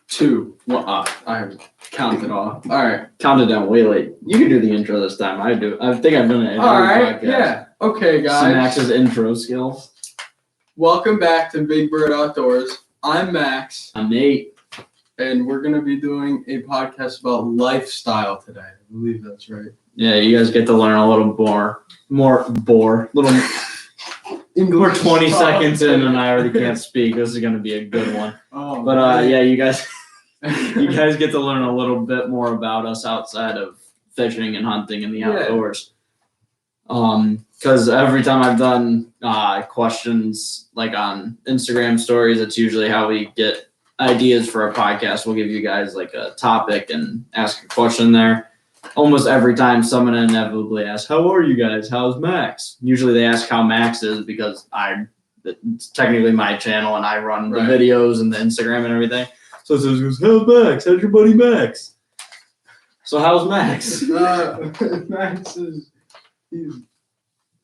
2. Well, I counted off. All right, counted down way late. You can do the intro this time. I think I've done it in All every right, podcast. yeah. Okay, guys. Some Max's intro skills. Welcome back to Big Bird Outdoors. I'm Max. I'm Nate. And we're going to be doing a podcast about lifestyle today. I believe that's right. Yeah, you guys get to learn a little We're 20 seconds in and I already can't speak. This is going to be a good one. Oh, but yeah, you guys get to learn a little bit more about us outside of fishing and hunting in the outdoors. Because every time I've done questions like on Instagram stories, it's usually how we get ideas for a podcast. We'll give you guys like a topic and ask a question there. Almost every time someone inevitably asks, "How are you guys? How's Max?" Usually they ask how Max is because it's technically my channel and I run the videos and the Instagram and everything. So it says, "How's Max? How's your buddy Max?" So how's Max? Max is...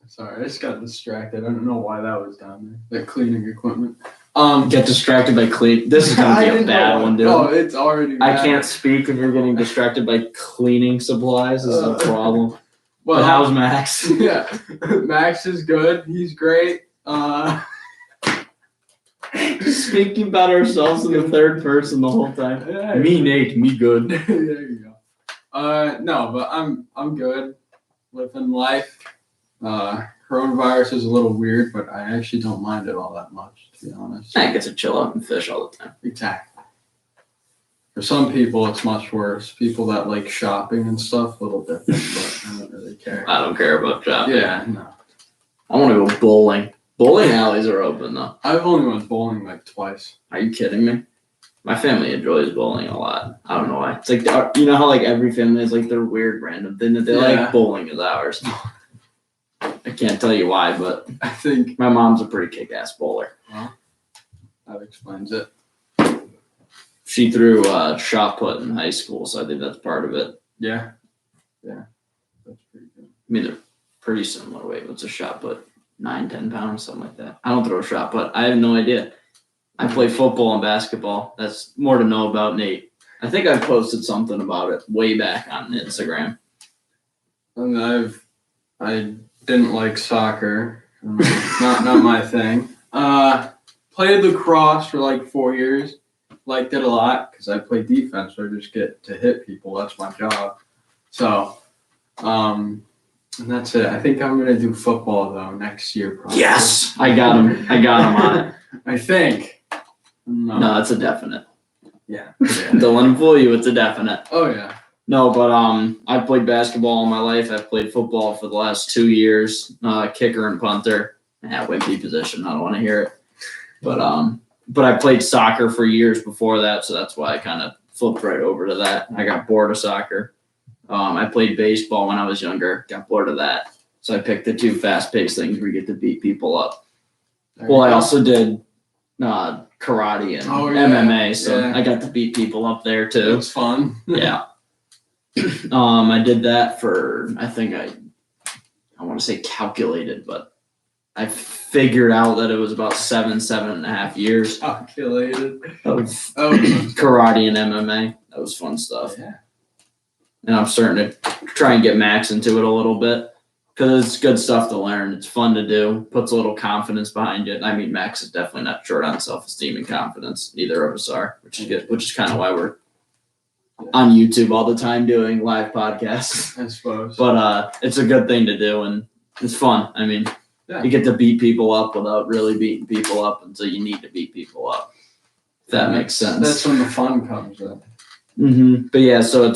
Sorry, I just got distracted. I don't know why that was down there. That cleaning equipment. Get distracted by clean. This is gonna be a bad one, dude. Oh, it's already bad. I can't speak if you're getting distracted by cleaning supplies. This is a problem. Well, but how's Max? Yeah, Max is good. He's great. Speaking about ourselves in the third person the whole time. Yeah, me, Nate. Me good. There you go. No, but I'm good. Living life. Coronavirus is a little weird, but I actually don't mind it all that much, to be honest. I get to chill out and fish all the time. Exactly. For some people, it's much worse. People that like shopping and stuff, a little different, but I don't really care. I don't care about shopping. Yeah, no. I want to go bowling. Bowling alleys are open, though. I've only went bowling like twice. Are you kidding me? My family enjoys bowling a lot. I don't know why. It's like, you know how like every family has like their weird random thing that they like? Bowling is ours. I can't tell you why, but I think my mom's a pretty kick-ass bowler. Well, that explains it. She threw shot put in high school, so I think that's part of it. Yeah. Yeah. That's pretty good. I mean, they're pretty similar weight. What's a shot put? 9-10 pounds, something like that. I don't throw a shot put. I have no idea. I play football and basketball. That's more to know about Nate. I think I posted something about it way back on Instagram. And I didn't like soccer. Not my thing. Played lacrosse for like 4 years. Liked it a lot because I play defense, so I just get to hit people. That's my job. So, and that's it. I think I'm gonna do football though next year. Probably. Yes, I got him. On it. I think. No, it's a definite. Yeah. Don't let him fool you. It's a definite. Oh yeah. No, but I've played basketball all my life. I've played football for the last 2 years, kicker and punter. Wimpy position. I don't want to hear it. But I played soccer for years before that, so that's why I kind of flipped right over to that. I got bored of soccer. I played baseball when I was younger. Got bored of that, so I picked the two fast-paced things where you get to beat people up. I also did karate and MMA, so I got to beat people up there too. It was fun. Yeah. I did that for, I think I want to say calculated, but I figured out that it was about 7.5 years. Calculated. Of karate and MMA. That was fun stuff. Yeah. And I'm starting to try and get Max into it a little bit because it's good stuff to learn. It's fun to do. Puts a little confidence behind you. I mean, Max is definitely not short on self-esteem and confidence. Neither of us are, which is good, which is kind of why we're on YouTube all the time doing live podcasts. I suppose. But it's a good thing to do, and it's fun. I mean, you get to beat people up without really beating people up until you need to beat people up. If that makes sense. That's when the fun comes in. Mm-hmm. But yeah, so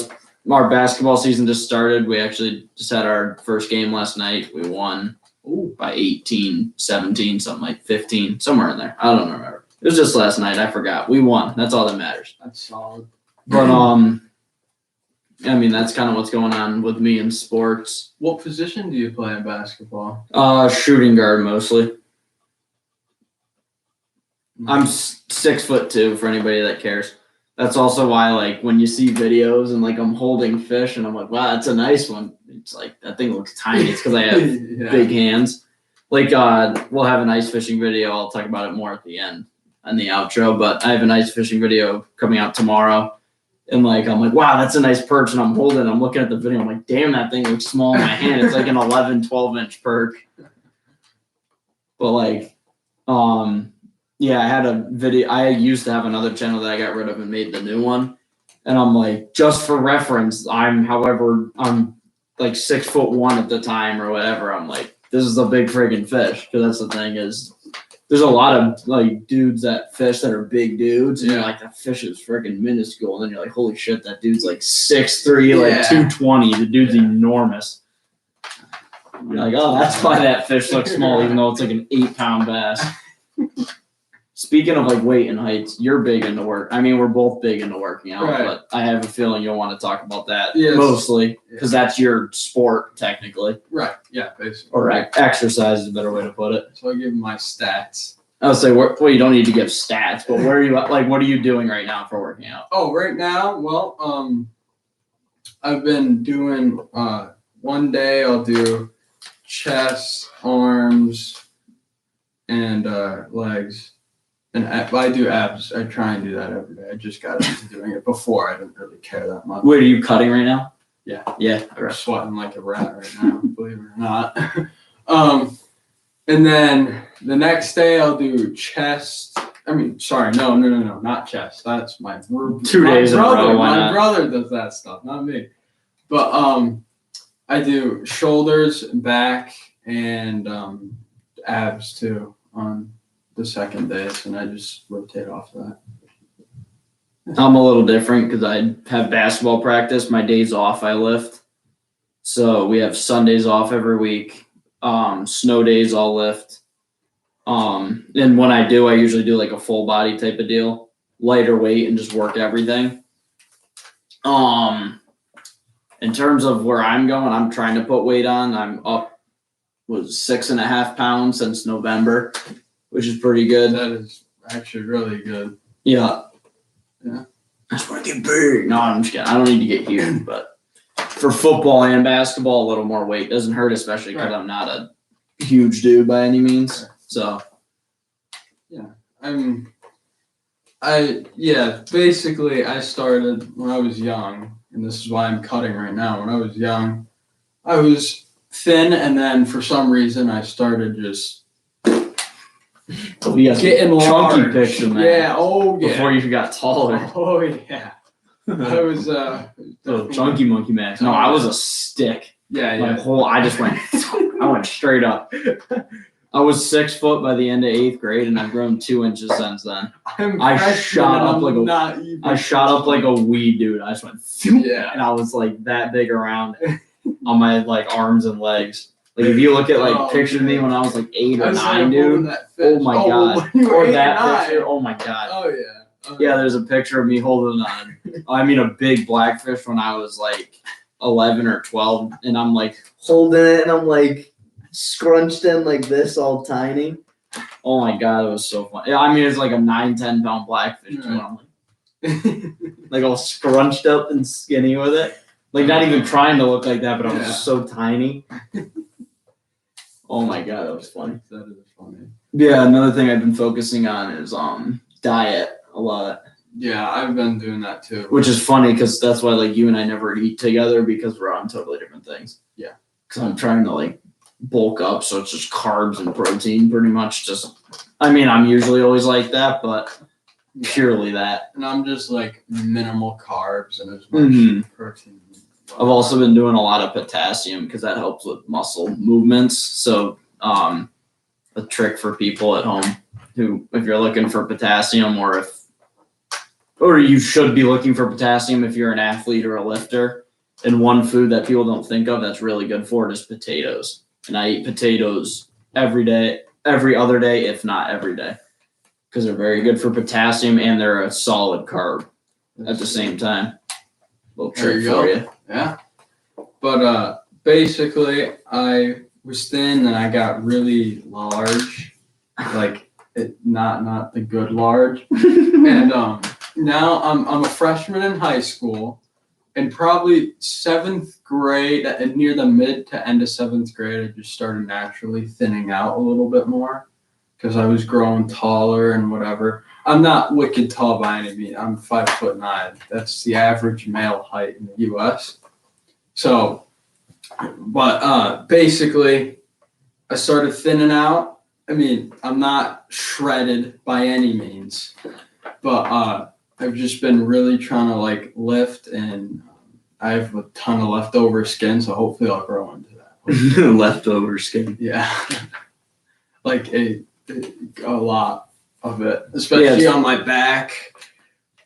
our basketball season just started. We actually just had our first game last night. We won by 18, 17, something like 15, somewhere in there. I don't remember. It was just last night. I forgot. We won. That's all that matters. That's solid. But I mean, that's kind of what's going on with me in sports. What position do you play in basketball? Shooting guard mostly. I'm 6'2" for anybody that cares. That's also why, like, when you see videos and like I'm holding fish and I'm like, wow, that's a nice one. It's like that thing looks tiny. It's because I have big hands. Like, we'll have an ice fishing video. I'll talk about it more at the end. on the outro, but I have an ice fishing video coming out tomorrow. And like, I'm like, wow, that's a nice perch. And I'm looking at the video. I'm like, damn, that thing looks small in my hand. It's like an 11, 12-inch perch. But like, yeah, I had a video. I used to have another channel that I got rid of and made the new one. And I'm like, just for reference, I'm like 6'1" at the time or whatever. I'm like, this is a big friggin' fish. Because that's the thing is, there's a lot of like dudes that fish that are big dudes, and you're like, that fish is freaking minuscule, and then you're like, holy shit, that dude's like 6'3", like 220. The dude's enormous. You're like, oh, that's why that fish looks small, even though it's like an 8-pound bass. Speaking of like weight and heights, you're big into work. I mean, we're both big into working out, but I have a feeling you'll want to talk about that mostly because that's your sport technically. Right. Yeah. Basically. Or exercise is a better way to put it. So I'll give my stats. I would say, well, you don't need to give stats, but where are you at? Like, what are you doing right now for working out? Oh, right now, well, I've been doing. One day I'll do chest, arms, and legs. And I do abs. I try and do that every day. I just got into doing it. Before, I didn't really care that much. Wait, are you cutting right now? Yeah. Yeah. I'm sweating like a rat right now, believe it or not. And then the next day I'll do chest. No, not chest. That's my 2 days in a row. My brother does that stuff, not me. But I do shoulders, back, and abs too on the second day, and I just rotate off that. I'm a little different because I have basketball practice. My days off, I lift. So we have Sundays off every week. Snow days, I'll lift. And when I do, I usually do like a full body type of deal, lighter weight, and just work everything. In terms of where I'm going, I'm trying to put weight on. I'm up 6.5 pounds since November, which is pretty good. That is actually really good. Yeah. I just want to get big. No, I'm just kidding. I don't need to get huge, but for football and basketball, a little more weight doesn't hurt, especially because I'm not a huge dude by any means. Right. So, basically I started when I was young, and this is why I'm cutting right now. When I was young, I was thin, and then for some reason I started just getting chunky large. Picture, man. Yeah, Before you got taller. Oh yeah. I was little chunky monkey max. No, I was a stick. Yeah. I went straight up. I was 6 foot by the end of 8th grade, and I've grown 2 inches since then. I shot up like a weed, dude. I just went, and I was like that big around on my like arms and legs. Like if you look at pictures of me when I was like 8 or 9, dude. Oh my god. Or that picture. Oh my god. Oh yeah. Yeah, there's a picture of me holding a big blackfish when I was like 11 or 12, and I'm like holding it, and I'm like scrunched in like this, all tiny. Oh my god, it was so fun. Yeah, it's like a 9-10 pound blackfish. Right. I'm like all scrunched up and skinny with it. Like not even trying to look like that, but I was just so tiny. Oh my god, that was funny. That is funny. Yeah, another thing I've been focusing on is diet a lot. Yeah, I've been doing that too. Which is funny because that's why like you and I never eat together because we're on totally different things. Yeah. Because I'm trying to like bulk up, so it's just carbs and protein pretty much. I'm usually always like that, but purely that. And I'm just like minimal carbs and as much protein. I've also been doing a lot of potassium because that helps with muscle movements. So a trick for people at home who, if you're looking for potassium or you should be looking for potassium if you're an athlete or a lifter, and one food that people don't think of that's really good for it is potatoes. And I eat potatoes every day, every other day, if not every day, because they're very good for potassium and they're a solid carb at the same time. Little trick for you. Yeah. But basically, I was thin and I got really large, like not the good large. And now I'm a freshman in high school, and probably 7th grade, near the mid to end of 7th grade, I just started naturally thinning out a little bit more because I was growing taller and whatever. I'm not wicked tall by any means. I'm 5'9". That's the average male height in the U.S. So, but basically, I started thinning out. I mean, I'm not shredded by any means, but I've just been really trying to like lift, and I have a ton of leftover skin, so hopefully I'll grow into that. Leftover skin. Yeah, like a lot of it, especially on my back.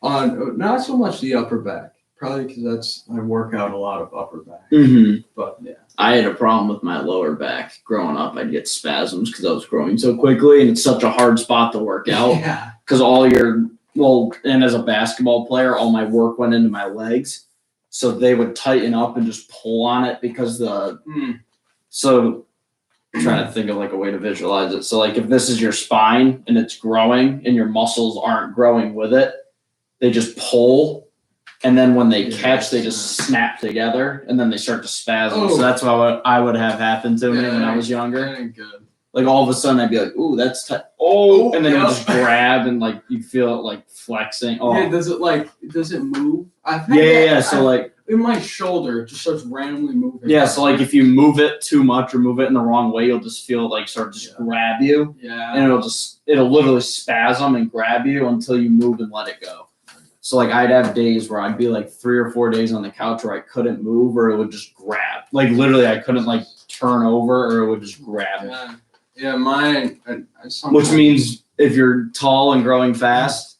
On not so much the upper back, probably because I work out a lot of upper back. Mm-hmm. But yeah, I had a problem with my lower back growing up. I'd get spasms because I was growing so quickly, and it's such a hard spot to work out. Yeah. Because and as a basketball player, all my work went into my legs, so they would tighten up and just pull on it because So I'm trying to think of like a way to visualize it. So like if this is your spine and it's growing and your muscles aren't growing with it, they just pull. And then when they catch, they just snap together, and then they start to spasm. So that's what I would have happened to me when I was younger. That ain't good. Like all of a sudden, I'd be like, "Ooh, that's tight." Oh, and then it would just grab, and like you feel it like flexing. Oh, yeah. Does it move? Yeah. So like in my shoulder, it just starts randomly moving. Yeah. So like if you move it too much or move it in the wrong way, you'll just feel it like sort of just grab you. Yeah. And it'll literally spasm and grab you until you move and let it go. So like I'd have days where I'd be like 3 or 4 days on the couch where I couldn't move, or it would just grab. Like literally I couldn't like turn over, or it would just grab. Yeah, mine. Which means if you're tall and growing fast,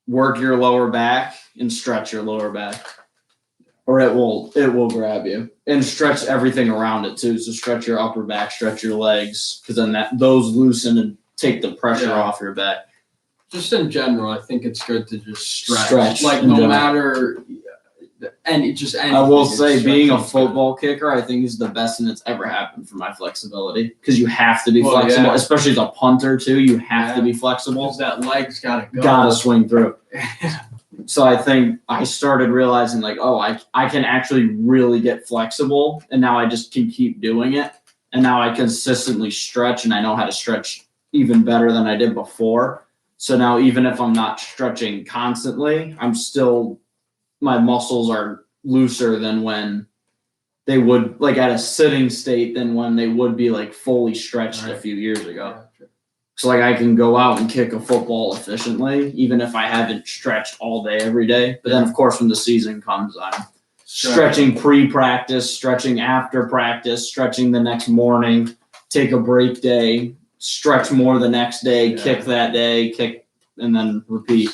work your lower back and stretch your lower back, or it will grab you, and stretch everything around it too. So stretch your upper back, stretch your legs, because then those loosen and take the pressure off your back. Just in general, I think it's good to just stretch like no matter any. I will say, being a football kicker, I think is the best thing that's ever happened for my flexibility, because you have to be flexible, especially as a punter too. You have to be flexible. Because that leg's gotta swing through. So I think I started realizing like, oh, I can actually really get flexible, and now I just can keep doing it, and now I consistently stretch, and I know how to stretch even better than I did before. So now even if I'm not stretching constantly, my muscles are looser than when they would, like at a sitting state, than when they would be like fully stretched a few years ago. So like I can go out and kick a football efficiently, even if I haven't stretched all day every day. But then of course when the season comes, I'm stretching pre-practice, stretching after practice, stretching the next morning, take a break day, stretch more the next day, kick that day, kick, and then repeat.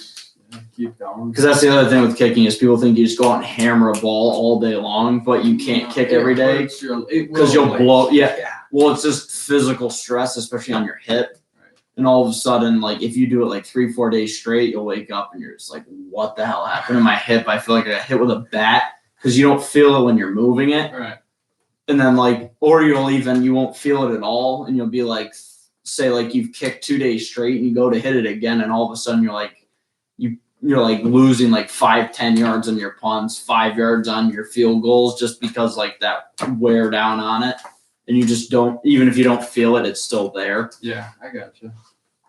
Keep going. Because that's the other thing with kicking is people think you just go out and hammer a ball all day long, but you can't kick every day because you'll blow. Well, it's just physical stress, especially on your hip. And all of a sudden, like if you do it like 3-4 days straight, you'll wake up and you're just like, what the hell happened to my hip? I feel like I got hit with a bat, because you don't feel it when you're moving it. Right. And then or you won't feel it at all, and you'll be like, say like you've kicked 2 days straight and you go to hit it again, and all of a sudden you're like losing like 5-10 yards on your punts, 5 yards on your field goals, just because like that wear down on it, and you just don't, even if you don't feel it, it's still there. Yeah, I gotcha.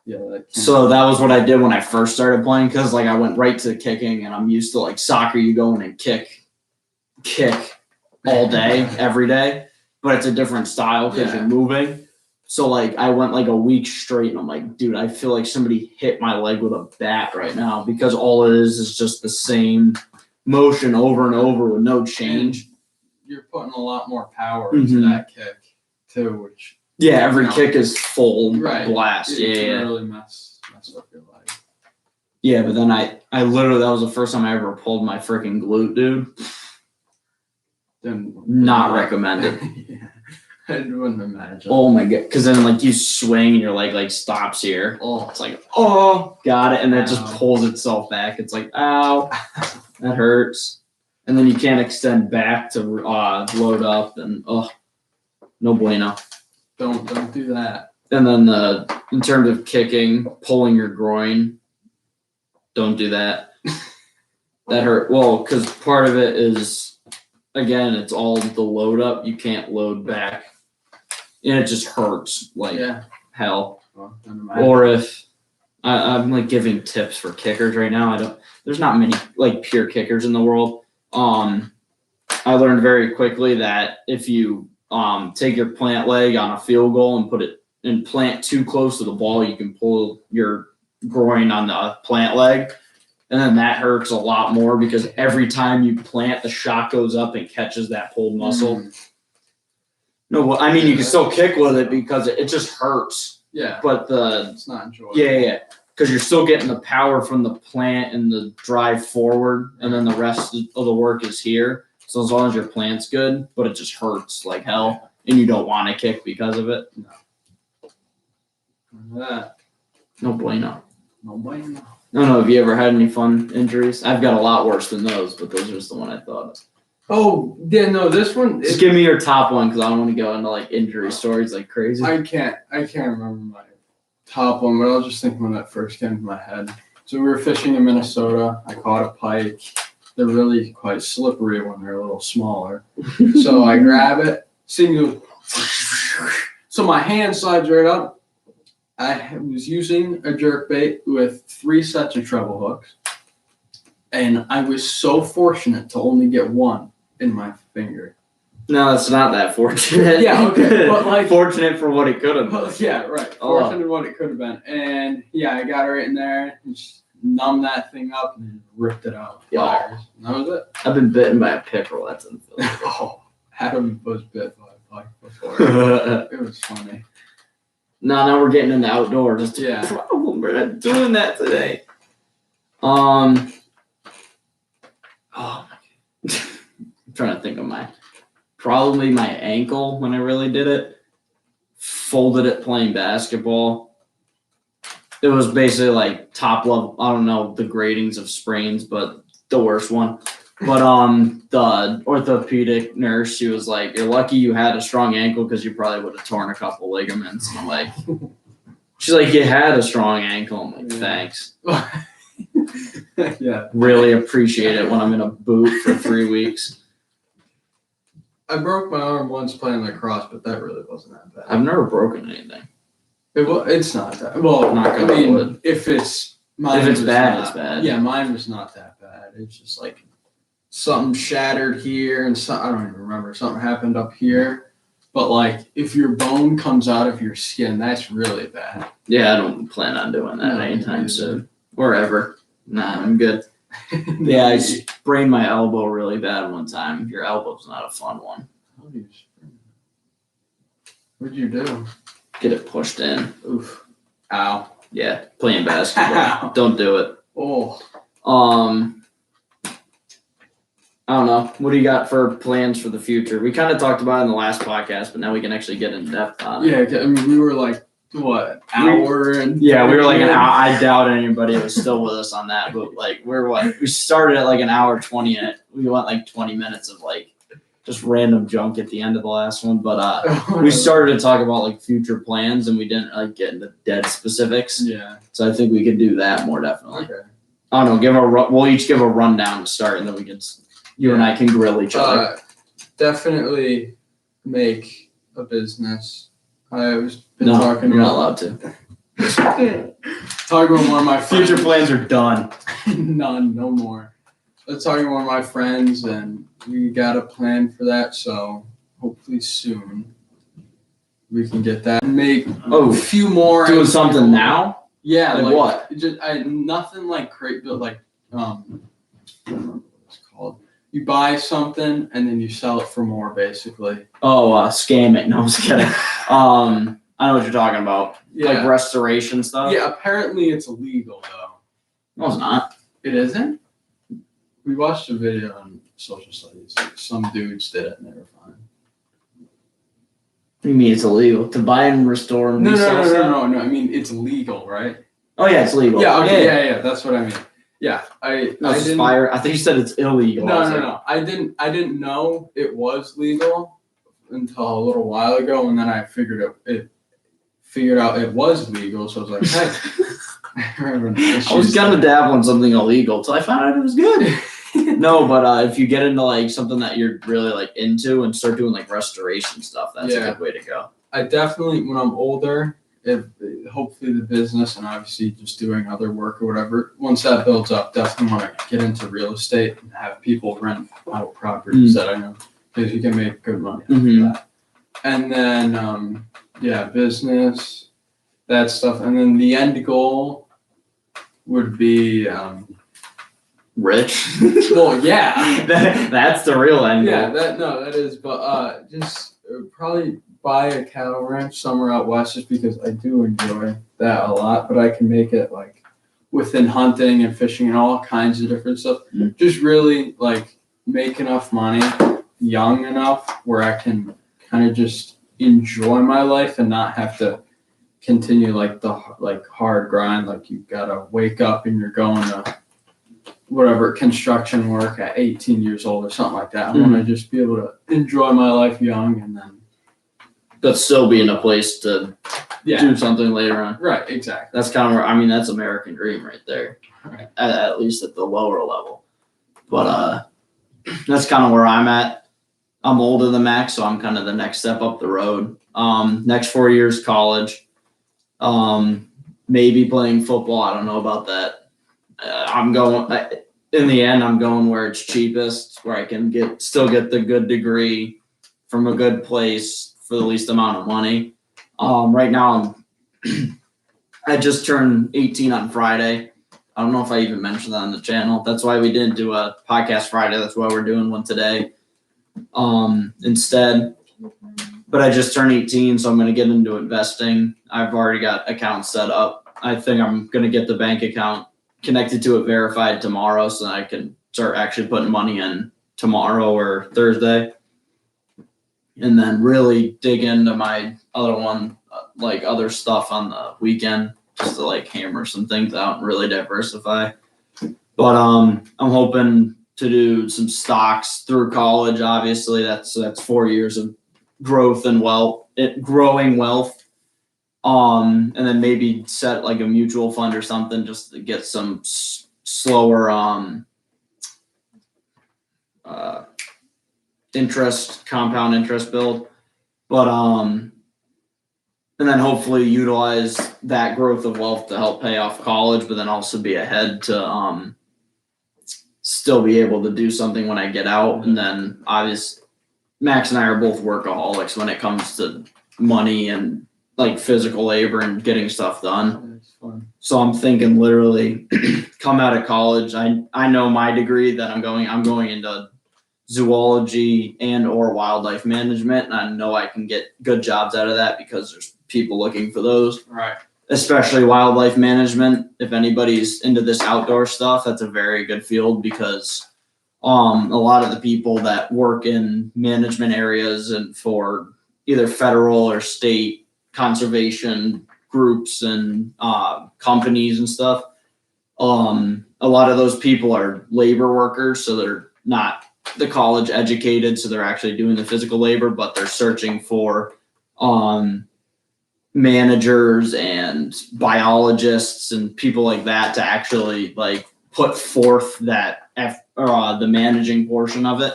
Yeah. So that was what I did when I first started playing, because like I went right to kicking, and I'm used to like soccer, you go in and kick all day, every day, but it's a different style because you're moving. So like I went like a week straight, and I'm like, dude, I feel like somebody hit my leg with a bat right now, because all it is just the same motion over and over with no change. And you're putting a lot more power into that kick too, which every kick is full blast. It can really mess up your leg. Yeah, but then I literally, that was the first time I ever pulled my freaking glute, dude. Then not recommended. I wouldn't imagine. Oh my god! Because then like you swing and your leg like stops here. Oh, it's like, oh, got it, and then it just pulls itself back. It's like, ow, that hurts. And then you can't extend back to load up, and no bueno. Don't do that. And then in terms of kicking, pulling your groin, don't do that. That hurt. Well, because part of it is, again, it's all the load up. You can't load back. And it just hurts like hell. Well, or if I'm like giving tips for kickers right now. There's not many like pure kickers in the world. I learned very quickly that if you take your plant leg on a field goal and put it and plant too close to the ball, you can pull your groin on the plant leg. And then that hurts a lot more because every time you plant, the shot goes up and catches that pulled muscle. No, I mean, you can still kick with it because it just hurts. Yeah. But it's not enjoyable. Yeah. Because you're still getting the power from the plant and the drive forward, and then the rest of the work is here. So as long as your plant's good, but it just hurts like hell, and you don't want to kick because of it. No. No bueno. No bueno. I don't know. Have you ever had any fun injuries? I've got a lot worse than those, but those are just the one I thought of. Oh, yeah, no, this one. Just give me your top one because I don't want to go into like injury stories like crazy. I can't remember my top one, but I'll just think when that first came to my head. So we were fishing in Minnesota. I caught a pike. They're really quite slippery when they're a little smaller. So I grab it, so my hand slides right up. I was using a jerkbait with 3 sets of treble hooks, and I was so fortunate to only get one in my finger. No, it's not that fortunate. Yeah, okay, but like fortunate for what it could have been. Yeah, right. Fortunate what it could have been, and yeah, I got it right in there, and just numbed that thing up, and then ripped it out. Pliers. And that was it. I've been bitten by a pickerel. That's unfiltered. Oh, Adam was bit by a pike before. It was funny. Now we're getting into outdoors. It's Yeah. a problem. We're not doing that today. I'm trying to think of probably my ankle when I really did it. Folded it playing basketball. It was basically like top level. I don't know the gradings of sprains, but the worst one. But the orthopedic nurse, she was like, "You're lucky you had a strong ankle because you probably would have torn a couple ligaments." And I'm like, she's like, "You had a strong ankle." I'm like, "Thanks." Yeah. Really appreciate it when I'm in a boot for 3 weeks. I broke my arm once playing lacrosse, but that really wasn't that bad. I've never broken anything. It's not that. Well, Not I gonna mean, wood. if it's bad, it's bad. Yeah, mine was not that bad. It's just like something shattered here, and I don't even remember. Something happened up here, but like if your bone comes out of your skin, that's really bad. Yeah, I don't plan on doing that anytime soon or ever. Nah, I'm good. Yeah, I sprained my elbow really bad one time. Your elbow's not a fun one. How do you sprain it? What'd you do? Get it pushed in. Oof. Ow. Yeah, playing basketball. Ow. Don't do it. Oh. I don't know. What do you got for plans for the future? We kind of talked about it in the last podcast, but now we can actually get in depth on it. Yeah, I mean, we were like, what, hour and... Yeah, we were like an hour. I doubt anybody was still with us on that, but like, we started at like an hour 20 and we went like 20 minutes of like just random junk at the end of the last one. But we started to talk about like future plans and we didn't like get into dead specifics. Yeah. So I think we could do that more definitely. Okay. I don't know. We'll each give a rundown to start and then we can... You and I can grill each other. Definitely make a business. I've been No, talking you're not about allowed to. talking about one of my friends. Future plans are done. None, no more. Let's talk to one of my friends, and we got a plan for that. So hopefully soon we can get that. Make a few more. Doing something now? Yeah, like what? Just nothing like great, but like I don't know what it's called. You buy something and then you sell it for more, basically. Oh, scamming. No, I'm just kidding. I know what you're talking about. Yeah. Like restoration stuff? Yeah, apparently it's illegal, though. No, it's not. It isn't? We watched a video on social studies. Some dudes did it and they were fine. What do you mean it's illegal? To buy and restore and resell stuff? No. I mean, it's legal, right? Oh, yeah, it's legal. Yeah, okay, yeah, that's what I mean. Yeah, I think you said it's illegal. No. I didn't know it was legal until a little while ago, and then I figured out it was legal. So I was like, hey, I was gonna dabble in something illegal until I found out it was good. No, but if you get into like something that you're really like into and start doing like restoration stuff, that's a good way to go. I definitely, when I'm older, hopefully the business and obviously just doing other work or whatever. Once that builds up, definitely want to get into real estate and have people rent out properties that I know, because you can make good money out of that. And then business, that stuff, and then the end goal would be rich. well, yeah, that's the real end goal. Yeah, that is, but just probably buy a cattle ranch somewhere out west, just because I do enjoy that a lot. But I can make it like within hunting and fishing and all kinds of different stuff. Just really like make enough money, young enough where I can kind of just enjoy my life and not have to continue like the hard grind. Like you gotta wake up and you're going to whatever construction work at 18 years old or something like that. I want to just be able to enjoy my life young and then. But still be in a place to do something later on. Right, exactly. That's kind of where, that's American dream right there. Right. At least at the lower level. But that's kind of where I'm at. I'm older than Max, so I'm kind of the next step up the road. Next 4 years college. Maybe playing football. I don't know about that. I'm going in the end. I'm going where it's cheapest, where I can still get the good degree from a good place for the least amount of money. Right now, I just turned 18 on Friday. I don't know if I even mentioned that on the channel. That's why we didn't do a podcast Friday. That's why we're doing one today instead. But I just turned 18, so I'm going to get into investing. I've already got accounts set up. I think I'm going to get the bank account connected to it verified tomorrow, so that I can start actually putting money in tomorrow or Thursday. And then really dig into my other one, like other stuff on the weekend, just to like hammer some things out and really diversify. But I'm hoping to do some stocks through college. Obviously, that's 4 years of growth and growing wealth. And then maybe set like a mutual fund or something just to get some slower compound interest build. But and then hopefully utilize that growth of wealth to help pay off college, but then also be ahead to still be able to do something when I get out. And then obviously Max and I are both workaholics when it comes to money and like physical labor and getting stuff done. That's fun. So I'm thinking literally come out of college. I know my degree that I'm going into zoology and or wildlife management, and I know I can get good jobs out of that because there's people looking for those. Right. Especially wildlife management. If anybody's into this outdoor stuff, that's a very good field because a lot of the people that work in management areas and for either federal or state conservation groups and companies and stuff, a lot of those people are labor workers, so they're not the college educated, so they're actually doing the physical labor, but they're searching for managers and biologists and people like that to actually like put forth that the managing portion of it.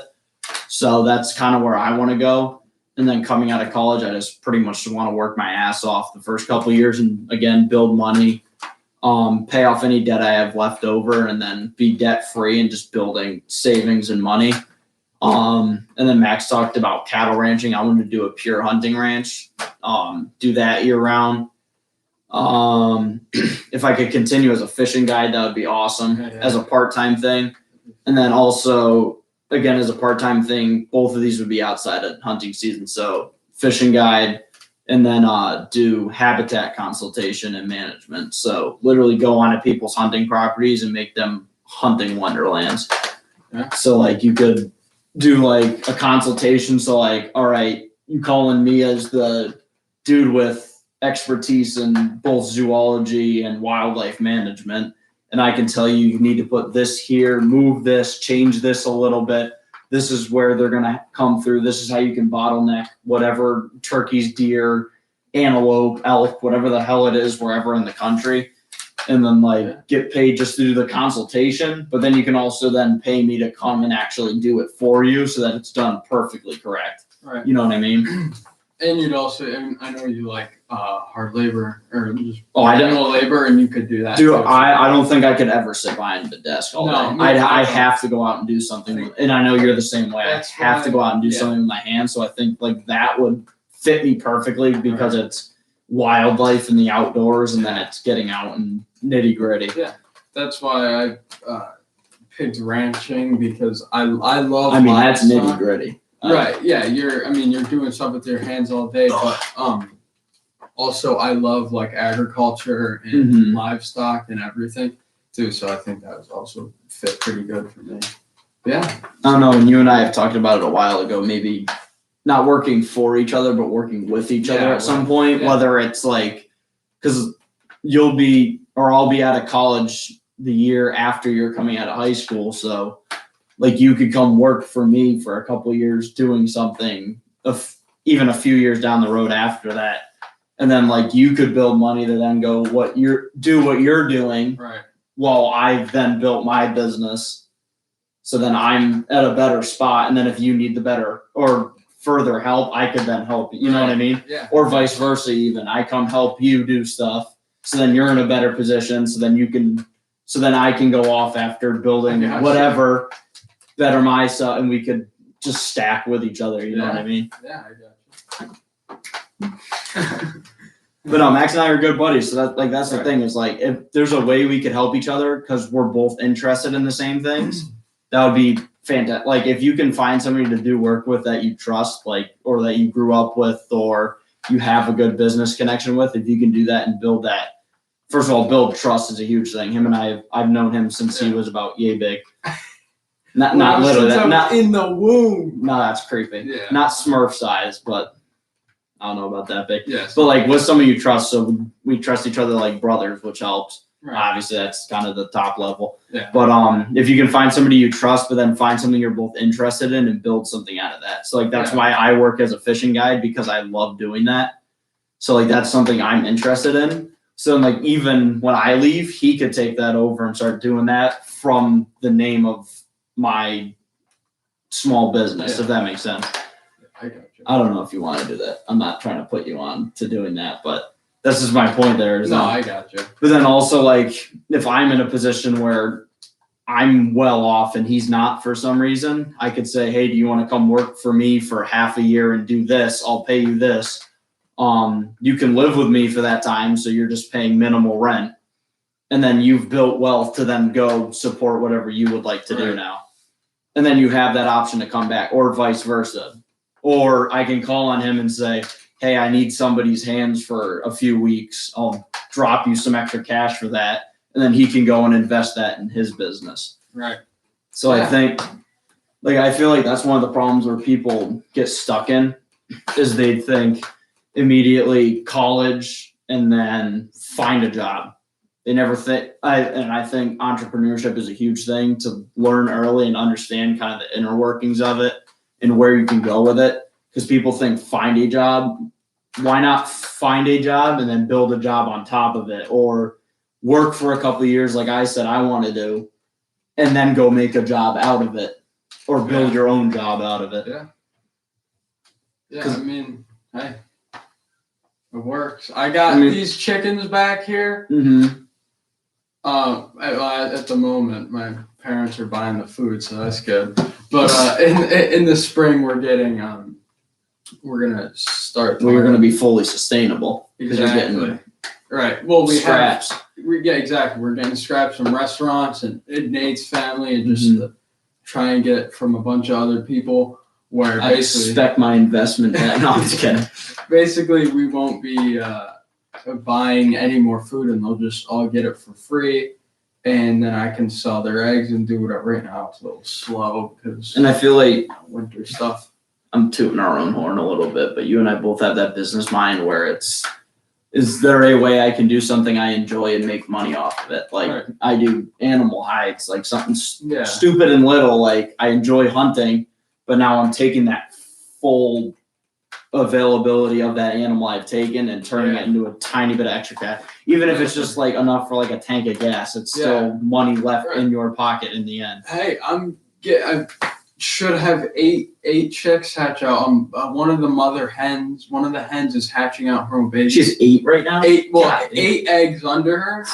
So that's kind of where I want to go. And then coming out of college, I just pretty much want to work my ass off the first couple of years and again build money, pay off any debt I have left over, and then be debt free and just building savings and money. And then Max talked about cattle ranching. I wanted to do a pure hunting ranch, do that year round. If I could continue as a fishing guide, that would be awesome as a part-time thing. And then also, again, as a part-time thing, both of these would be outside of hunting season. So fishing guide, and then do habitat consultation and management. So literally go on to people's hunting properties and make them hunting wonderlands. Yeah. So like you could do like a consultation. So like, all right, you calling me as the dude with expertise in both zoology and wildlife management. And I can tell you need to put this here, move this, change this a little bit. This is where they're going to come through. This is how you can bottleneck whatever turkeys, deer, antelope, elk, whatever the hell it is, wherever in the country. And then like get paid just to do the consultation. But then you can also then pay me to come and actually do it for you so that it's done perfectly correct. Right. You know what I mean? And you'd also, and I know you like hard labor or just I don't. manual labor, and you could do that. Dude, I don't think I could ever sit behind the desk all day. I I have to go out and do something, and I know you're the same way. I have to go out and do yeah. something with my hands. So I think like that would fit me perfectly because it's wildlife in the outdoors, and then it's getting out and nitty gritty. Yeah, that's why I picked ranching because I love. I mean, that's nitty gritty. Right. Yeah. You're doing stuff with your hands all day, but also I love like agriculture and livestock and everything too. So I think that was also fit pretty good for me. Yeah. I don't know. And you and I have talked about it a while ago. Maybe not working for each other, but working with each other at some point. Yeah. Whether it's like, because you'll be or I'll be out of college the year after you're coming out of high school, so. Like you could come work for me for a couple of years doing something, even a few years down the road after that, and then like you could build money to then go what you're doing, right? While I've then built my business, so then I'm at a better spot, and then if you need the better or further help, I could then help. You know what I mean? Yeah. Or vice versa. Even I come help you do stuff, so then you're in a better position. So then I can go off after building whatever. Better myself, and we could just stack with each other. You know what I mean? Yeah, I got you. But no, Max and I are good buddies. So that's the thing is like if there's a way we could help each other because we're both interested in the same things, that would be fantastic. Like if you can find somebody to do work with that you trust, like or that you grew up with, or you have a good business connection with, if you can do that and build that. First of all, build trust is a huge thing. Him and I've known him since he was about yay big. Not literally. Not in the womb. No, that's creepy. Yeah. Not Smurf size, but I don't know about that big. Yes. But like with somebody you trust, so we trust each other like brothers, which helps. Right. Obviously, that's kind of the top level. Yeah. But if you can find somebody you trust, but then find something you're both interested in and build something out of that. So like that's why I work as a fishing guide because I love doing that. So like that's something I'm interested in. So like even when I leave, he could take that over and start doing that from the name of my small business, if that makes sense. I got you. I don't know if you want to do that. I'm not trying to put you on to doing that, but this is my point there. I got you. But then also like if I'm in a position where I'm well off and he's not for some reason, I could say, hey, do you want to come work for me for half a year and do this? I'll pay you this. You can live with me for that time, so you're just paying minimal rent. And then you've built wealth to then go support whatever you would like to do now. And then you have that option to come back, or vice versa. Or I can call on him and say, hey, I need somebody's hands for a few weeks. I'll drop you some extra cash for that. And then he can go and invest that in his business. Right. So I think, like, I feel like that's one of the problems where people get stuck in is they think immediately college and then find a job. They never think, I think entrepreneurship is a huge thing to learn early and understand kind of the inner workings of it and where you can go with it. Because people think find a job. Why not find a job and then build a job on top of it, or work for a couple of years like I said I want to do, and then go make a job out of it, or build your own job out of it. Yeah, I mean, hey, it works. I got these chickens back here. Mm-hmm. At the moment, my parents are buying the food, so that's good. But in the spring, we're getting we're gonna start. We're gonna be fully sustainable. Exactly. Right. Well, we scraps. Exactly. We're getting scraps from restaurants and Nate's family, and just try and get from a bunch of other people. Where I expect my investment. No, I'm just kidding. Basically, we won't be buying any more food, and they'll just all get it for free, and then I can sell their eggs and do whatever. Right now, it's a little slow because I feel like winter stuff. I'm tooting our own horn a little bit, but you and I both have that business mind where is there a way I can do something I enjoy and make money off of it? Like I do animal hides, like something stupid and little. Like I enjoy hunting, but now I'm taking that full availability of that animal I've taken and turning it into a tiny bit of extra cash. Even if it's just like enough for like a tank of gas, it's still money left in your pocket in the end. Hey, should have eight chicks hatch out. One of the hens is hatching out from a baby. She's 8 right now? 8 eggs under her.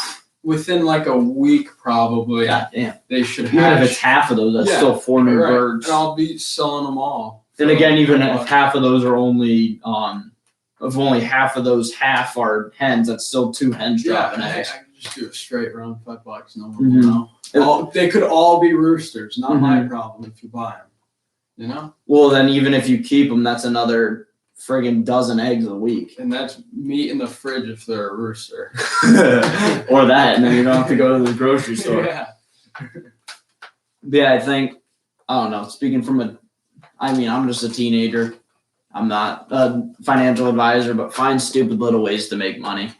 Within like a week, probably. God damn. They should hatch. Even if it's half of those, that's still 4 new birds. And I'll be selling them all. And again, even if half of those are only, if only half of those are hens, that's still 2 hens dropping eggs. I can just do a straight round $5. No one will know. They could all be roosters. Not my problem if you buy them. You know? Well, then even if you keep them, that's another friggin' dozen eggs a week. And that's meat in the fridge if they're a rooster. Or that, and then you don't have to go to the grocery store. Yeah. But yeah, I think, I don't know, speaking from I'm just a teenager. I'm not a financial advisor, but find stupid little ways to make money.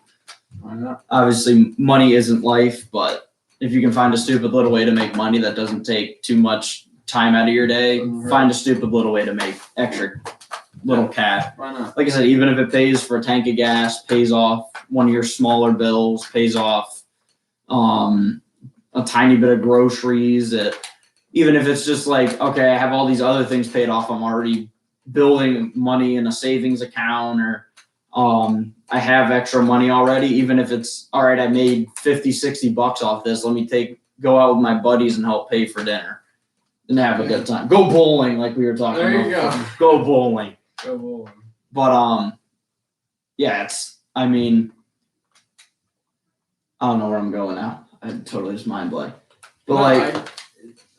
Why not? Obviously, money isn't life, but if you can find a stupid little way to make money that doesn't take too much time out of your day, find a stupid little way to make extra little cash. Why not? Like I said, even if it pays for a tank of gas, pays off one of your smaller bills, pays off a tiny bit of groceries, even if it's just like, okay, I have all these other things paid off, I'm already building money in a savings account, or I have extra money already, even if it's, all right, I made $50-$60 off this, let me go out with my buddies and help pay for dinner and have a good time. Go bowling, like we were talking about. There you go. Go bowling. Go bowling. But yeah, I don't know where I'm going now. I totally just mind blank. But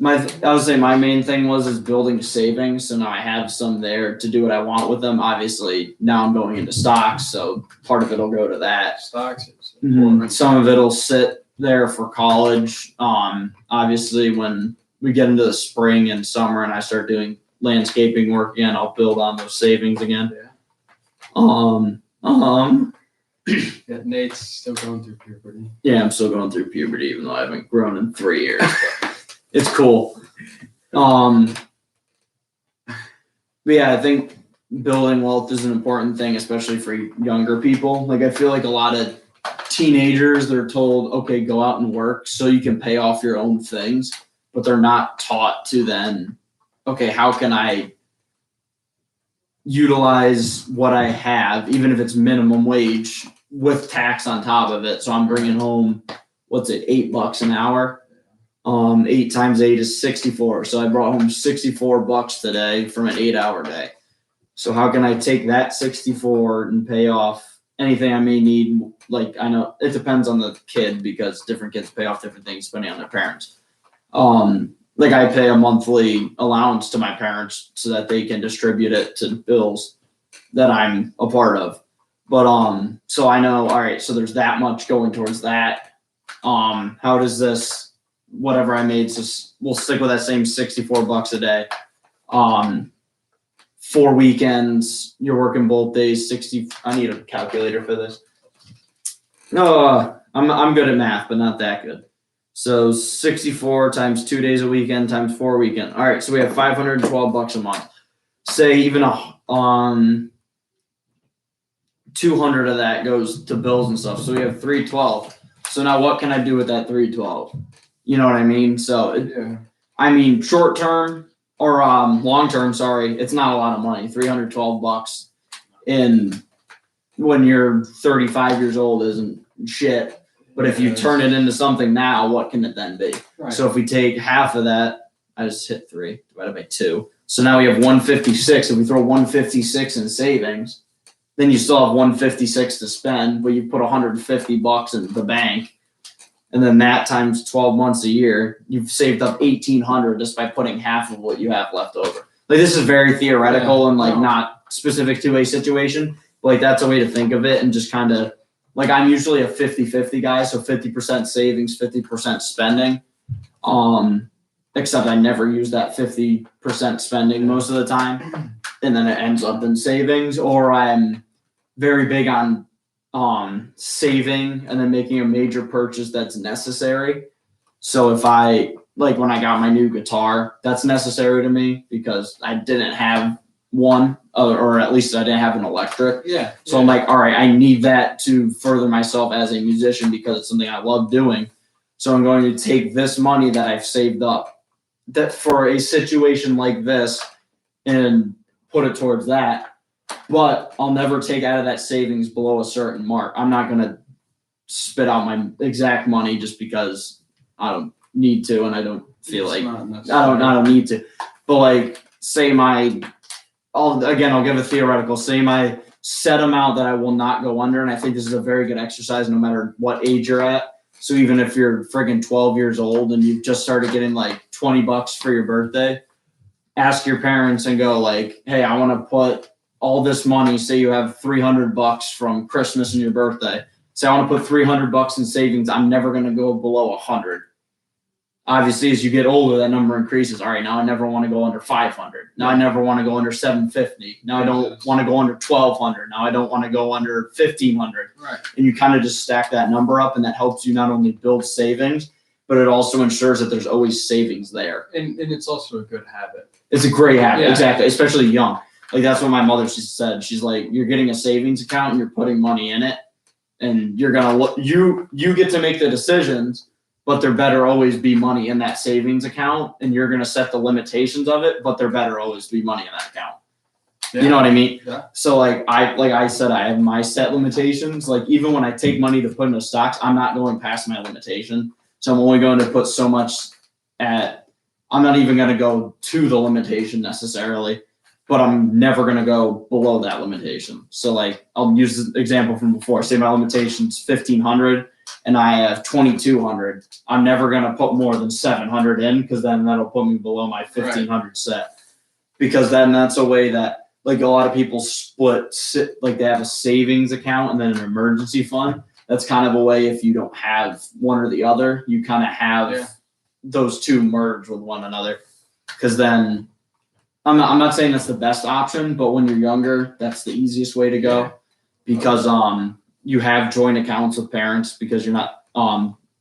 I would say my main thing is building savings. So now I have some there to do what I want with them. Obviously, now I'm going into stocks, so part of it'll go to that. Stocks is important. Some of it'll sit there for college. Obviously, when we get into the spring and summer and I start doing landscaping work again, I'll build on those savings again. Yeah, Nate's still going through puberty. Yeah, I'm still going through puberty, even though I haven't grown in 3 years. It's cool. But yeah, I think building wealth is an important thing, especially for younger people. Like, I feel like a lot of teenagers, they're told, okay, go out and work so you can pay off your own things, but they're not taught to then, okay, how can I utilize what I have, even if it's minimum wage, with tax on top of it. So I'm bringing home, $8 an hour? 8 times 8 is 64. So I brought home $64 today from an 8-hour day. So how can I take that 64 and pay off anything I may need? Like, I know it depends on the kid because different kids pay off different things depending on their parents. Like, I pay a monthly allowance to my parents so that they can distribute it to bills that I'm a part of. But so I know, all right, so there's that much going towards that. How does this, whatever I made, so we'll stick with that same $64 a day. 4 weekends, you're working both days, 60. I need a calculator for this. No, I'm good at math, but not that good. So 64 times 2 days a weekend times 4 weekend. All right, so we have $512 a month. Say even 200 of that goes to bills and stuff. So we have $312. So now what can I do with that $312? You know what I mean? So short term or long term, sorry, it's not a lot of money. $312 when you're 35 years old isn't shit. But if you turn it into something now, what can it then be? Right. So if we take half of that, I just hit 3 divided by 2. So now we have 156. If we throw 156 in savings, then you still have 156 to spend, but you put $150 in the bank. And then that times 12 months a year, you've saved up $1,800 just by putting half of what you have left over. Like, this is very theoretical and not specific to a situation. But like, that's a way to think of it, and just kind of, like, I'm usually a 50-50 guy, so 50% savings, 50% spending. Except I never use that 50% spending most of the time, and then it ends up in savings. Or I'm very big on saving and then making a major purchase that's necessary. So if I, like, when I got my new guitar, that's necessary to me because I didn't have one, or at least I didn't have an electric. Yeah. So I'm like, all right, I need that to further myself as a musician because it's something I love doing. So I'm going to take this money that I've saved up that for a situation like this and put it towards that. But I'll never take out of that savings below a certain mark. I'm not gonna spit out my exact money just because I don't need to and I don't feel like I don't need to. But like say I'll give a theoretical, say my set amount that I will not go under, and I think this is a very good exercise no matter what age you're at. So even if you're friggin' 12 years old and you've just started getting like $20 for your birthday, ask your parents and go like, hey, I want to put all this money, say you have $300 from Christmas and your birthday. Say I want to put $300 in savings. I'm never going to go below 100. Obviously, as you get older, that number increases. All right, now I never want to go under 500. Now I never want to go under 750. Now I don't want to go under 1200. Now I don't want to go under 1500. Right. And you kind of just stack that number up, and that helps you not only build savings, but it also ensures that there's always savings there. And it's also a good habit. It's a great habit, exactly, especially young. Like that's what my mother said. She's like, you're getting a savings account and you're putting money in it, and you're gonna look. You get to make the decisions. But there better always be money in that savings account, and you're going to set the limitations of it, but there better always be money in that account. Yeah. You know what I mean? Yeah. So like I said, I have my set limitations. Like even when I take money to put into stocks, I'm not going past my limitation. So I'm only going to put so much I'm not even going to go to the limitation necessarily, but I'm never going to go below that limitation. So like I'll use the example from before. Say my limitation's 1,500. And I have 2,200. I'm never going to put more than 700 in because then that'll put me below my 1,500 set. Because then that's a way that like a lot of people like they have a savings account and then an emergency fund. That's kind of a way if you don't have one or the other, you kind of have those two merge with one another. Because then I'm not saying that's the best option, but when you're younger, that's the easiest way to go. Because you have joint accounts with parents because you're not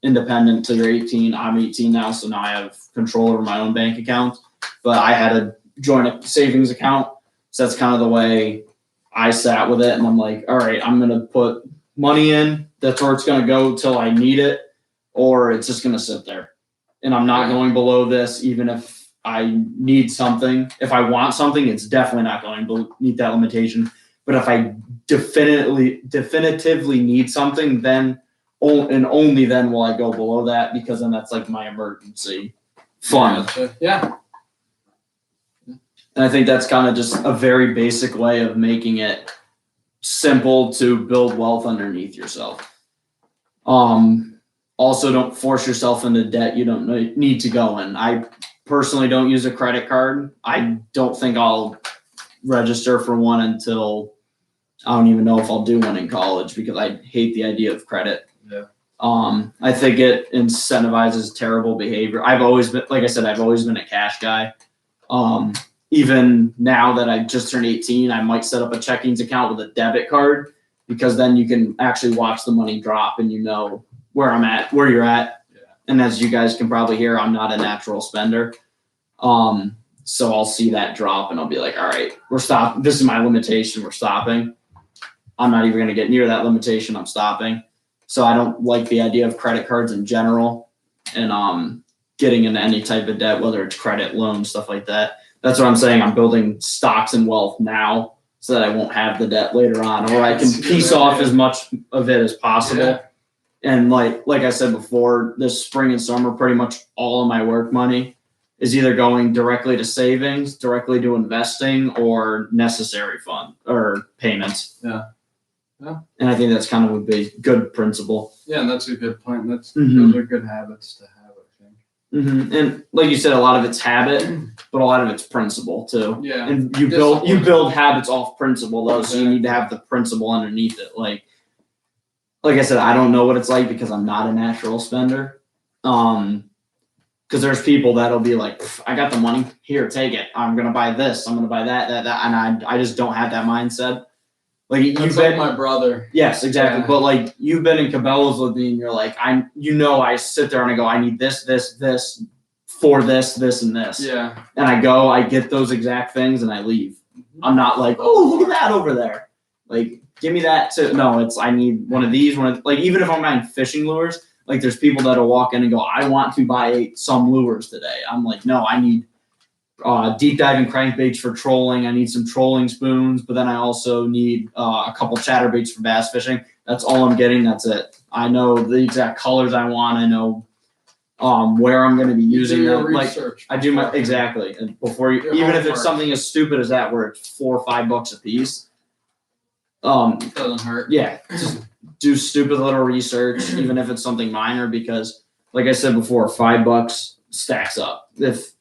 independent until you're 18. I'm 18 now, so now I have control over my own bank account. But I had a joint savings account, so that's kind of the way I sat with it. And I'm like, all right, I'm going to put money in. That's where it's going to go till I need it, or it's just going to sit there. And I'm not going below this, even if I need something. If I want something, it's definitely not going to meet that limitation. But if I definitively need something, then and only then will I go below that because then that's like my emergency fund. Yeah. And I think that's kind of just a very basic way of making it simple to build wealth underneath yourself. Also, don't force yourself into debt you don't need to go in. I personally don't use a credit card. I don't think I'll register for one until I don't even know if I'll do one in college because I hate the idea of credit. Yeah. I think it incentivizes terrible behavior. I've always been a cash guy. Even now that I just turned 18, I might set up a checkings account with a debit card because then you can actually watch the money drop and you know where I'm at, where you're at. Yeah. And as you guys can probably hear, I'm not a natural spender. So I'll see that drop and I'll be like, all right, we're stopping. This is my limitation. We're stopping. I'm not even going to get near that limitation. I'm stopping. So I don't like the idea of credit cards in general and getting into any type of debt, whether it's credit, loan, stuff like that. That's what I'm saying. I'm building stocks and wealth now so that I won't have the debt later on, or I can piece off as much of it as possible. Yeah. And like I said before, this spring and summer, pretty much all of my work money is either going directly to savings, directly to investing, or necessary fund or payments. Yeah. Yeah. And I think that's kind of would be good principle. Yeah, and that's a good point. Those are good habits to have, I think. Mm-hmm. And like you said, a lot of it's habit, but a lot of it's principle too. Yeah. And you build habits off principle though, so you need to have the principle underneath it. Like I said, I don't know what it's like because I'm not a natural spender. Because there's people that'll be like, I got the money, here, take it. I'm gonna buy this, I'm gonna buy that, and I just don't have that mindset. Like you've been my brother. Yes, exactly. Yeah. But like you've been in Cabela's with me, and you're like, I sit there and I go, I need this, for this, and this. Yeah. And I get those exact things, and I leave. I'm not like, oh, look at that over there. Like, give me that too. No, I need one of these. Like even if I'm buying fishing lures, Like there's people that'll walk in and go, I want to buy some lures today. I'm like, no, I need deep diving crankbaits for trolling. I need some trolling spoons, but then I also need a couple chatterbaits for bass fishing. That's all I'm getting. That's it. I know the exact colors I want. I know where I'm going to be using them. Like I do my exactly. And before you, even if it's something as stupid as that, where it's $4 or $5 a piece, doesn't hurt. Yeah, just do stupid little research, even if it's something minor, because like I said before, $5 stacks up. If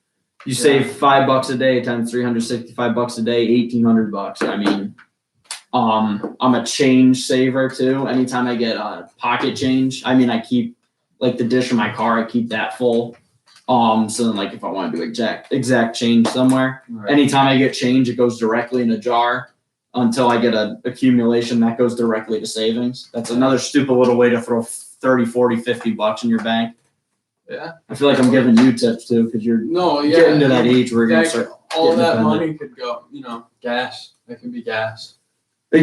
you save $5 a day times $365 a day, $1,800. I mean, I'm a change saver too. Anytime I get pocket change, I mean, I keep like the dish in my car, I keep that full. So then like if I want to do exact change somewhere, anytime I get change, it goes directly in a jar until I get an accumulation that goes directly to savings. That's another stupid little way to throw 30, 40, $50 in your bank. Yeah. I feel like I'm giving you tips too, because you're getting to that age where you're going to start. All that money could go, gas. That could be gas.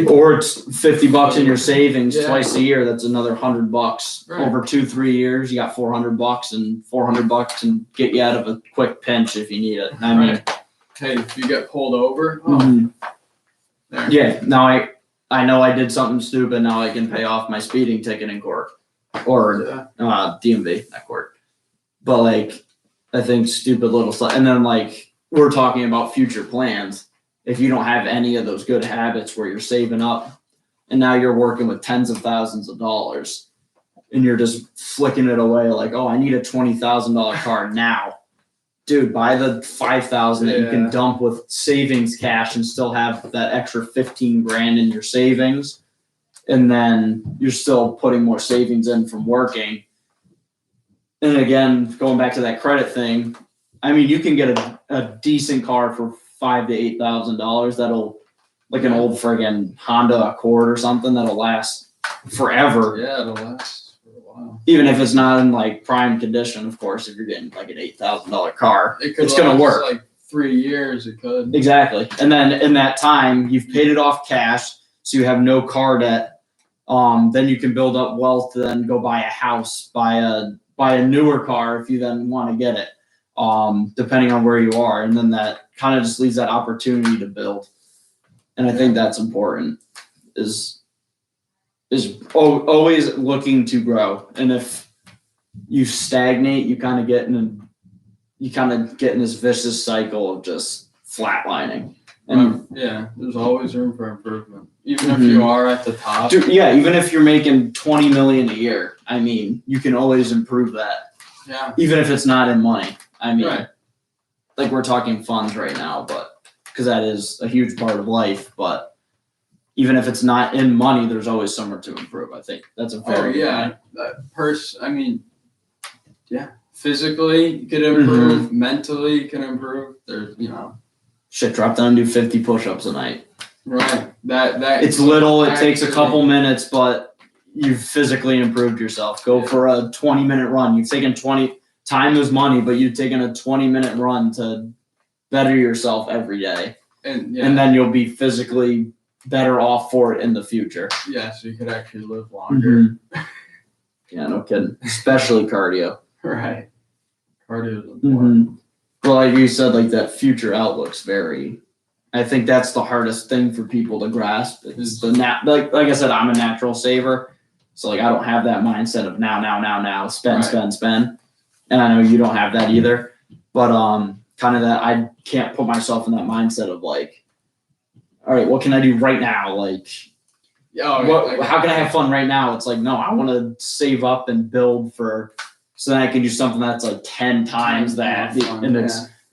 Or it's $50 in your savings twice a year. That's another $100 over 2-3 years. You got $400, and $400 can get you out of a quick pinch if you need it. I mean, hey, if you get pulled over, now I know I did something stupid. Now I can pay off my speeding ticket in court or DMV, not court. But like, I think stupid little stuff. And then like we're talking about future plans. If you don't have any of those good habits where you're saving up and now you're working with tens of thousands of dollars and you're just flicking it away like, oh, I need a $20,000 car now. Dude, buy the $5,000 that you can dump with savings cash and still have that extra 15 grand in your savings. And then you're still putting more savings in from working. And again, going back to that credit thing, I mean, you can get a decent car for $5,000 to $8,000 that'll, like an old friggin' Honda Accord or something that'll last forever. Yeah, it'll last for a while. Even if it's not in like prime condition, of course. If you're getting like an $8,000 car, it's gonna work. Like 3 years, it could. Exactly, and then in that time, you've paid it off cash, so you have no car debt. Then you can build up wealth to then go buy a house, buy a newer car if you then want to get it. Depending on where you are, and then that kind of just leaves that opportunity to build. And I think that's important. Is always looking to grow, and if you stagnate, you kind of get in this vicious cycle of just flatlining. And there's always room for improvement, even if you are at the top. Even if you're making $20 million a year, I mean, you can always improve that. Yeah. Even if it's not in money. I mean, like we're talking funds right now, but because that is a huge part of life. But even if it's not in money, there's always somewhere to improve. I think that's a very physically you can improve, mentally you can improve. There's shit, drop down and do 50 push-ups a night. Right. That it's little. It takes a couple minutes, but you've physically improved yourself. Go for a 20-minute run. You've taken 20. Time is money, but you've taken a 20-minute run to better yourself every day. And then you'll be physically better off for it in the future. Yeah, so you could actually live longer. Yeah, no kidding. Especially cardio. Right. Cardio is important. Well, like you said, like that future outlook's I think that's the hardest thing for people to grasp. Is like I said, I'm a natural saver. So like I don't have that mindset of now, spend. And I know you don't have that either, but kind of that I can't put myself in that mindset of like, all right, what can I do right now? Like, how can I have fun right now? It's like, no, I want to save up and build so then I can do something that's like 10 times that,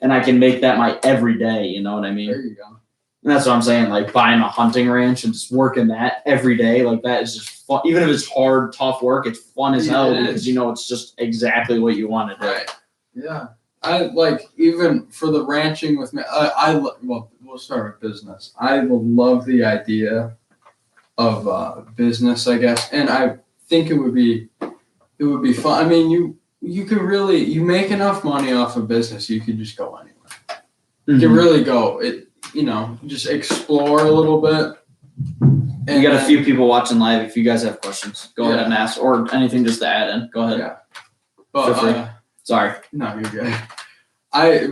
and I can make that my everyday. You know what I mean? There you go. And that's what I'm saying. Like buying a hunting ranch and just working that every day, like that is just fun. Even if it's hard, tough work, it's fun as hell because it's just exactly what you want to do. Right. Yeah. I like even for the ranching with me. We'll start with business. I love the idea of business, I guess, and I think it would be fun. I mean, you can really make enough money off of business. You could just go anywhere. You can really go just explore a little bit. We got a few people watching live. If you guys have questions, go ahead and ask, or anything just to add in. Go ahead. Yeah. But sorry. No, you're good.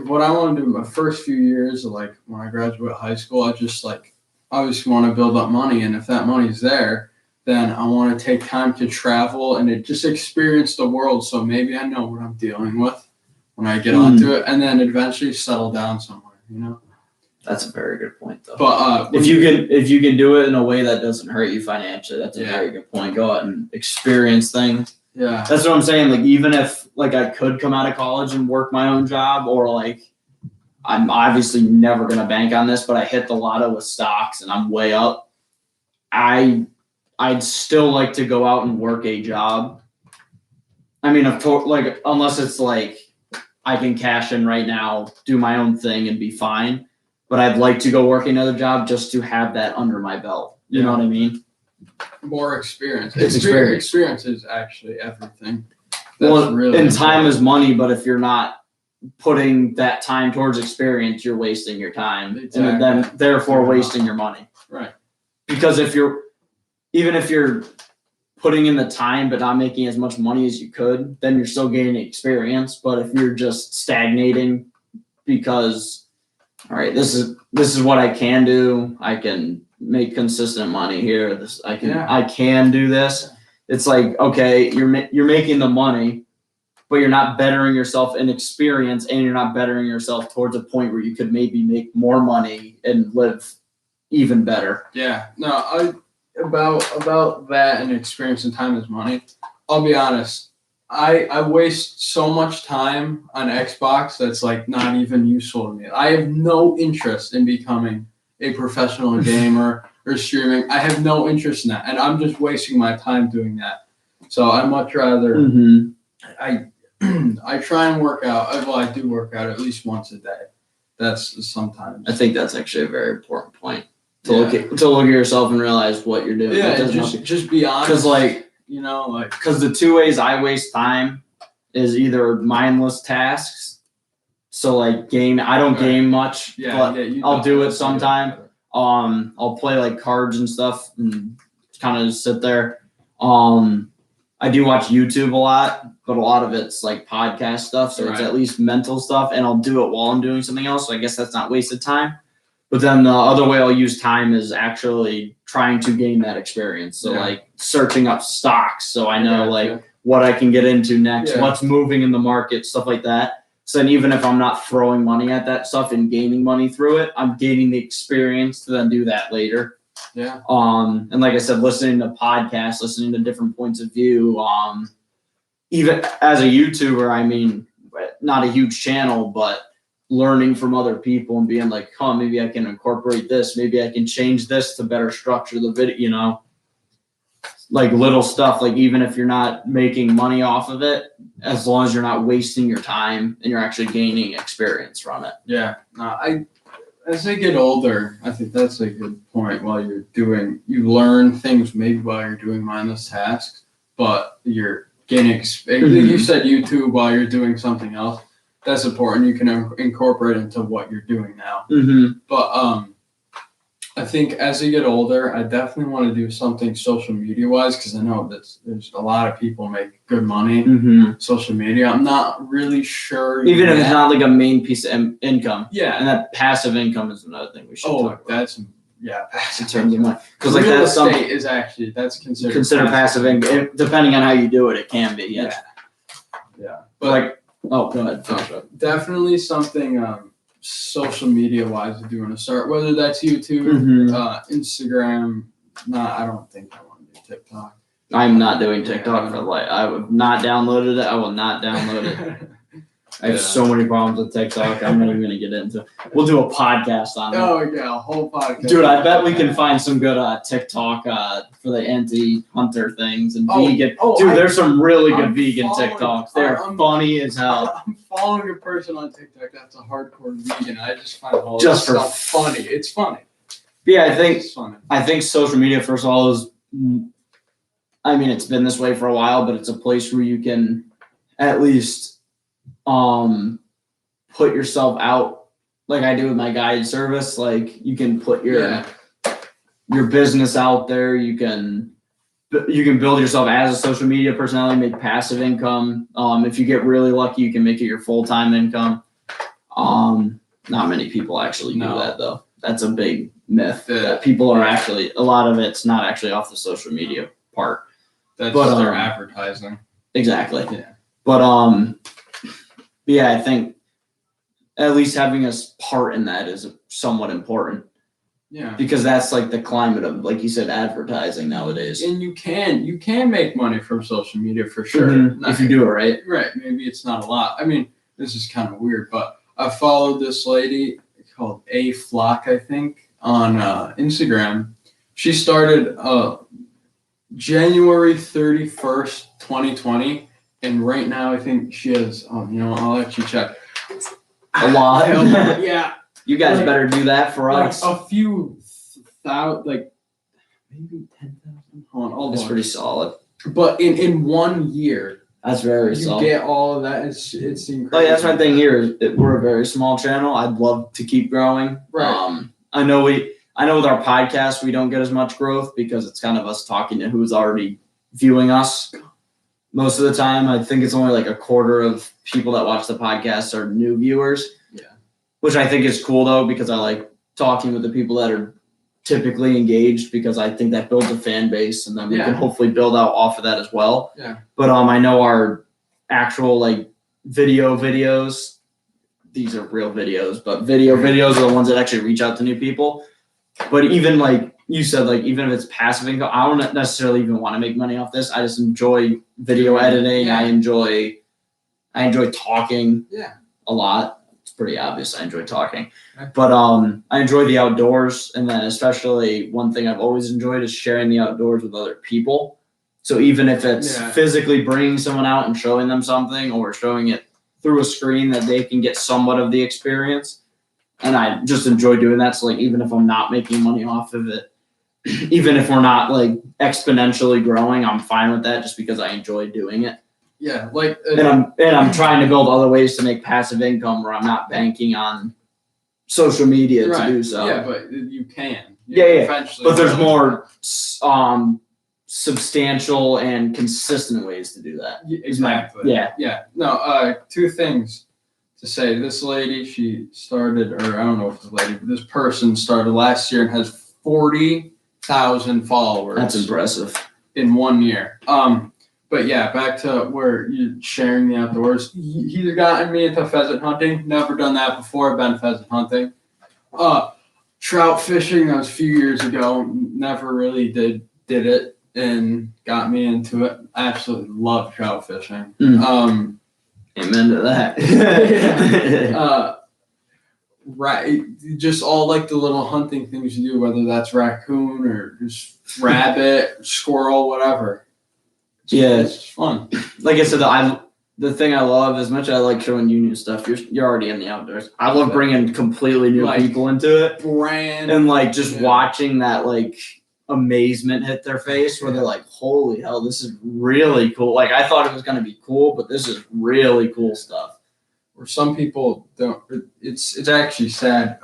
What I want to do my first few years, like when I graduate high school, I just want to build up money, and if that money's there, then I want to take time to travel and just experience the world. So maybe I know what I'm dealing with when I get onto it, and then eventually settle down somewhere. That's a very good point, though. But if you can do it in a way that doesn't hurt you financially, that's a very good point. Go out and experience things. Yeah, that's what I'm saying. Like, even if I could come out of college and work my own job, or I'm obviously never gonna bank on this, but I hit the lotto with stocks and I'm way up. I'd still like to go out and work a job. I mean, of course, unless it's I can cash in right now, do my own thing, and be fine. But I'd like to go work another job just to have that under my belt. You know what I mean? More experience. Experience. Experience is actually everything. Time is money, but if you're not putting that time towards experience, you're wasting your time, and then therefore wasting your money. Right. Because if you're putting in the time but not making as much money as you could, then you're still gaining experience. But if you're just stagnating because, all right, this is what I can do, I can make consistent money here. I can do this. It's like, okay, you're making the money, but you're not bettering yourself in experience, and you're not bettering yourself towards a point where you could maybe make more money and live even better. Yeah. No, about that and experience and time is money. I'll be honest. I waste so much time on Xbox that's not even useful to me. I have no interest in becoming a professional gamer or streaming. I have no interest in that, and I'm just wasting my time doing that. So I much rather I try and work out. Well, I do work out at least once a day. That's sometimes. I think that's actually a very important point to look at yourself and realize what you're doing. Yeah, just be honest. Because the two ways I waste time is either mindless tasks. So game. I don't game much, but I'll do it sometime. I'll play cards and stuff and kind of just sit there. I do watch YouTube a lot, but a lot of it's podcast stuff, so it's at least mental stuff, and I'll do it while I'm doing something else. So I guess that's not wasted time. But then the other way I'll use time is actually trying to gain that experience. So searching up stocks, so I know what I can get into next, what's moving in the market, stuff like that. So then even if I'm not throwing money at that stuff and gaining money through it, I'm gaining the experience to then do that later. Yeah. And like I said, listening to podcasts, listening to different points of view. Even as a YouTuber, I mean, not a huge channel, but learning from other people and being maybe I can incorporate this, maybe I can change this to better structure the video, little stuff, even if you're not making money off of it, as long as you're not wasting your time and you're actually gaining experience from it. Yeah. No, as I get older, I think that's a good point. You learn things maybe while you're doing mindless tasks, but you're gaining experience. You said YouTube while you're doing something else. That's important. You can incorporate into what you're doing now. But I think as you get older, I definitely want to do something social media wise, because I know that there's a lot of people make good money social media. I'm not really sure. Even if it's not a main piece of income. Yeah. And that passive income is another thing we should talk about. Passive in terms of money. Because real estate is actually, that's considered passive income. Depending on how you do it, it can be, yes. Yeah. But go ahead. Definitely something social media wise to do in a start, whether that's YouTube, Instagram. I don't think I want to do TikTok. I'm not doing TikTok for life. I have not downloaded it. I will not download it. I have so many problems with TikTok. I'm not even going to get into it. We'll do a podcast on it. Oh, yeah, a whole podcast. Dude, I bet we can find some good TikTok for the anti-hunter things and vegan. Dude, there's some really good vegan TikToks. They're funny as hell. I'm following a person on TikTok that's a hardcore vegan. I just find all just this for stuff funny. It's funny. Yeah, I think social media, first of all, is, I mean, it's been this way for a while, but it's a place where you can at least put yourself out, like I do with my guided service. You can put your your business out there. You can build yourself as a social media personality, make passive income. If you get really lucky, you can make it your full-time income. Not many people actually do that though. That's a big myth that people are actually, a lot of it's not actually off the social media part. That's just their advertising. Exactly. Yeah. But yeah, I think at least having a part in that is somewhat important. Yeah. Because that's like the climate of, like you said, advertising nowadays. And you can make money from social media for sure. Mm-hmm. If you do it right. Right. Maybe it's not a lot. I mean, this is kind of weird, but I followed this lady called A Flock, I think, on Instagram. She started January 31st, 2020. And right now I think she has, I'll actually check. A lot. Yeah. You guys better do that for us. A few thousand, maybe 10,000. Hold on, That's pretty solid. But in 1 year, that's very you solid. get all of that. It's incredible. Oh, yeah, that's my thing here. We're a very small channel. I'd love to keep growing. Right. I know with our podcast we don't get as much growth because it's kind of us talking to who's already viewing us. Most of the time, I think it's only like a quarter of people that watch the podcast are new viewers. Yeah. Which I think is cool though, because I like talking with the people that are typically engaged, because I think that builds a fan base, and then we can hopefully build out off of that as well. Yeah. But I know our actual videos, these are real videos, but videos are the ones that actually reach out to new people. But even like you said, like even if it's passive income, I don't necessarily even want to make money off this. I just enjoy video editing. Yeah. I enjoy talking a lot. Pretty obvious. I enjoy talking, but I enjoy the outdoors, and then especially one thing I've always enjoyed is sharing the outdoors with other people. So even if it's physically bringing someone out and showing them something, or showing it through a screen, that they can get somewhat of the experience, and I just enjoy doing that. So like even if I'm not making money off of it, even if we're not like exponentially growing, I'm fine with that, just because I enjoy doing it. Yeah, and I'm trying to build other ways to make passive income where I'm not banking on social media to do so. Yeah, but you can. But there's more substantial and consistent ways to do that. Exactly. Yeah. No, two things to say. This lady, she started, or I don't know if it's a lady, but this person started last year and has 40,000 followers. That's impressive. In 1 year. But yeah, back to where you're sharing the outdoors. He's gotten me into pheasant hunting. Never done that before. Been pheasant hunting. Trout fishing, that was a few years ago. Never really did it, and got me into it. I absolutely love trout fishing. Amen to that. Right, just all like the little hunting things you do, whether that's raccoon or just rabbit, squirrel, whatever. It's fun. Like I said, the thing I love, as much as I like showing you new stuff, you're already in the outdoors. I love bringing completely new people into it, and like just watching that like amazement hit their face, where they're like, "Holy hell, this is really cool!" Like I thought it was gonna be cool, but this is really cool stuff. Or some people don't. It's actually sad.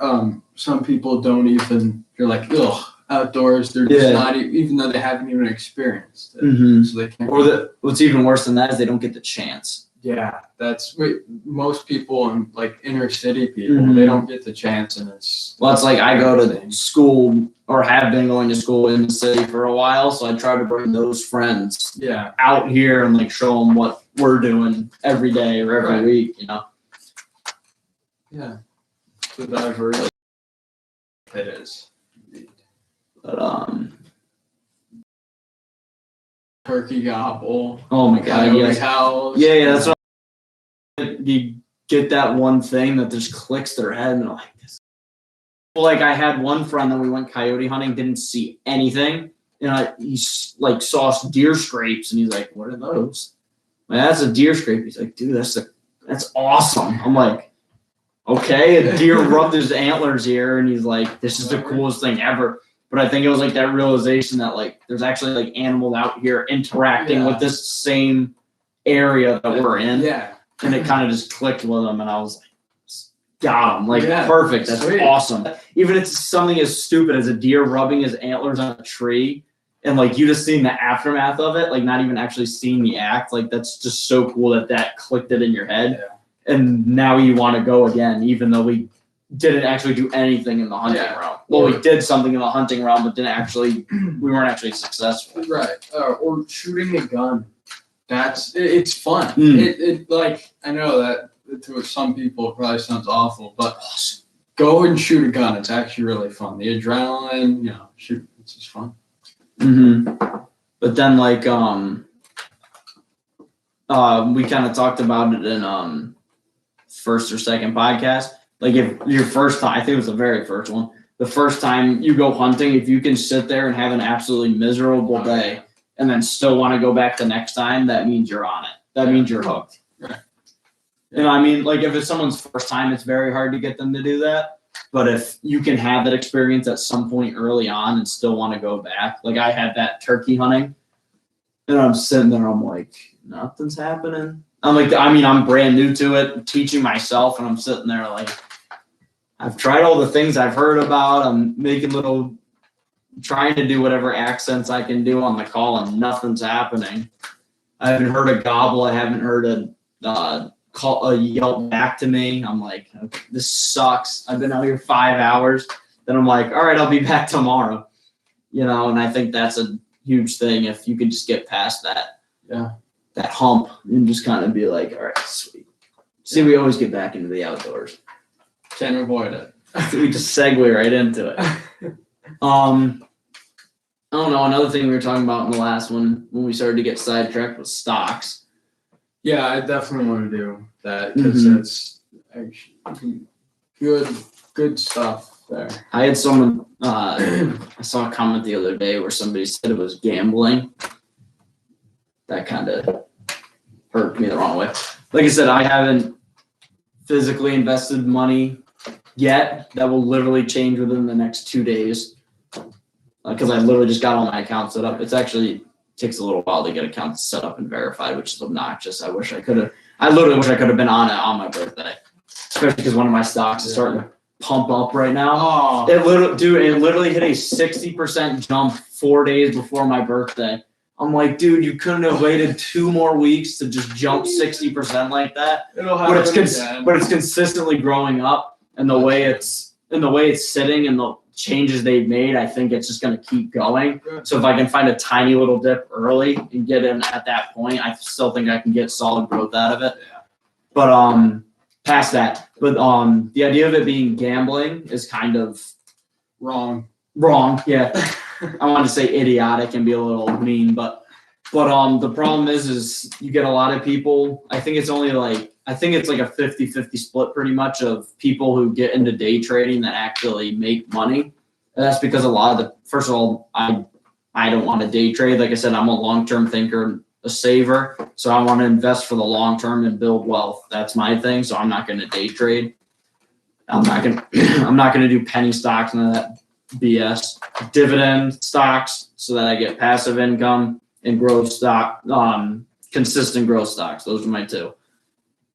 Some people don't even. You're like, ugh. Outdoors, they're just not even though they haven't even experienced it, so they can't. Or what's even worse than that is they don't get the chance. Yeah, that's most people in like inner city people. They don't get the chance, and it's like I go to school, or have been going to school in the city for a while, so I try to bring those friends out here and like show them what we're doing every day or every week. Yeah, the diverse it is. But turkey gobble. Oh my god! Yes. House. Yeah. That's what you get, that one thing that just clicks their head, and they're like this. Well, like I had one friend that we went coyote hunting, didn't see anything, and he like saw deer scrapes, and he's like, "What are those?" Like, that's a deer scrape. He's like, "Dude, that's awesome." I'm like, "Okay." A deer rubbed his antlers here, and he's like, "This is the coolest thing ever." But I think it was like that realization that like there's actually like animals out here interacting with this same area that we're in. Yeah. And it kind of just clicked with them, and I was like, got him. Like, perfect. That's sweet. Awesome. Even if it's something as stupid as a deer rubbing his antlers on a tree and like you just seeing the aftermath of it, like not even actually seeing the act, like that's just so cool that clicked it in your head. Yeah. And now you want to go again, even though we didn't actually do anything in the hunting realm. Well, we did something in the hunting realm, but we weren't actually successful. Right. Or shooting a gun. It's fun. Mm. It like, I know that to some people it probably sounds awful, but go and shoot a gun. It's actually really fun. The adrenaline, shoot, it's just fun. Mm-hmm. But then like we kind of talked about it in first or second podcast. Like if your first time, I think it was the very first one, the first time you go hunting, if you can sit there and have an absolutely miserable day and then still want to go back the next time, that means you're on it. That means you're hooked. Right. And I mean, like if it's someone's first time, it's very hard to get them to do that. But if you can have that experience at some point early on and still want to go back, like I had that turkey hunting and I'm sitting there, I'm like, nothing's happening. I'm like, I mean, I'm brand new to it, teaching myself, and I'm sitting there like, I've tried all the things I've heard about. I'm trying to do whatever accents I can do on the call, and nothing's happening. I haven't heard a gobble. I haven't heard a yelp back to me. I'm like, okay, this sucks. I've been out here 5 hours. Then I'm like, all right, I'll be back tomorrow. And I think that's a huge thing if you can just get past that. Yeah. That hump and just kind of be like, all right, sweet. See, we always get back into the outdoors. Can't avoid it. We just segue right into it. I don't know. Another thing we were talking about in the last one when we started to get sidetracked was stocks. Yeah, I definitely want to do that because it's actually good stuff there. I had someone, I saw a comment the other day where somebody said it was gambling. That kind of hurt me the wrong way. Like I said, I haven't physically invested money yet. That will literally change within the next 2 days because I literally just got all my accounts set up. It's actually takes a little while to get accounts set up and verified, which is obnoxious. I literally wish I could have been on it on my birthday, especially because one of my stocks is starting to pump up right now. Oh. It literally hit a 60% jump 4 days before my birthday. I'm like, dude, you couldn't have waited 2 more weeks to just jump 60% like that. It'll happen again. But it's consistently growing up, and the way it's sitting and the changes they've made, I think it's just going to keep going. So if I can find a tiny little dip early and get in at that point, I still think I can get solid growth out of it. Yeah. But past that, but the idea of it being gambling is kind of wrong. Yeah. I want to say idiotic and be a little mean, but the problem is you get a lot of people. I think it's like a 50-50 split pretty much of people who get into day trading that actually make money. And that's because first of all, I don't want to day trade. Like I said, I'm a long-term thinker, a saver. So I want to invest for the long term and build wealth. That's my thing. So I'm not going to day trade. I'm not going to do penny stocks, none of that BS. Dividend stocks so that I get passive income, and growth stock, consistent growth stocks. Those are my two.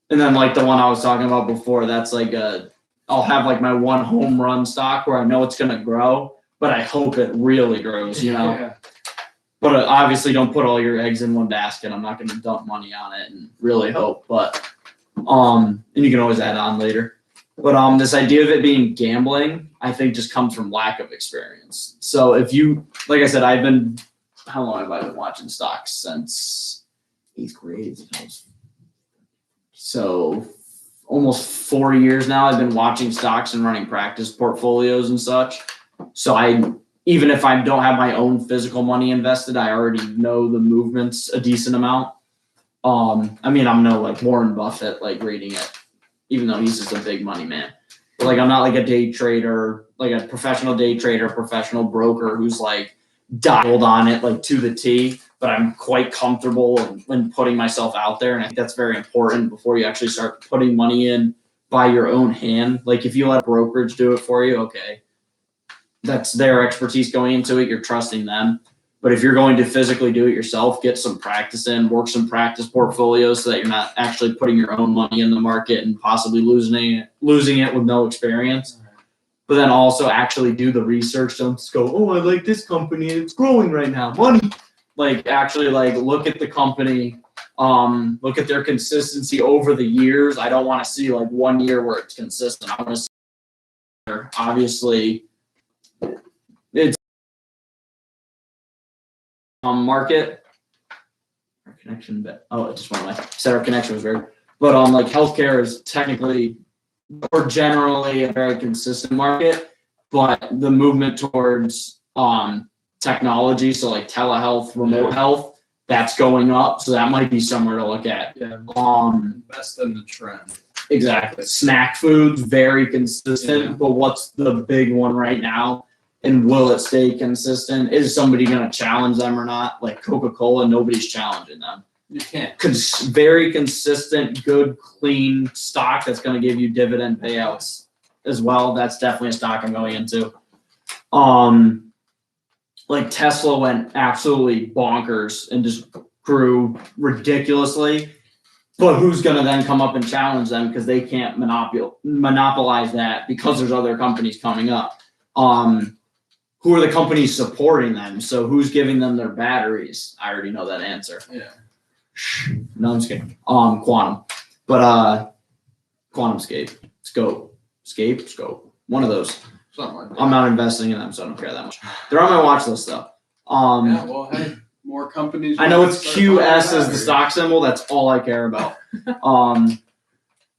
And then like the one I was talking about before, that's like I'll have like my one home run stock where I know it's going to grow, but I hope it really grows, Yeah. But obviously don't put all your eggs in one basket. I'm not going to dump money on it and really hope, but and you can always add on later. But this idea of it being gambling, I think just comes from lack of experience. So if you, like I said, how long have I been watching stocks? Since 8th grade. So almost 4 years now I've been watching stocks and running practice portfolios and such. So even if I don't have my own physical money invested, I already know the movements a decent amount. I mean, I'm no like Warren Buffett, like reading it, even though he's just a big money man. But like I'm not like a day trader, like a professional day trader, professional broker who's like dialed on it like to the T, but I'm quite comfortable when putting myself out there. And I think that's very important before you actually start putting money in by your own hand. Like if you let a brokerage do it for you, okay, that's their expertise going into it. You're trusting them. But if you're going to physically do it yourself, get some practice in, work some practice portfolios so that you're not actually putting your own money in the market and possibly losing it with no experience. But then also actually do the research. Don't just go, oh, I like this company, it's growing right now, money. Like actually like look at the company, look at their consistency over the years. I don't want to see like 1 year where it's consistent. I want to see obviously it's market. Our connection, but it just went away. Said our connection was weird. But like healthcare is technically or generally a very consistent market, but the movement towards technology, so like telehealth, remote health, that's going up. So that might be somewhere to look at. Yeah. Best in the trend. Exactly. Snack foods, very consistent, but what's the big one right now? And will it stay consistent? Is somebody going to challenge them or not? Like Coca-Cola, nobody's challenging them. You can't. Very consistent, good, clean stock that's going to give you dividend payouts as well. That's definitely a stock I'm going into. Like Tesla went absolutely bonkers and just grew ridiculously. But who's going to then come up and challenge them because they can't monopolize that because there's other companies coming up. Who are the companies supporting them? So who's giving them their batteries? I already know that answer. Yeah. No, I'm just kidding. Quantum. But QuantumScape. Scope. One of those. Something like that. I'm not investing in them, so I don't care that much. They're on my watch list though. Yeah, well, hey, more companies. I know it's QS as the stock symbol. That's all I care about. I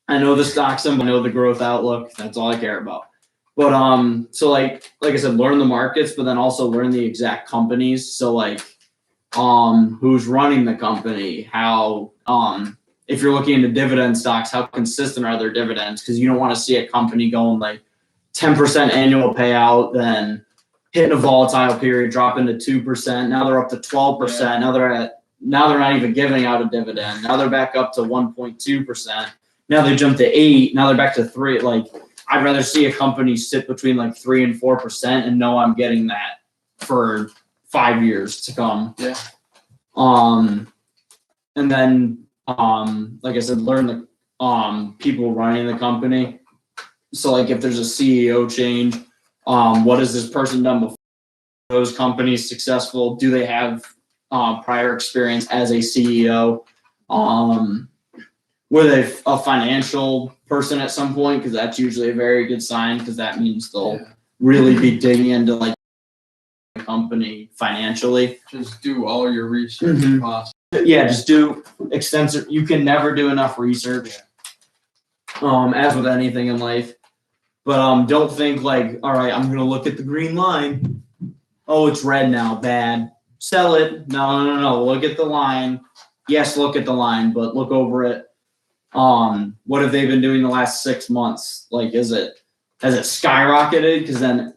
know the stock symbol. I know the growth outlook. That's all I care about. But so like I said, learn the markets, but then also learn the exact companies. So like, who's running the company? How if you're looking into dividend stocks, how consistent are their dividends? Because you don't want to see a company going like 10% annual payout, then hitting a volatile period, dropping to 2%. Now they're up to 12%. Yeah. Now they're not even giving out a dividend. Now they're back up to 1.2%. Now they jumped to 8. Now they're back to 3. Like I'd rather see a company sit between like 3 and 4% and know I'm getting that for 5 years to come. Yeah. And then like I said, learn the people running the company. So like if there's a CEO change, what has this person done before? Those companies successful? Do they have prior experience as a CEO? Were they a financial person at some point? Because that's usually a very good sign, because that means they'll really be digging into like the company financially. Just do all your research possible. Yeah, just do extensive. You can never do enough research. As with anything in life. But don't think like, all right, I'm gonna look at the green line. Oh, it's red now, bad. Sell it. No. Look at the line. Yes, look at the line, but look over it. What have they been doing the last 6 months? Like, has it skyrocketed? Because then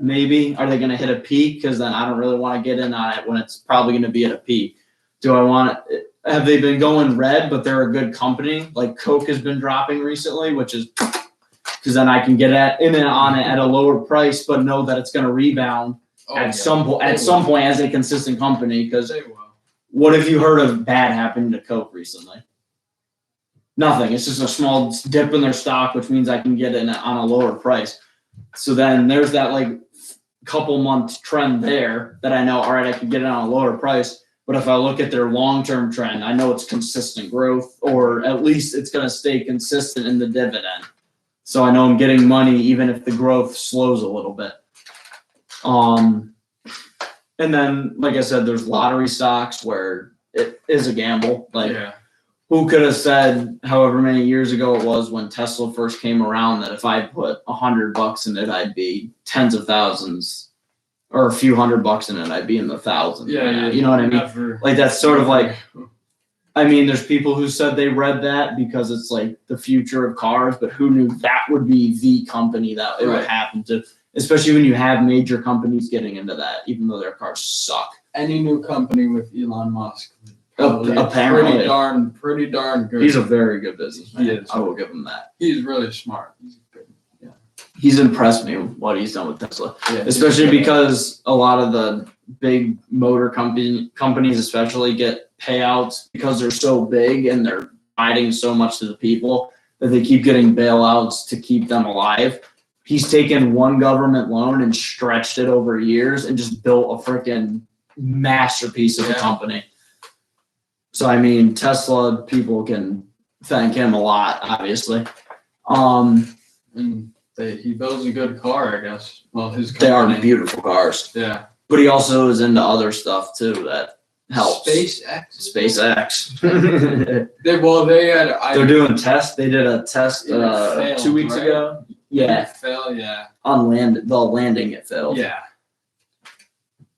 maybe. Are they gonna hit a peak? Because then I don't really want to get in on it when it's probably gonna be at a peak. Do I want it? Have they been going red, but they're a good company? Like Coke has been dropping recently, which is because then I can get in on it at a lower price, but know that it's going to rebound at some point as a consistent company. Because what have you heard of bad happening to Coke recently? Nothing. It's just a small dip in their stock, which means I can get in on a lower price. So then there's that like couple month trend there that I know, all right, I can get it on a lower price. But if I look at their long-term trend, I know it's consistent growth, or at least it's going to stay consistent in the dividend. So I know I'm getting money even if the growth slows a little bit. And then, like I said, there's lottery stocks where it is a gamble. Like, who could have said however many years ago it was when Tesla first came around that if I put $100 in it, I'd be tens of thousands, or a few $100 in it, I'd be in the thousands. Yeah, you know what I mean? Like that's sort of like, I mean, there's people who said they read that because it's like the future of cars, but who knew that would be the company that it would happen to, especially when you have major companies getting into that, even though their cars suck. Any new company with Elon Musk. Apparently. Pretty darn good. He's a very good businessman. He is. I will give him that. He's really smart. He's good. Yeah. he's impressed me with what he's done with Tesla, especially because a lot of the big motor companies especially get payouts because they're so big and they're providing so much to the people that they keep getting bailouts to keep them alive. He's taken one government loan and stretched it over years and just built a freaking masterpiece of a company. So, I mean, Tesla people can thank him a lot, obviously. And he builds a good car, I guess. Well, his company. They are beautiful cars. Yeah. But he also is into other stuff, too, that helps. SpaceX. They had. They're doing tests. They did a test failed, 2 weeks ago. Yeah. Fail, yeah. On the landing, it failed. Yeah.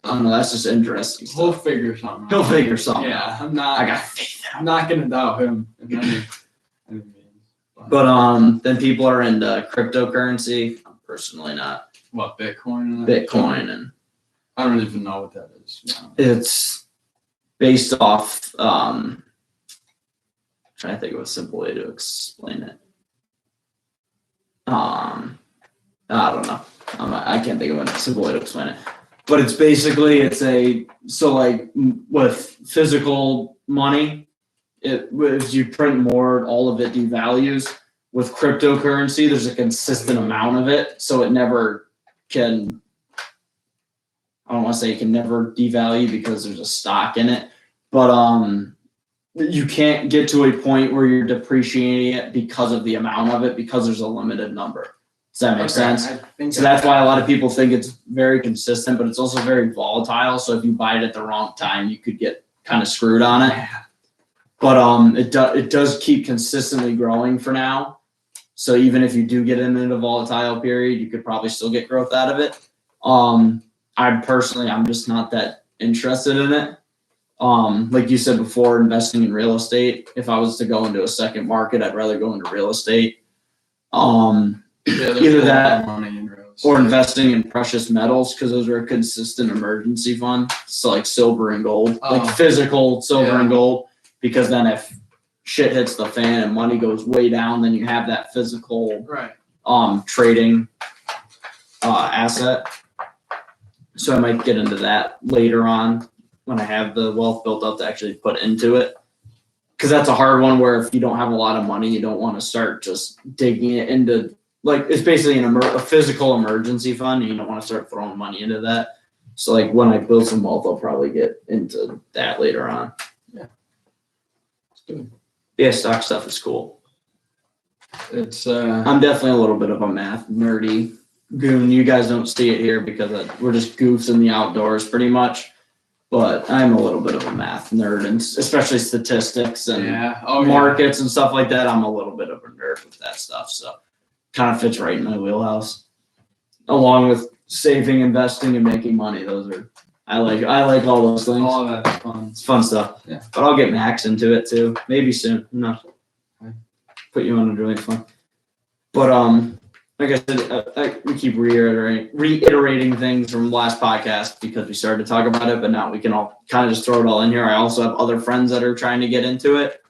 I don't know. That's just interesting. He'll figure something out. He'll figure something out. I got faith in him. I'm not gonna doubt him. But then people are into cryptocurrency. I'm personally not. What, Bitcoin? Bitcoin and I don't even know what that is. No. It's based off. Trying to think of a simple way to explain it. I don't know. I can't think of a simple way to explain it. But it's basically with physical money, if you print more, all of it devalues. With cryptocurrency, there's a consistent amount of it, so it never can. I don't want to say it can never devalue because there's a stock in it, but you can't get to a point where you're depreciating it because of the amount of it because there's a limited number. Does that make sense? So that's why a lot of people think it's very consistent, but it's also very volatile. So if you buy it at the wrong time, you could get kind of screwed on it. But it does keep consistently growing for now. So even if you do get into a volatile period, you could probably still get growth out of it. I'm just not that interested in it. Like you said before, investing in real estate. If I was to go into a second market, I'd rather go into real estate. Either that or investing in precious metals because those are a consistent emergency fund. So like silver and gold, like physical silver and gold, because then if shit hits the fan and money goes way down, then you have that physical trading asset. So I might get into that later on when I have the wealth built up to actually put into it. Because that's a hard one where if you don't have a lot of money, you don't want to start just digging it into, like, it's basically a physical emergency fund, and you don't want to start throwing money into that. So, like, when I build some wealth, I'll probably get into that later on. Yeah. It's good. Yeah, stock stuff is cool. It's I'm definitely a little bit of a math nerdy goon. You guys don't see it here because we're just goofs in the outdoors pretty much. But I'm a little bit of a math nerd, and especially statistics and markets and stuff like that. I'm a little bit of a nerd with that stuff. So kind of fits right in my wheelhouse. Along with saving, investing, and making money. Those are I like all those things. All of that's fun. It's fun stuff. Yeah. But I'll get Max into it too. Maybe soon. No. Put you on a really fun. But like I said, we keep reiterating things from last podcast because we started to talk about it, but now we can all kind of just throw it all in here. I also have other friends that are trying to get into it.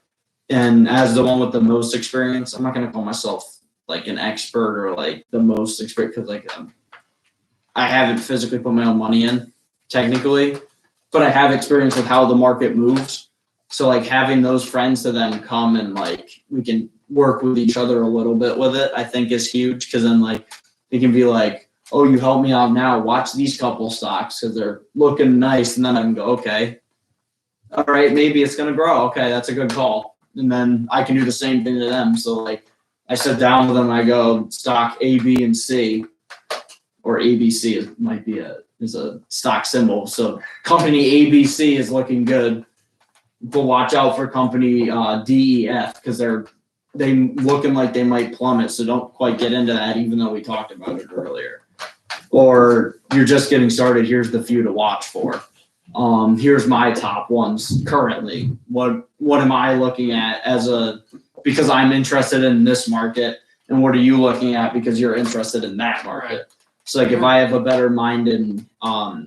And as the one with the most experience, I'm not going to call myself like an expert or like the most expert because like I haven't physically put my own money in technically, but I have experience with how the market moves. So like having those friends to then come and like we can work with each other a little bit with it, I think is huge because then like it can be like, oh, you help me out now. Watch these couple stocks because they're looking nice, and then I can go, okay, all right, maybe it's gonna grow. Okay, that's a good call, and then I can do the same thing to them. So like I sit down with them, I go stock A, B, and C, or ABC is a stock symbol. So company ABC is looking good, but watch out for company DEF because they looking like they might plummet, so don't quite get into that, even though we talked about it earlier. Or you're just getting started, here's the few to watch for. Here's my top ones currently. What am I looking at because I'm interested in this market, and what are you looking at because you're interested in that market? Right. So like if I have a better mind in, I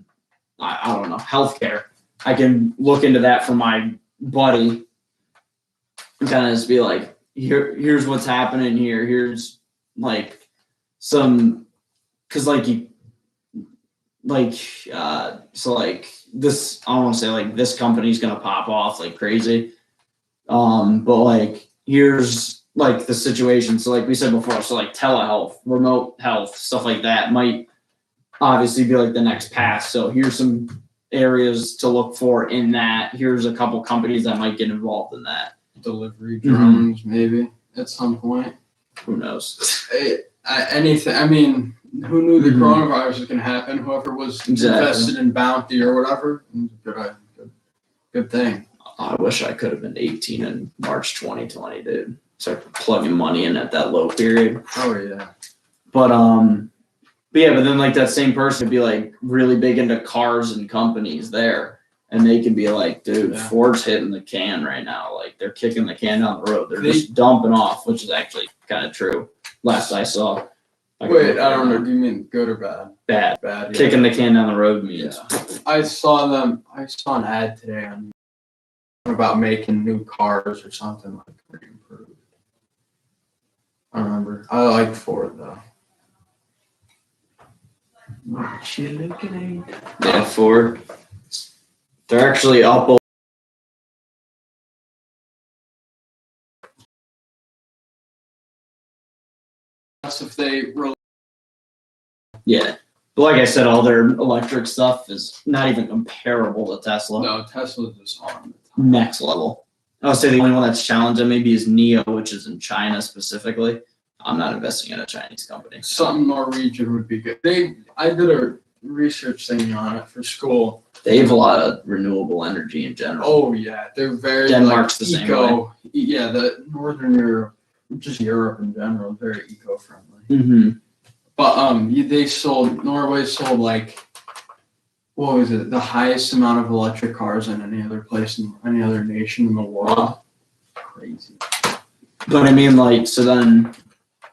don't know, healthcare, I can look into that for my buddy and kind of just be like, here's what's happening here. Here's like some, because like so like this, I don't want to say like this company's gonna pop off like crazy, but like here's like the situation. So like we said before, so like telehealth, remote health, stuff like that might obviously be like the next pass. So here's some areas to look for in that. Here's a couple companies that might get involved in that. Delivery drones, maybe at some point. Who knows? Anything. I mean, who knew the coronavirus was going to happen? Whoever was invested in Bounty or whatever. Good thing. I wish I could have been 18 in March 2020, dude. Start plugging money in at that low period. Oh yeah. But yeah, but then like that same person would be like really big into cars and companies there, and they could be like, dude, Ford's hitting the can right now. Like they're kicking the can down the road. They're just dumping off, which is actually kind of true. Last I saw. Wait, I don't know. Do you mean good or bad? Bad. Bad. Yeah. Kicking the can down the road means. Yeah. I saw an ad today on about making new cars or something like pretty improved. I remember. I like Ford though. What you looking at? Yeah, Ford. They're actually up. If they really. Yeah. But like I said, all their electric stuff is not even comparable to Tesla. No, Tesla's just on next level. I would say the only one that's challenging maybe is NIO, which is in China specifically. I'm not investing in a Chinese company. Something Norwegian would be good. I did a research thing on it for school. They have a lot of renewable energy in general. Oh yeah, they're very Denmark's the same way. Yeah, the Northern Europe, just Europe in general, very eco-friendly. Mm-hmm. But Norway sold like, what was it? The highest amount of electric cars in any other place in any other nation in the world. Wow. Crazy. But I mean, like, so then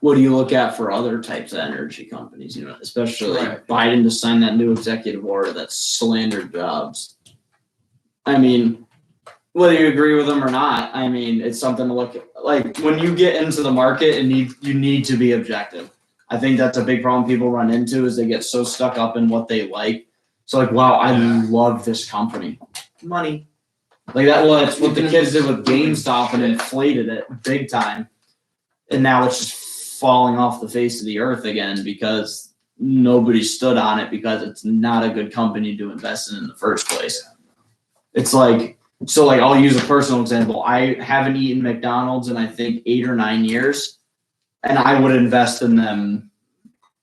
what do you look at for other types of energy companies? You know, especially Biden to sign that new executive order that slandered jobs. I mean, whether you agree with them or not, I mean, it's something to look at. Like when you get into the market and you need to be objective. I think that's a big problem people run into is they get so stuck up in what they like. So like, wow, I love this company. Money. Like that. Well, that's what the kids did with GameStop and inflated it big time. And now it's just falling off the face of the earth again because nobody stood on it because it's not a good company to invest in the first place. It's like, so like I'll use a personal example. I haven't eaten McDonald's in I think 8 or 9 years, and I would invest in them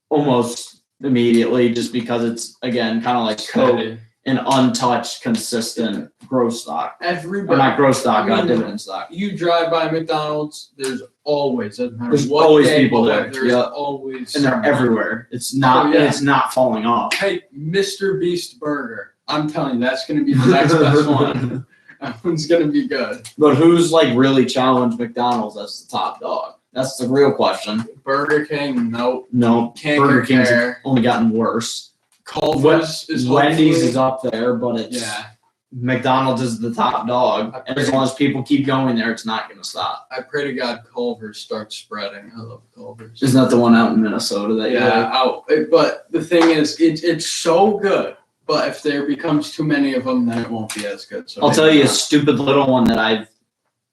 almost immediately just because it's again kind of like Coke, an untouched, consistent growth stock. Everybody, or not growth stock, dividend stock. You drive by McDonald's, there's always, doesn't matter there's what always day, people there. There's always, and they're everywhere. It's not, it's not falling off. Hey, Mr. Beast Burger, I'm telling you, that's going to be the next best one. That one's going to be good. But who's like really challenged McDonald's as the top dog? That's the real question. Burger King, nope. Can't Burger King's compare. only gotten worse. Culver's is Wendy's is up there, but it's yeah. McDonald's is the top dog. And as long as people keep going there, it's not going to stop. I pray to God Culver's starts spreading. I love Culver's. Isn't that the one out in Minnesota that out? But the thing is, it's so good. But if there becomes too many of them, then it won't be as good. So I'll tell you a stupid little one that I've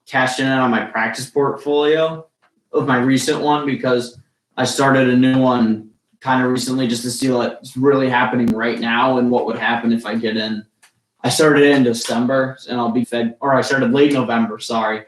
cashed in on my practice portfolio of my recent one because I started a new one kind of recently just to see what's really happening right now and what would happen if I get in. I started in December and I'll be I started late November, sorry.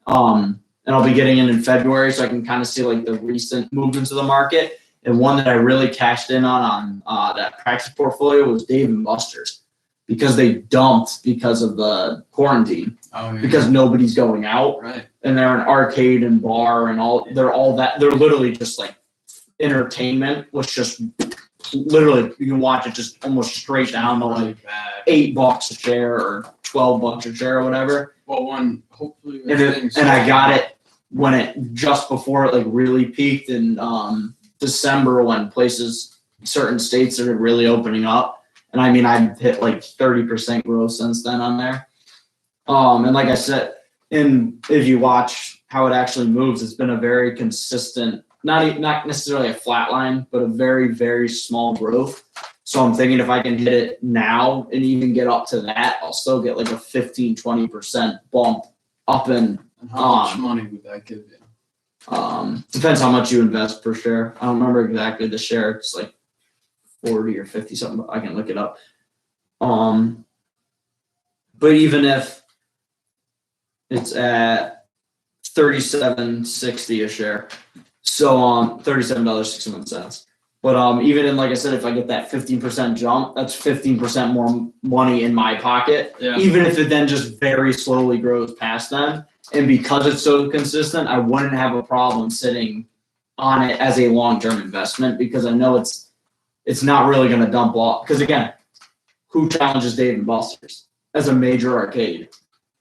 And I'll be getting in February so I can kind of see like the recent movements of the market. And one that I really cashed in on that practice portfolio was Dave & Buster's because they dumped because of the quarantine. Oh, yeah. Because nobody's going out. Right. And they're an arcade and bar and they're all that. They're literally just like entertainment, which just literally you can watch it just almost straight down to like $8 a share or $12 a share or whatever. Well, hopefully. And I got it when it just before it like really peaked in December when certain states are really opening up. And I mean, I've hit like 30% growth since then on there. And like I said, if you watch how it actually moves, it's been a very consistent not necessarily a flat line, but a very, very small growth. So I'm thinking if I can hit it now and even get up to that, I'll still get like a 15-20% bump up in. And how much money would that give you? Depends how much you invest per share. I don't remember exactly the share. It's like 40 or 50 something. I can look it up. But even if it's at $37.60 a share, so $37.61. But even in, like I said, if I get that 15% jump, that's 15% more money in my pocket. Yeah. Even if it then just very slowly grows past them. And because it's so consistent, I wouldn't have a problem sitting on it as a long-term investment because I know it's not really going to dump off. Because again, who challenges Dave & Buster's as a major arcade?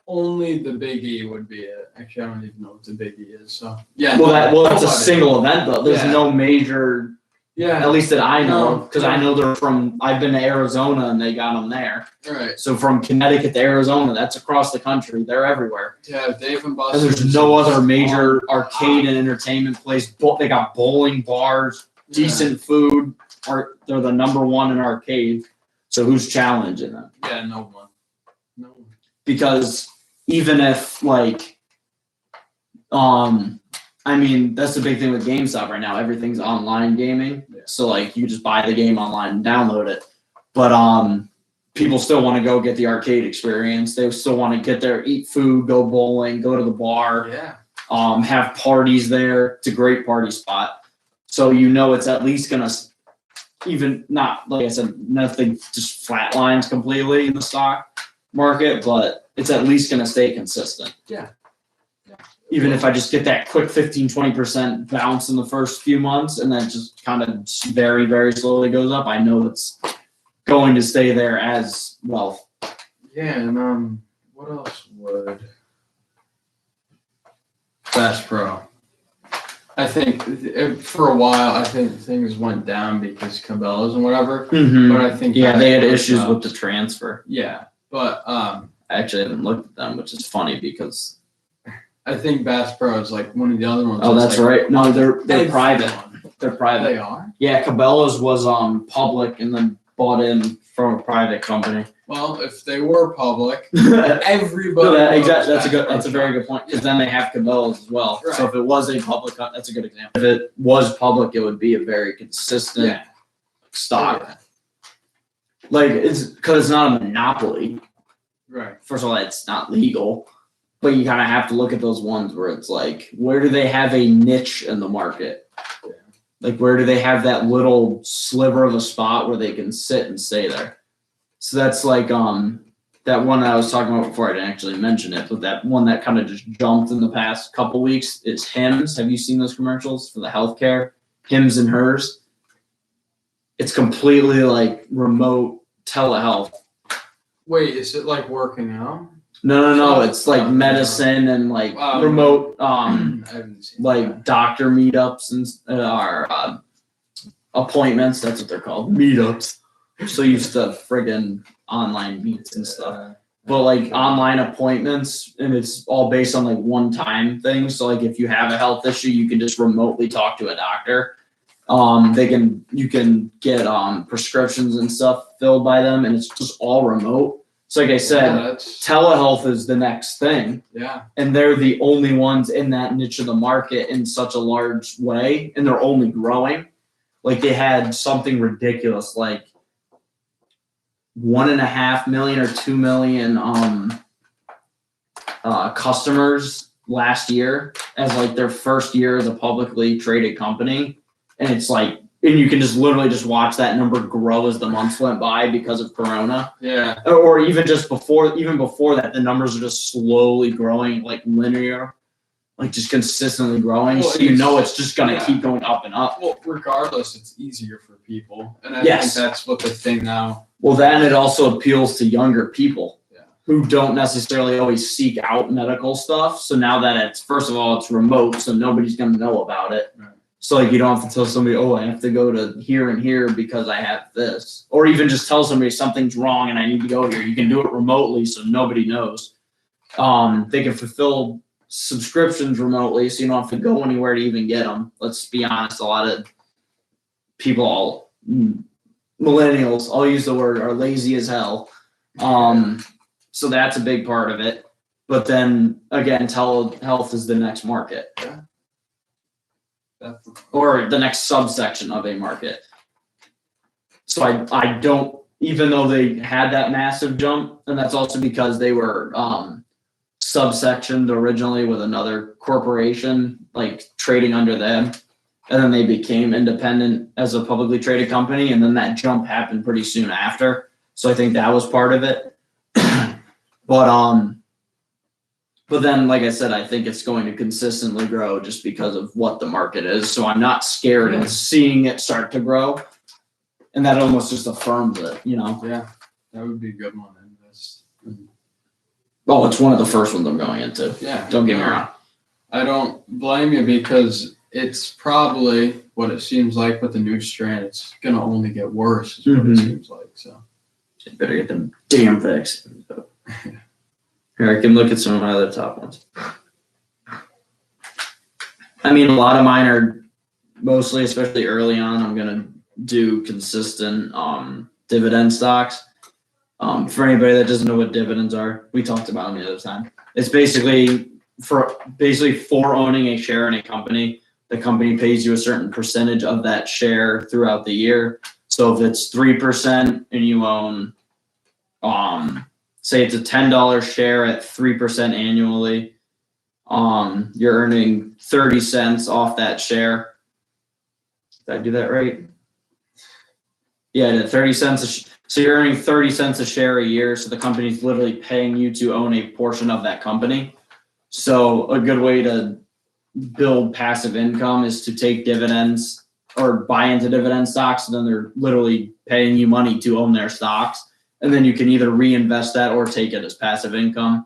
Only the Big E would be it. Actually, I don't even know what the Big E is. So yeah. Well, that's a single event though. There's no major. Yeah. At least that I know, because I know they're from. I've been to Arizona and they got them there. Right. So from Connecticut to Arizona, that's across the country. They're everywhere. Yeah, Dave & Buster's. And there's no other major arcade and entertainment place. They got bowling bars, decent food. They're the number one in arcade. So who's challenging them? Yeah, no one. No one. Because even if I mean, that's the big thing with GameStop right now. Everything's online gaming. Yeah. So like you just buy the game online and download it. But people still want to go get the arcade experience. They still want to get there, eat food, go bowling, go to the bar. Yeah. Have parties there. It's a great party spot. So it's at least gonna even not, like I said, nothing just flatlines completely in the stock market, but it's at least gonna stay consistent. Yeah. Even if I just get that quick 15-20% bounce in the first few months and then just kind of very, very slowly goes up, I know it's going to stay there as well. Yeah, and what else would Bass Pro? I think for a while, I think things went down because Cabela's and whatever. Mm-hmm. But I think they had issues with the transfer. Yeah, but I actually haven't looked at them, which is funny because I think Bass Pro is like one of the other ones. Oh, that's right. No, they're private. They're private. They are? Yeah, Cabela's was public and then bought in from a private company. Well, if they were public, everybody. Exactly. That's a very good point. Because then they have Cabela's as well. Right. So if it was a public, that's a good example. If it was public, it would be a very consistent stock. Yeah. Like it's because it's not a monopoly. Right. First of all, it's not legal. But you kind of have to look at those ones where it's like, where do they have a niche in the market? Yeah. Like, where do they have that little sliver of a spot where they can sit and stay there? So that's like that one I was talking about before. I didn't actually mention it, but that one that kind of just jumped in the past couple weeks is Hims. Have you seen those commercials for the healthcare? Hims and Hers. It's completely like remote telehealth. Wait, is it like working out? No. It's like medicine and like remote, like doctor meetups and appointments. That's what they're called, meetups. So used to friggin' online meets and stuff, but like online appointments, and it's all based on like one-time things. So like if you have a health issue, you can just remotely talk to a doctor. You can get prescriptions and stuff filled by them, and it's just all remote. So like I said, telehealth is the next thing. Yeah. And they're the only ones in that niche of the market in such a large way, and they're only growing. Like they had something ridiculous, like 1.5 million or 2 million customers last year as like their first year as a publicly traded company. And it's like, and you can just literally just watch that number grow as the months went by because of Corona. Yeah. Or even before that, the numbers are just slowly growing, like linear, like just consistently growing. Well, so it's just going to keep going up and up. Well, regardless, it's easier for people. And I think that's what the thing now. Well, then it also appeals to younger people who don't necessarily always seek out medical stuff. So now that first of all, it's remote, so nobody's going to know about it. Right. So like you don't have to tell somebody, oh, I have to go to here and here because I have this. Or even just tell somebody something's wrong and I need to go here. You can do it remotely so nobody knows. They can fulfill subscriptions remotely, so you don't have to go anywhere to even get them. Let's be honest, a lot of people, millennials, I'll use the word, are lazy as hell. So that's a big part of it. But then again, telehealth is the next market. Yeah. Definitely. Or the next subsection of a market. So I don't, even though they had that massive jump, and that's also because they were subsectioned originally with another corporation, like trading under them, and then they became independent as a publicly traded company, and then that jump happened pretty soon after. So I think that was part of it. But then, like I said, I think it's going to consistently grow just because of what the market is. So I'm not scared of seeing it start to grow. And that almost just affirms it, you know? Yeah, that would be a good one to invest in. Oh, it's one of the first ones I'm going into. Yeah. Don't get me wrong. I don't blame you because it's probably what it seems like with the new strand. It's going to only get worse, is what it seems like. So you better get them damn fixed. Here, I can look at some of my other top ones. I mean, a lot of mine are mostly, especially early on, I'm going to do consistent dividend stocks. For anybody that doesn't know what dividends are, we talked about them the other time. It's basically for owning a share in a company. The company pays you a certain percentage of that share throughout the year. So if it's 3% and you own, say it's a $10 share at 3% annually, you're earning 30 cents off that share. Did I do that right? Yeah, 30 cents. So you're earning 30 cents a share a year. So the company's literally paying you to own a portion of that company. So a good way to build passive income is to take dividends or buy into dividend stocks. And then they're literally paying you money to own their stocks. And then you can either reinvest that or take it as passive income.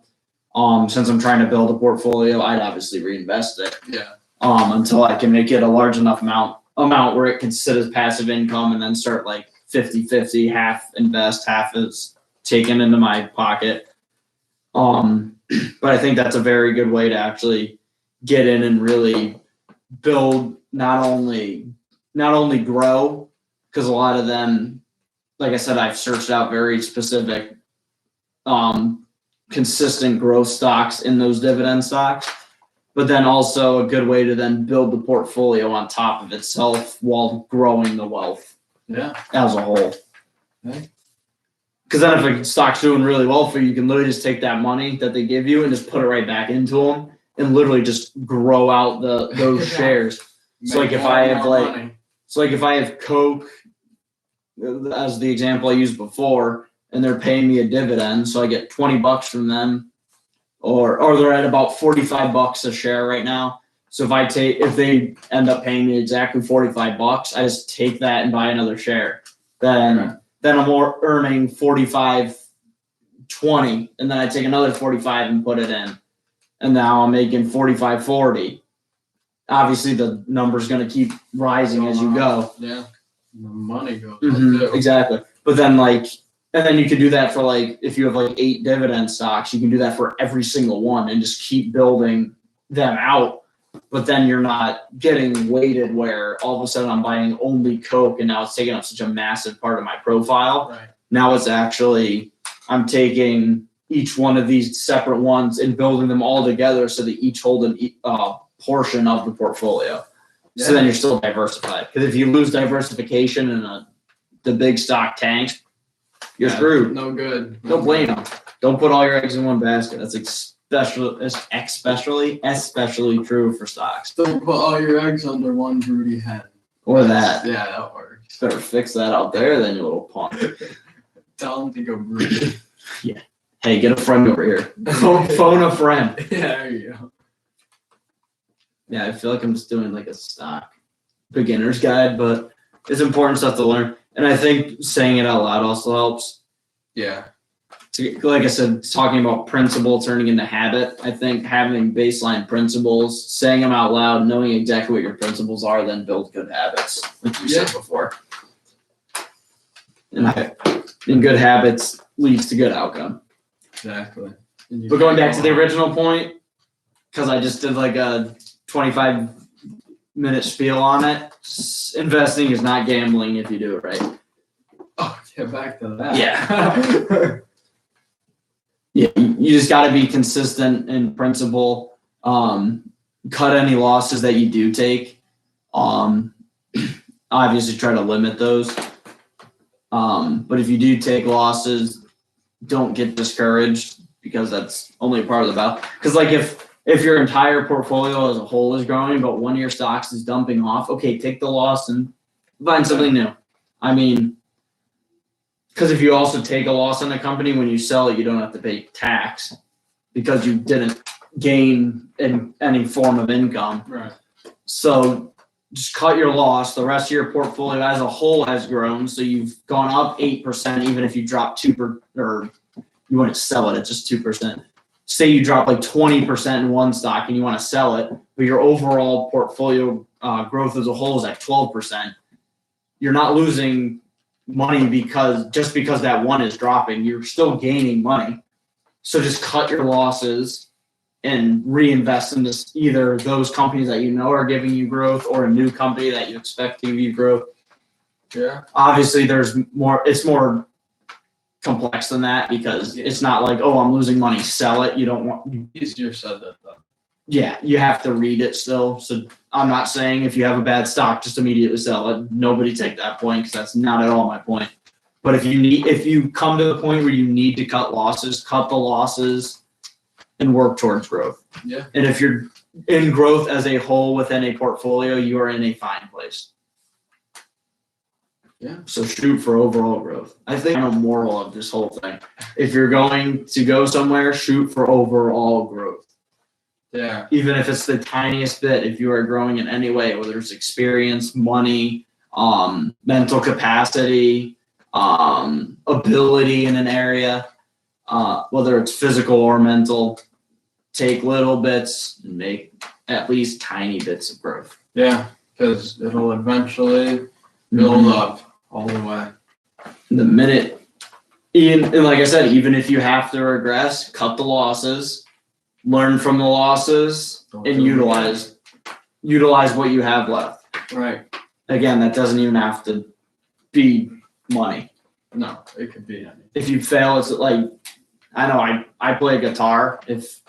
Since I'm trying to build a portfolio, I'd obviously reinvest it. Yeah. Until I can make it a large enough amount where it can sit as passive income and then start like 50-50, half invest, half is taken into my pocket. But I think that's a very good way to actually get in and really build, not only grow, because a lot of them, like I said, I've searched out very specific, consistent growth stocks in those dividend stocks, but then also a good way to then build the portfolio on top of itself while growing the wealth as a whole. Okay. Because then if a stock's doing really well for you, you can literally just take that money that they give you and just put it right back into them and literally just grow out those shares. So like if I have Coke, as the example I used before, and they're paying me a dividend, so I get $20 from them, or they're at about $45 a share right now. So if they end up paying me exactly $45, I just take that and buy another share. Then I'm earning $45.20, and then I take another 45 and put it in, and now I'm making $45.40. Obviously, the number's going to keep rising as you go. Yeah, the money goes up too. Exactly. But then and then you can do that for if you have 8 dividend stocks, you can do that for every single one and just keep building them out. But then you're not getting weighted where all of a sudden I'm buying only Coke and now it's taking up such a massive part of my profile. Right. Now it's actually, I'm taking each one of these separate ones and building them all together so they each hold a portion of the portfolio. Yeah. So then you're still diversified. Because if you lose diversification and the big stock tanks, you're screwed. No good. Don't blame them. Don't put all your eggs in one basket. That's especially true for stocks. Don't put all your eggs under one broody hen. Or that. Yeah, that works. Better fix that out there then, you little punk. Tell them to go broody. Yeah. Hey, get a friend over here. Phone a friend. Yeah, there you go. Yeah, I feel like I'm just doing a stock beginner's guide, but it's important stuff to learn. And I think saying it out loud also helps. Yeah. Like I said, talking about principle turning into habit. I think having baseline principles, saying them out loud, knowing exactly what your principles are, then build good habits, like you said before. And good habits leads to good outcome. Exactly. But going back to the original point, because I just did like a 25-minute spiel on it. Investing is not gambling if you do it right. Oh, get back to that. Yeah. Yeah, you just got to be consistent in principle. Cut any losses that you do take. Obviously, try to limit those. But if you do take losses, don't get discouraged because that's only a part of the battle. Because like if your entire portfolio as a whole is growing, but one of your stocks is dumping off, okay, take the loss and find something new. I mean, because if you also take a loss on a company, when you sell it, you don't have to pay tax because you didn't gain in any form of income. Right. So just cut your loss. The rest of your portfolio as a whole has grown. So you've gone up 8%, even if you drop 2%, or you wouldn't sell it at just 2%. Say you drop like 20% in one stock and you want to sell it, but your overall portfolio growth as a whole is at 12%. You're not losing money because that one is dropping. You're still gaining money. So just cut your losses and reinvest in this, either those companies that you know are giving you growth or a new company that you expect to give you growth. Yeah. Obviously, it's more complex than that because it's not like, oh, I'm losing money, sell it. You don't want. Easier said than done. Yeah, you have to read it still. So I'm not saying if you have a bad stock, just immediately sell it. Nobody take that point because that's not at all my point. But if you come to the point where you need to cut the losses and work towards growth. Yeah. And if you're in growth as a whole within a portfolio, you are in a fine place. Yeah. So shoot for overall growth. I think the moral of this whole thing. If you're going to go somewhere, shoot for overall growth. Yeah. Even if it's the tiniest bit, if you are growing in any way, whether it's experience, money, mental capacity, ability in an area, whether it's physical or mental, take little bits and make at least tiny bits of growth. Yeah, because it'll eventually build up all the way. The minute, and like I said, even if you have to regress, cut the losses, learn from the losses, and utilize what you have left. Right. Again, that doesn't even have to be money. No, it could be anything. If you fail, it's like, I know I play guitar. If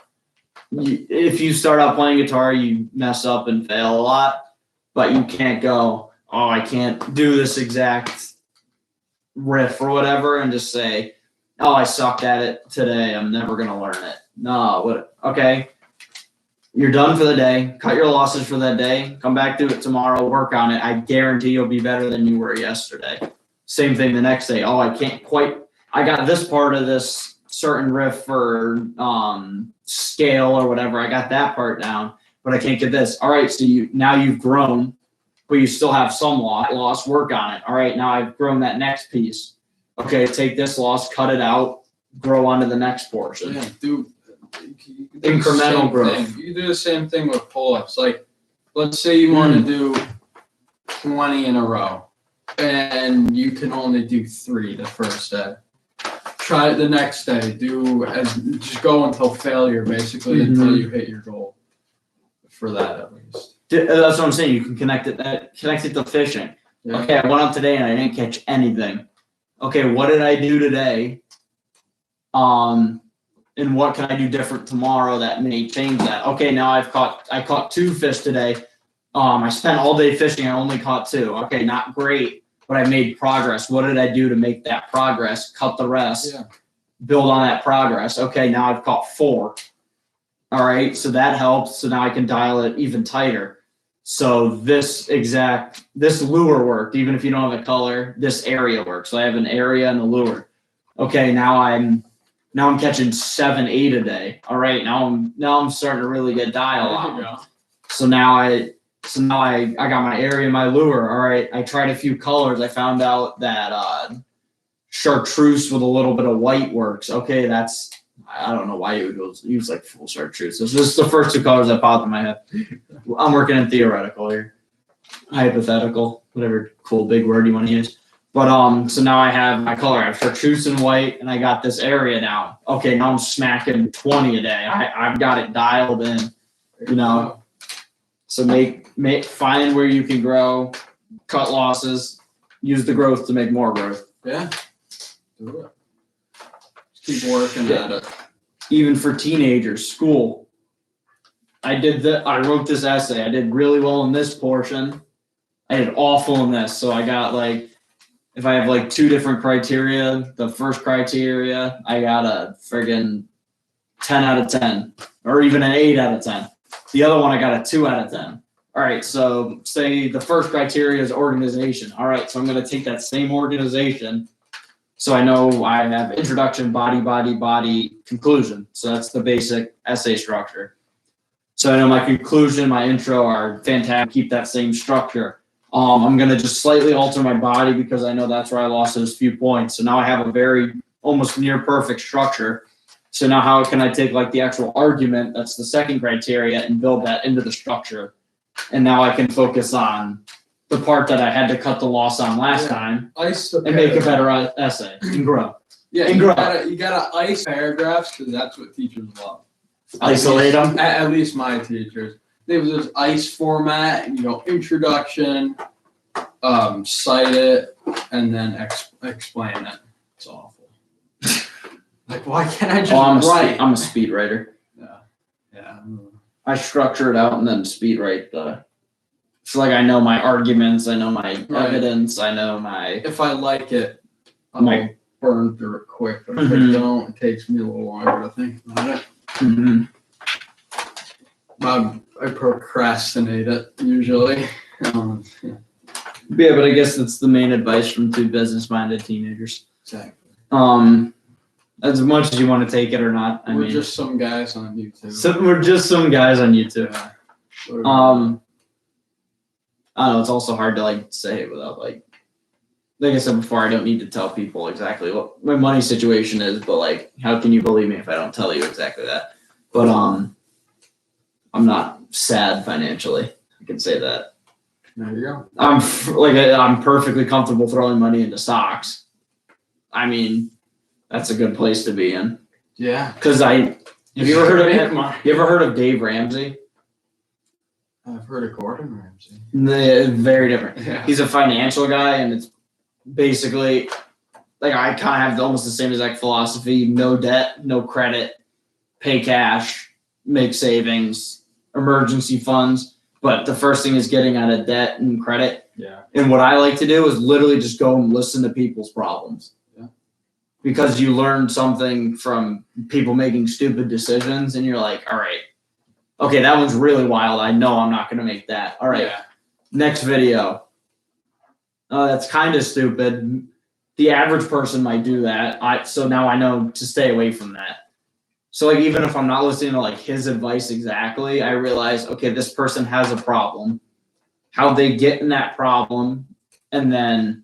you start out playing guitar, you mess up and fail a lot, but you can't go, oh, I can't do this exact riff or whatever and just say, oh, I sucked at it today, I'm never going to learn it. No, okay, you're done for the day, cut your losses for that day, come back to it tomorrow, work on it. I guarantee you'll be better than you were yesterday. Same thing the next day. Oh, I got this part of this certain riff or scale or whatever. I got that part down, but I can't get this. All right, so you've grown, but you still have some loss. Work on it. All right, now I've grown that next piece. Okay, take this loss, cut it out, grow onto the next portion. Yeah, do incremental growth. You do the same thing with pull-ups. Like, let's say you want to do 20 in a row, and you can only do 3 the first day. Try it the next day. Just go until failure, basically, until you hit your goal. For that, at least. That's what I'm saying. You can connect it to fishing. Yeah. Okay, I went out today and I didn't catch anything. Okay, what did I do today? And what can I do different tomorrow that may change that? Okay, now I caught 2 fish today. I spent all day fishing. I only caught 2. Okay, not great, but I made progress. What did I do to make that progress? Cut the rest. Yeah. Build on that progress. Okay, now I've caught 4. All right, so that helps. So now I can dial it even tighter. So this lure worked, even if you don't have a color. This area works. So I have an area and a lure. Okay, now I'm catching 7, 8 a day. All right, now I'm starting to really get dial on. So now I got my area, my lure. All right, I tried a few colors. I found out that chartreuse with a little bit of white works. Okay, I don't know why you would use like full chartreuse. This is the first 2 colors that popped in my head. I'm working in theoretical here, hypothetical, whatever cool big word you want to use. But so now I have my color. I have chartreuse and white, and I got this area now. Okay, now I'm smacking 20 a day. I've got it dialed in. You know, so find where you can grow, cut losses, use the growth to make more growth. Yeah. Do it. Just keep working at it. Even for teenagers, school. I wrote this essay. I did really well in this portion. I did awful in this. So I got if I have 2 different criteria, the first criteria, I got a friggin' 10 out of 10, or even an 8 out of 10. The other one, I got a 2 out of 10. All right, so say the first criteria is organization. All right, so I'm going to take that same organization. So I know I have introduction, body, conclusion. So that's the basic essay structure. So I know my conclusion, my intro are fantastic. Keep that same structure. I'm going to just slightly alter my body because I know that's where I lost those few points. So now I have a very almost near perfect structure. So now how can I take the actual argument, that's the second criteria, and build that into the structure? And now I can focus on the part that I had to cut the loss on last time and make a better essay and grow. Yeah, and you gotta ice paragraphs because that's what teachers love. Isolate them? At least my teachers. They have this ice format, introduction, cite it, and then explain it. It's awful. Why can't I just write? I'm a speed writer. Yeah. I structure it out and then speed write so I know my arguments, I know my evidence, I know my. If I like it, I'll burn through it quick. But if I don't, it takes me a little longer to think about it. Mm-hmm. I procrastinate it usually. Yeah, but I guess that's the main advice from 2 business-minded teenagers. Exactly. As much as you want to take it or not, we're just some guys on YouTube. We're just some guys on YouTube. Yeah. I don't know. It's also hard to say it without like I said before. I don't need to tell people exactly what my money situation is, but how can you believe me if I don't tell you exactly that? But I'm not sad financially. I can say that. There you go. I'm perfectly comfortable throwing money into stocks. I mean, that's a good place to be in. Yeah. Because have you ever heard of Dave Ramsey? I've heard of Gordon Ramsay. Very different. Yeah. He's a financial guy, and it's basically I kind of have almost the same exact philosophy: no debt, no credit, pay cash, make savings, emergency funds. But the first thing is getting out of debt and credit. Yeah. And what I like to do is literally just go and listen to people's problems. Yeah. Because you learn something from people making stupid decisions, and you're like, all right. Okay, that one's really wild. I know I'm not going to make that. All right, Yeah. Next video. That's kind of stupid. The average person might do that. So now I know to stay away from that. So even if I'm not listening to his advice exactly, I realize, okay, this person has a problem. How they get in that problem, and then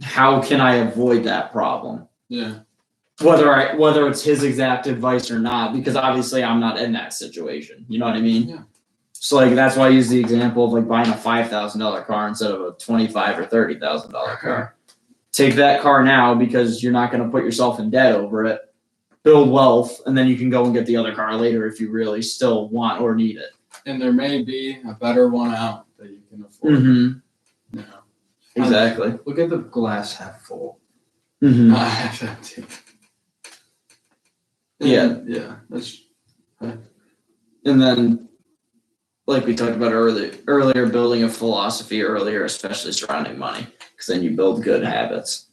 how can I avoid that problem? Yeah. Whether it's his exact advice or not, because obviously I'm not in that situation. You know what I mean? Yeah. So that's why I use the example of buying a $5,000 car instead of a $25,000 or $30,000 car. Take that car now because you're not going to put yourself in debt over it. Build wealth, and then you can go and get the other car later if you really still want or need it. And there may be a better one out that you can afford. Mm-hmm. Yeah. Exactly. Look at the glass half full. Mm-hmm. Not half empty. Yeah. That's. And then, we talked about earlier, building a philosophy earlier, especially surrounding money, because then you build good habits.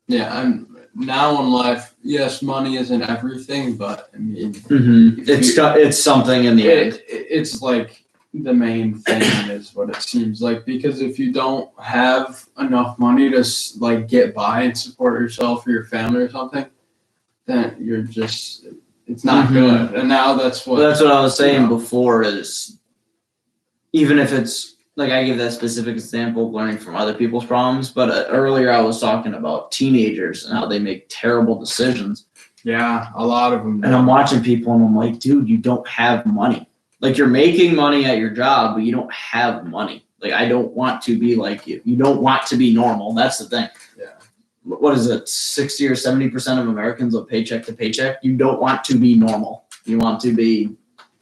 Yeah, I'm now in life. Yes, money isn't everything, but I mean, it's something in the end. It's the main thing is what it seems like, because if you don't have enough money to get by and support yourself or your family or something, then you're just, it's not good. And now that's what I was saying before is, even if it's I gave that specific example of learning from other people's problems, but earlier I was talking about teenagers and how they make terrible decisions. Yeah, a lot of them. And I'm watching people and I'm like, dude, you don't have money. You're making money at your job, but you don't have money. I don't want to be like you. You don't want to be normal. That's the thing. Yeah. What is it? 60 or 70% of Americans live paycheck to paycheck. You don't want to be normal. You want to be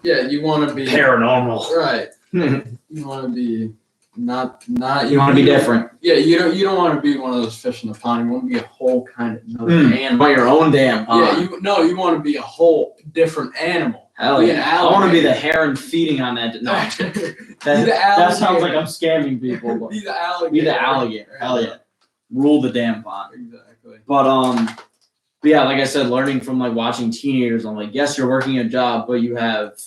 Yeah, you want to be paranormal. right. You want to be not. You want to be different. Yeah, you don't want to be one of those fish in the pond. You want to be a whole kind of another animal. Your own damn pond. Yeah, you want to be a whole different animal. Hell yeah. I want to be the heron feeding on that. No, that sounds like I'm scamming people. But be the alligator. Be the alligator. Hell yeah. Rule the damn pond. Exactly. But yeah, like I said, learning from like watching teenagers, I'm like, yes, you're working a job, but you have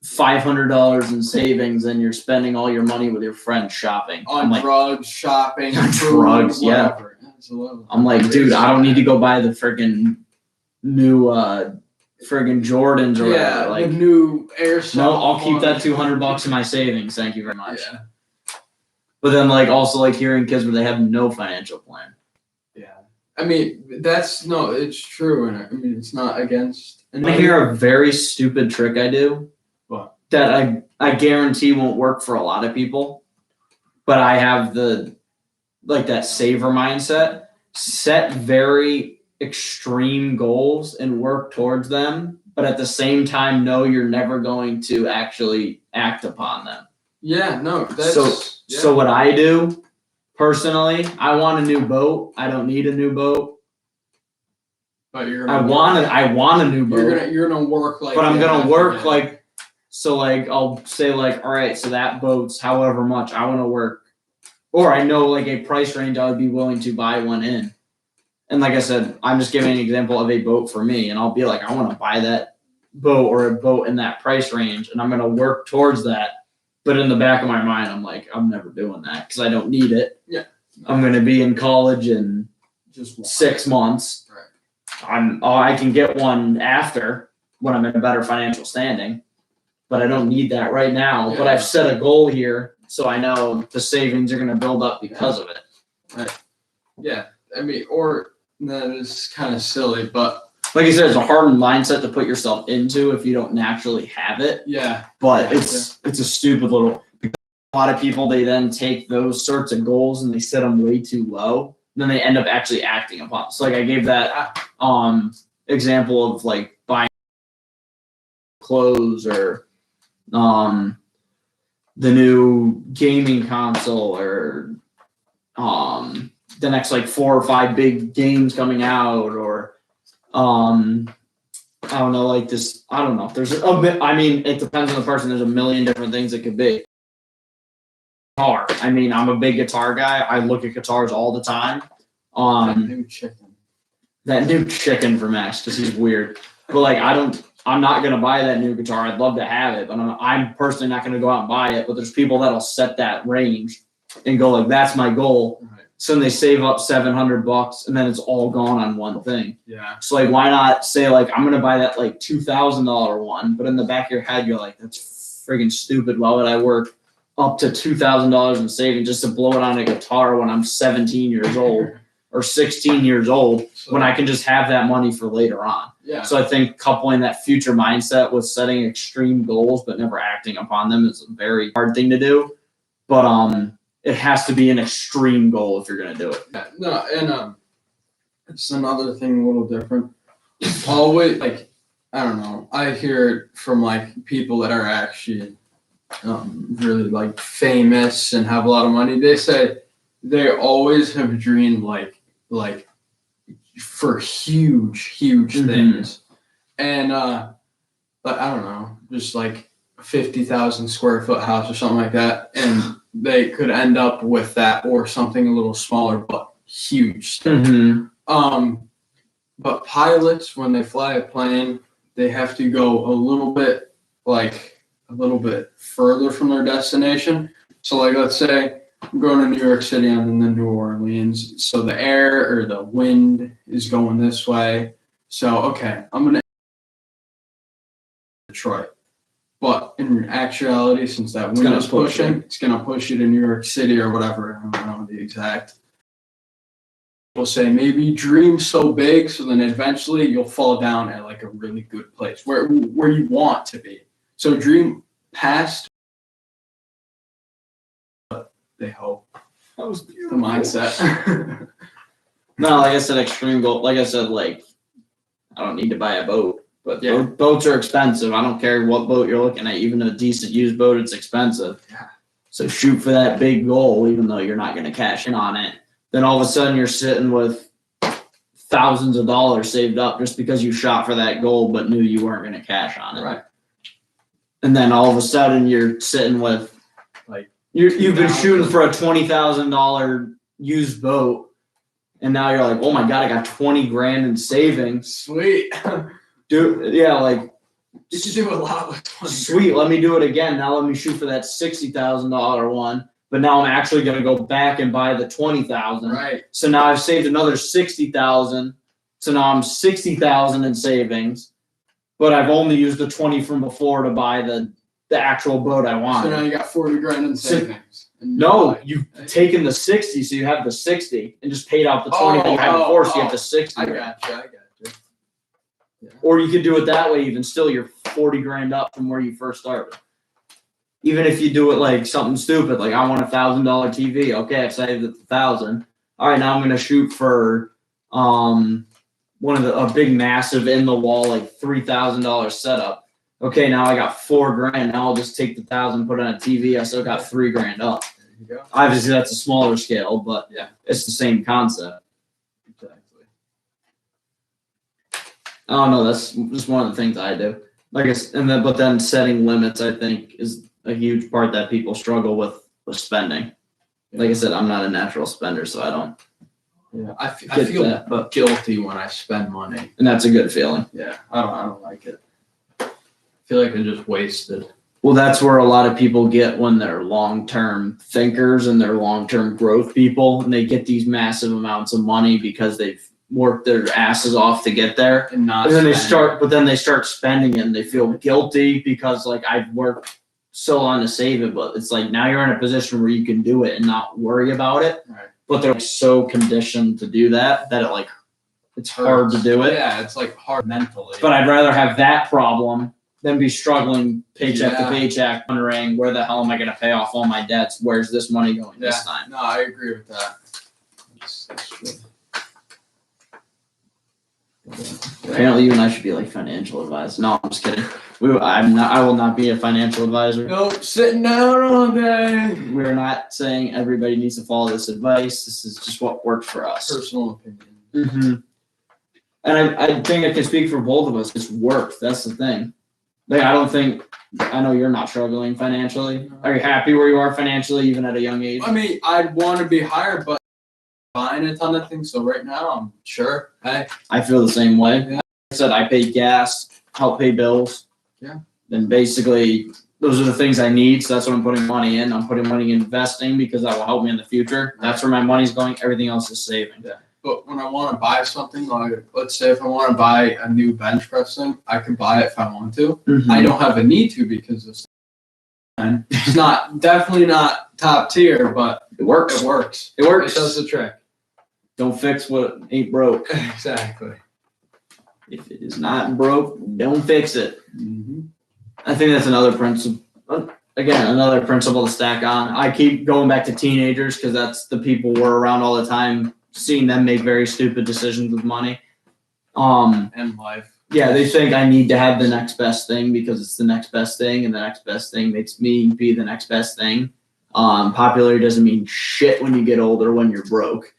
$500 in savings and you're spending all your money with your friends shopping. On drugs, shopping, drugs, food, yeah. Whatever. Absolutely. I'm like, dude, I don't need to go buy the freaking new friggin' Jordans or whatever. Like the new airsoft. No, I'll keep that $200 in my savings. Thank you very much. Yeah. But then like also like hearing kids where they have no financial plan. Yeah. I mean, it's true, and I mean it's not against. I hear a very stupid trick I do. What? That I guarantee won't work for a lot of people. But I have that saver mindset. Set very extreme goals and work towards them, but at the same time know you're never going to actually act upon them. Yeah, no, that's so what I do personally, I want a new boat. I don't need a new boat. But I want a new boat. You're gonna work like But I'm gonna work like so like I'll say like, all right, so that boat's however much I want to work. Or I know like a price range I would be willing to buy one in. And like I said, I'm just giving an example of a boat for me, and I'll be like, I want to buy that boat or a boat in that price range, and I'm going to work towards that. But in the back of my mind, I'm like, I'm never doing that because I don't need it. Yeah. I'm going to be in college in just 6 months. Right. I can get one after when I'm in a better financial standing, but I don't need that right now. Yeah. But I've set a goal here, so I know the savings are going to build up because of it. Right. Yeah. I mean, or that is kind of silly, but like you said, it's a hard mindset to put yourself into if you don't naturally have it. Yeah. But it's a stupid little. A lot of people, they then take those sorts of goals and they set them way too low. Then they end up actually acting upon. So like I gave that example of like buying clothes or the new gaming console or the next like 4 or 5 big games coming out or I don't know, like this, I don't know. There's I mean, it depends on the person. There's a million different things it could be. Guitar. I mean, I'm a big guitar guy. I look at guitars all the time. That new chicken for Max because he's weird. But like, I'm not gonna buy that new guitar. I'd love to have it, but I'm personally not gonna go out and buy it. But there's people that'll set that range and go like, that's my goal. Right. So then they save up $700 and then it's all gone on one thing. Yeah. So like, why not say like, I'm gonna buy that like $2,000 one, but in the back of your head you're like, that's friggin' stupid. Why would I work up to $2,000 in savings just to blow it on a guitar when I'm 17 years old or 16 years old when I can just have that money for later on? Yeah. So I think coupling that future mindset with setting extreme goals but never acting upon them is a very hard thing to do. But it has to be an extreme goal if you're gonna do it. Yeah, no, and it's another thing a little different. Always like, I don't know. I hear it from like people that are actually really like famous and have a lot of money. They say they always have dreamed like for huge things, and but I don't know, just like 50,000 square foot house or something like that, and they could end up with that or something a little smaller but huge stuff. But pilots, when they fly a plane, they have to go a little bit further from their destination. So like, let's say I'm going to New York City, I'm in the New Orleans. So the air or the wind is going this way. So, okay, I'm going to Detroit. But in actuality, since that wind is pushing, it's going to push you to New York City or whatever. I don't know the exact. We'll say maybe dream so big, so then eventually you'll fall down at like a really good place where you want to be. So dream past. They hope. That was beautiful. The mindset. No, like I said, extreme goal. Like I said, like I don't need to buy a boat. But Yeah. boats are expensive. I don't care what boat you're looking at. Even a decent used boat, it's expensive. Yeah. So shoot for that big goal, even though you're not going to cash in on it. Then all of a sudden you're sitting with thousands of dollars saved up just because you shot for that goal but knew you weren't going to cash on it. Right. And then all of a sudden you're sitting with like you've been shooting for a $20,000 used boat, and now you're like, oh my god, I got 20 grand in savings. Sweet. Dude, yeah, like You should do a lot with 20 sweet. Let me do it again. Now let me shoot for that $60,000 one. But now I'm actually going to go back and buy the 20,000. Right. So now I've saved another 60,000. So now I'm 60,000 in savings, but I've only used the 20 from before to buy the actual boat I wanted. So now you got 40 grand in savings. No, you've taken the 60, so you have the 60 and just paid out the 20 that you had before, so you have the 60. I got you. Yeah. Or you could do it that way, even still, you're 40 grand up from where you first started. Even if you do it like something stupid, like I want a $1,000 TV. Okay, I've saved it 1,000. All right, now I'm gonna shoot for a big massive in the wall like $3,000 setup. Okay, now I got 4 grand. Now I'll just take the 1,000, put it on a TV. I still got 3 grand up. There you go. Obviously, that's a smaller scale, but yeah, it's the same concept. Exactly. I don't know. That's just one of the things I do. Like but then setting limits, I think, is a huge part that people struggle with spending. Like I said, I'm not a natural spender, so I don't. Yeah, I feel that, but guilty when I spend money, and that's a good feeling. Yeah, I don't like it. I feel like I just wasted. Well, that's where a lot of people get when they're long-term thinkers and they're long-term growth people, and they get these massive amounts of money because they've worked their asses off to get there, and then they start spending it, and they feel guilty because like I've worked so long to save it, but it's like now you're in a position where you can do it and not worry about it. Right. But they're so conditioned to do that it's hard to do it. Yeah, it's like hard mentally. But I'd rather have that problem than be struggling paycheck to paycheck, wondering where the hell am I going to pay off all my debts? Where's this money going this time? No, I agree with that. That's true. Apparently, you and I should be like financial advisors. No, I'm just kidding. I will not be a financial advisor. Nope, sitting down all day. We're not saying everybody needs to follow this advice. This is just what works for us. Personal opinion. Mm-hmm. And I think I can speak for both of us. It's work. That's the thing. Like I know you're not struggling financially. Are you happy where you are financially, even at a young age? I mean, I'd want to be higher, but buying a ton of things. So right now, I'm sure. Hey, I feel the same way. Yeah. Like I said, I pay gas, help pay bills. Yeah. Then basically, those are the things I need. So that's what I'm putting money in. I'm putting money in investing because that will help me in the future. That's where my money's going. Everything else is saving. Yeah. But when I want to buy something, like let's say if I want to buy a new bench press thing, I can buy it if I want to. Mm-hmm. I don't have a need to because it's definitely not top tier, but It works. it works. It works. It does the trick. Don't fix what ain't broke. Exactly. If it is not broke, don't fix it. Mm-hmm. I think that's another principle. Again, another principle to stack on. I keep going back to teenagers because that's the people we're around all the time, seeing them make very stupid decisions with money. And life. Yeah, they think I need to have the next best thing because it's the next best thing, and the next best thing makes me be the next best thing. Popularity doesn't mean shit when you get older when you're broke.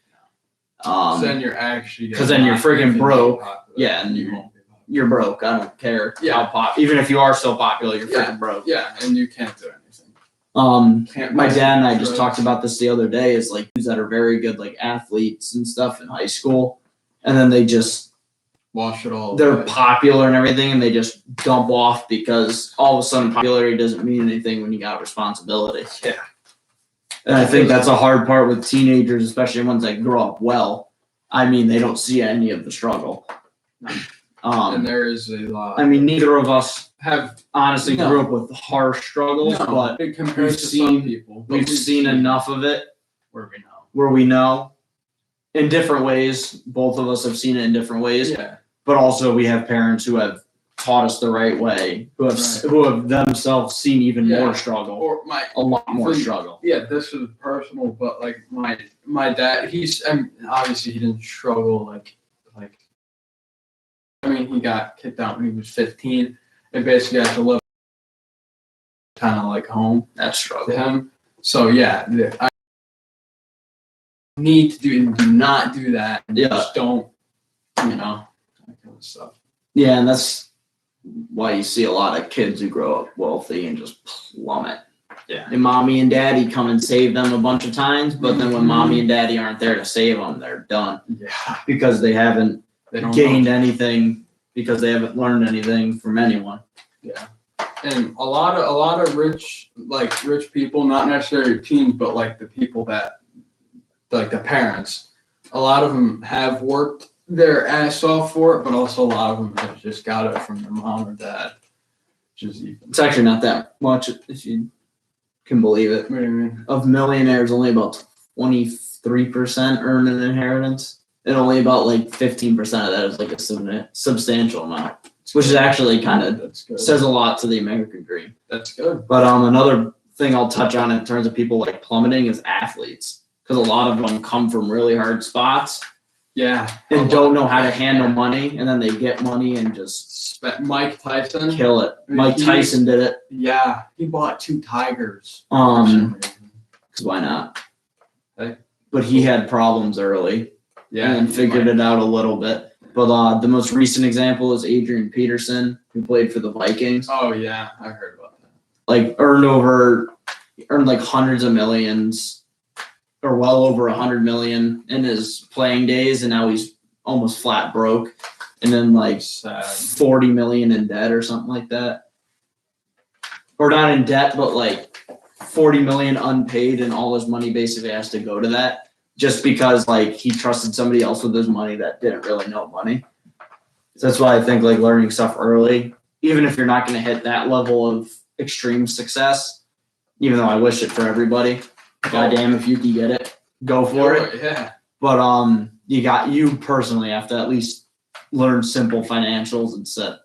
Then you're actually because then you're freaking broke. Yeah, and you won't be popular. You're broke. I don't care Yeah. how even if you are so popular, you're freaking broke. Yeah, and you can't do anything. My dad and I just talked about this the other day. Is like dudes that are very good, like athletes and stuff in high school, and then they just wash it all. They're away. popular and everything, and they just dump off because all of a sudden popularity doesn't mean anything when you got responsibility. Yeah. And I think that's a hard part with teenagers, especially ones that grow up well. I mean, they don't see any of the struggle. And there is a lot. I mean, neither of us have honestly grew up with harsh struggles, but compared to some people, we've seen enough of it where we know. in different ways. Both of us have seen it in different ways. Yeah. But also we have parents who have taught us the right way, who have themselves seen even more struggle, or a lot more struggle. Yeah, this is personal, but like my dad, obviously he didn't struggle like I mean, he got kicked out when he was 15 and basically had to live kind of like home. That's To struggle. him. So yeah, I need to do not do that. And Yeah. just don't, that kind of stuff. Yeah, and that's why you see a lot of kids who grow up wealthy and just plummet. Yeah. And mommy and daddy come and save them a bunch of times, but then when mommy and daddy aren't there to save them, they're done Yeah. because they haven't They don't gained anything, because they haven't learned anything from anyone. Yeah. And a lot of rich people, not necessarily teens, but like the people that, like the parents, a lot of them have worked their ass off for it, but also a lot of them have just got it from their mom or dad. It's actually not that much, if you can believe it. What do you mean? Of millionaires, only about 23% earn an inheritance, and only about like 15% of that is like a substantial amount, which is actually kind of That's good. says a lot to the American dream. That's good. But another thing I'll touch on in terms of people like plummeting is athletes, because a lot of them come from really hard spots. Yeah. And don't know how to handle money, and then they get money and just Mike Tyson. kill it. I mean, Mike Tyson did it. Yeah, he bought 2 tigers. Because why not? Hey. But he had problems early, Yeah, and then figured it out a little bit. But the most recent example is Adrian Peterson, who played for the Vikings. Oh yeah, I heard about that. Like earned like hundreds of millions, or well over 100 million in his playing days, and now he's almost flat broke, and then like Sad. 40 million in debt or something like that, or not in debt, but like 40 million unpaid, and all his money basically has to go to that, just because like he trusted somebody else with his money that didn't really know money. So that's why I think like learning stuff early, even if you're not going to hit that level of extreme success, even though I wish it for everybody. Goddamn, if you can get it, go for it. Yeah. But you personally have to at least learn simple financials and set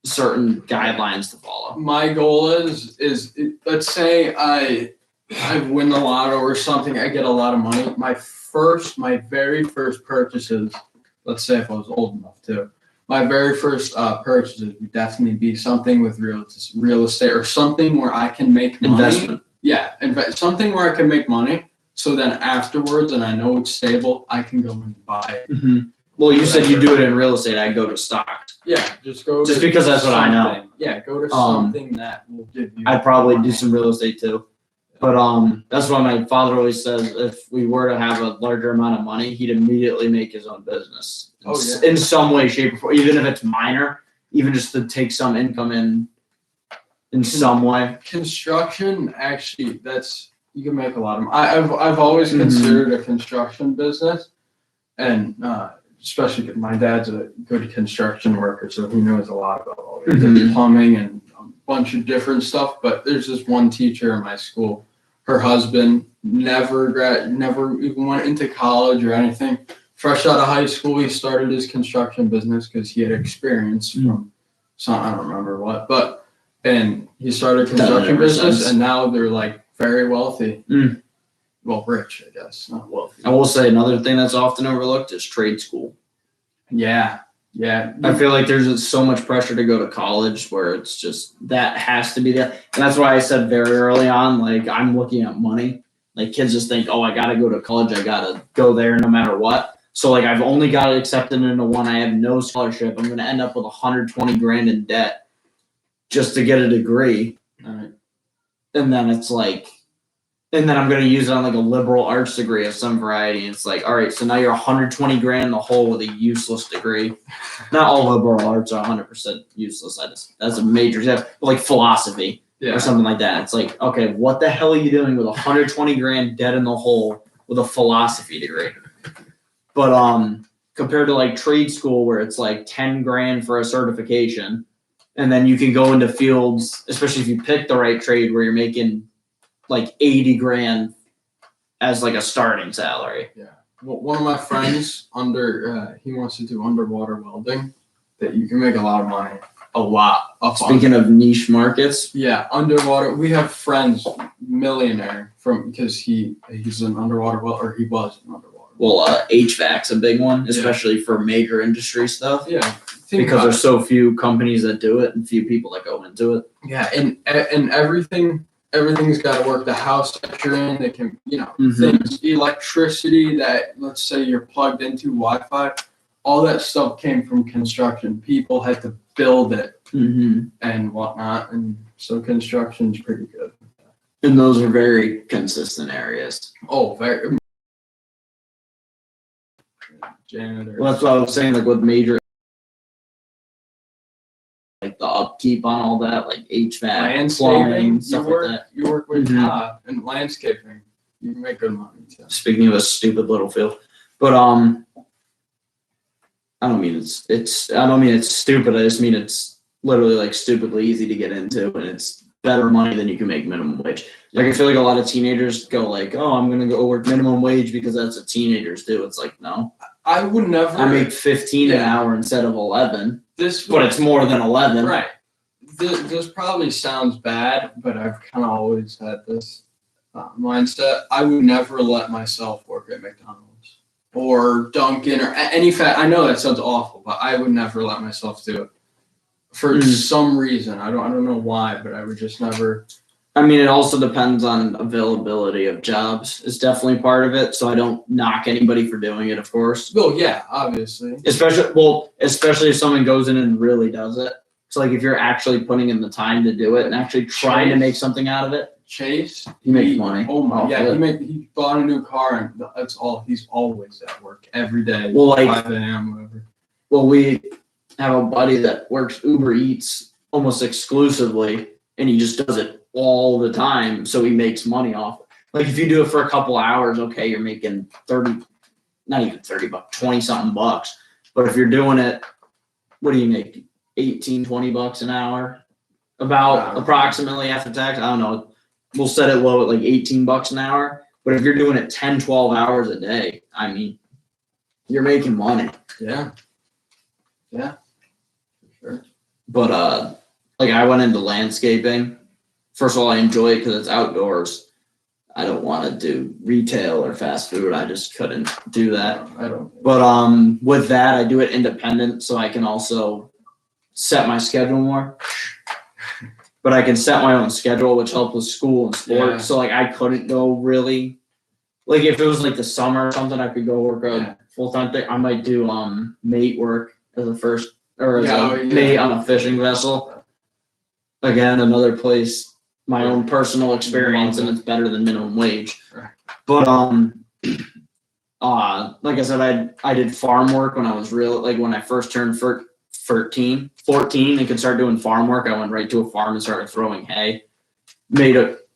certain guidelines to follow. My goal is let's say I win the lotto or something, I get a lot of money. My very first purchases, let's say if I was old enough to, my very first purchases would definitely be something with real estate or something where I can make money. Investment. Yeah, something where I can make money. So then afterwards, and I know it's stable, I can go and buy it. Mm-hmm. Well, you said you do it in real estate. I'd go to stocks. Yeah, just go. Just because that's what I know. Yeah, go to something that will give you. I'd probably do some real estate too. But that's why my father always says if we were to have a larger amount of money, he'd immediately make his own business. In some way, shape, or form, even if it's minor, even just to take some income in some way. Construction, actually, you can make a lot of money. I've always considered a construction business, and especially because my dad's a good construction worker, so he knows a lot about all the plumbing and a bunch of different stuff. But there's this one teacher in my school. Her husband never even went into college or anything. Fresh out of high school, he started his construction business because he had experience from something, I don't remember what, and he started a construction business, and now they're like very wealthy. Well, rich, I guess, not wealthy. I will say another thing that's often overlooked is trade school. Yeah. I feel like there's so much pressure to go to college where it's just that has to be that. And that's why I said very early on, like I'm looking at money. Like kids just think, oh, I got to go to college. I got to go there no matter what. So like I've only got accepted into one. I have no scholarship. I'm going to end up with 120 grand in debt just to get a degree. Right. And then it's like, and then I'm going to use it on like a liberal arts degree of some variety. And it's like, all right, so now you're 120 grand in the hole with a useless degree. Not all liberal arts are 100% useless. That's a major step. Like philosophy or something like that. It's like, okay, what the hell are you doing with 120 grand dead in the hole with a philosophy degree? But compared to like trade school where it's like 10 grand for a certification, and then you can go into fields, especially if you pick the right trade where you're making like 80 grand as like a starting salary. Yeah. Well, one of my friends he wants to do underwater welding. That you can make a lot of money. A lot. Speaking of niche markets. Yeah, underwater. We have friends, millionaire because he's an underwater welder, or he was an underwater. Well, HVAC's a big one, especially for major industry stuff. Yeah, because there's so few companies that do it and few people that go into it. Yeah, and everything's got to work. The house that you're in, they can, things, electricity that, let's say you're plugged into Wi-Fi, all that stuff came from construction. People had to build it and whatnot, and so construction's pretty good. And those are very consistent areas. Oh, very. Janitor. Well, that's what I was saying, like with major, like the upkeep on all that, like HVAC, plumbing, stuff like that. You work with in landscaping. You can make good money too. Speaking of a stupid little field, but I don't mean it's stupid. I just mean it's literally like stupidly easy to get into, and it's better money than you can make minimum wage. Like I feel like a lot of teenagers go like, "Oh, I'm gonna go work minimum wage because that's what teenagers do." It's like, no, I would never. I make 15 an hour instead of 11. But it's more than 11. Right. This probably sounds bad, but I've kind of always had this mindset. I would never let myself work at McDonald's or Dunkin' or any I know that sounds awful, but I would never let myself do it for some reason. I don't know why, but I would just never. I mean, it also depends on availability of jobs. It's definitely part of it. So I don't knock anybody for doing it, of course. Well, yeah, obviously. Especially if someone goes in and really does it. So like if you're actually putting in the time to do it and actually trying to make something out of it. Chase, he makes money. Oh my, yeah, he bought a new car and that's all. He's always at work every day. Well, like 5 a.m. whatever. Well, we have a buddy that works Uber Eats almost exclusively, and he just does it all the time, so he makes money off it. Like if you do it for a couple hours, okay, you're making 30, not even 30 bucks, 20 something bucks. But if you're doing it, what do you make? 18, 20 bucks an hour? About approximately after tax. I don't know. We'll set it low at like 18 bucks an hour. But if you're doing it 10, 12 hours a day, I mean, you're making money. Yeah. Yeah. For sure. But like I went into landscaping. First of all, I enjoy it because it's outdoors. I don't want to do retail or fast food. I just couldn't do that. I don't. But with that, I do it independent, so I can also set my schedule more. But I can set my own schedule, which helps with school and sports. Yeah. So like I couldn't go really. Like if it was like the summer or something, I could go work a full-time thing. I might do mate work as a first or as a mate on a fishing vessel. Again, another place. My own personal experience, and it's better than minimum wage. But like I said, I did farm work when I was when I first turned 14 and could start doing farm work. I went right to a farm and started throwing hay. Made it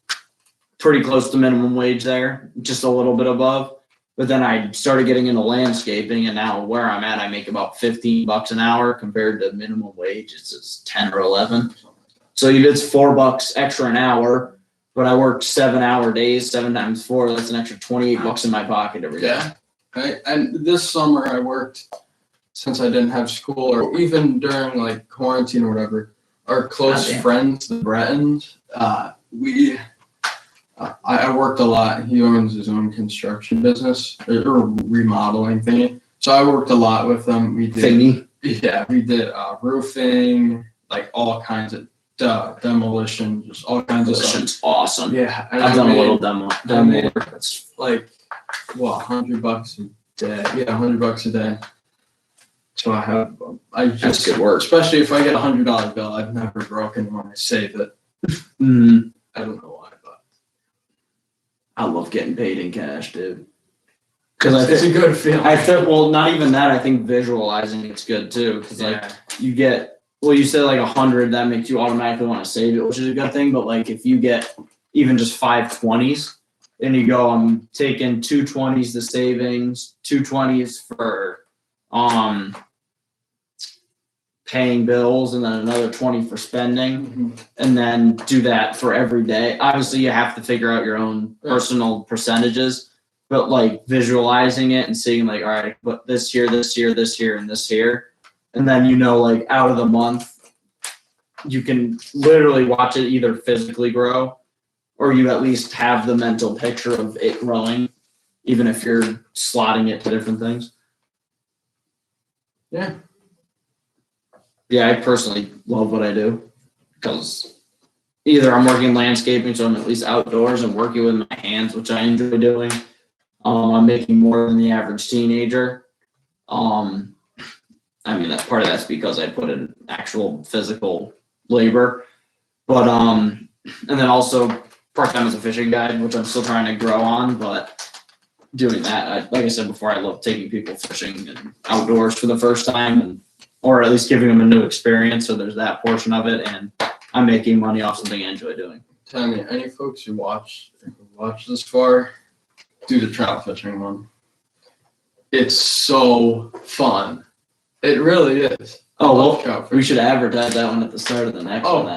pretty close to minimum wage there, just a little bit above. But then I started getting into landscaping, and now where I'm at, I make about 15 bucks an hour compared to minimum wage. It's 10 or 11. So if it's $4 extra an hour, but I worked 7-hour days, 7 times 4, that's an extra 28 bucks in my pocket every day. Yeah. Right. And this summer I worked, since I didn't have school, or even during like quarantine or whatever, our close friends, the Brettons, I worked a lot. He owns his own construction business or remodeling thingy. So I worked a lot with them. We did roofing, like all kinds of demolition, just all kinds of stuff. Demolition's awesome. Yeah, and I've done a little demo work. That's like $100 a day. Yeah, $100 a day. So that's good work. Especially if I get $100 bill, I've never broken when I save it. Mm-hmm. I don't know why, but I love getting paid in cash, dude. Because it's a good feeling. I think, well, not even that. I think visualizing it's good too, because like you get. Well, you said like 100, that makes you automatically want to save it, which is a good thing. But like if you get even just 5 20s, and you go, I'm taking 2 20s to savings, 2 20s for paying bills, and then another 20 for spending, and then do that for every day. Obviously, you have to figure out your own personal percentages, but like visualizing it and seeing like, all right, but this here, this here, this here, and this here. And then, like out of the month, you can literally watch it either physically grow or you at least have the mental picture of it growing, even if you're slotting it to different things. Yeah. Yeah, I personally love what I do because either I'm working landscaping, so I'm at least outdoors and working with my hands, which I enjoy doing. I'm making more than the average teenager. I mean, that's part of that's because I put in actual physical labor, but and then also part time as a fishing guide, which I'm still trying to grow on, but doing that, like I said before, I love taking people fishing and outdoors for the first time, or at least giving them a new experience. So there's that portion of it, and I'm making money off something I enjoy doing. Tell me, any folks who watch this far, do the trout fishing one. It's so fun. It really is. Oh well, we should advertise that one at the start of the next one.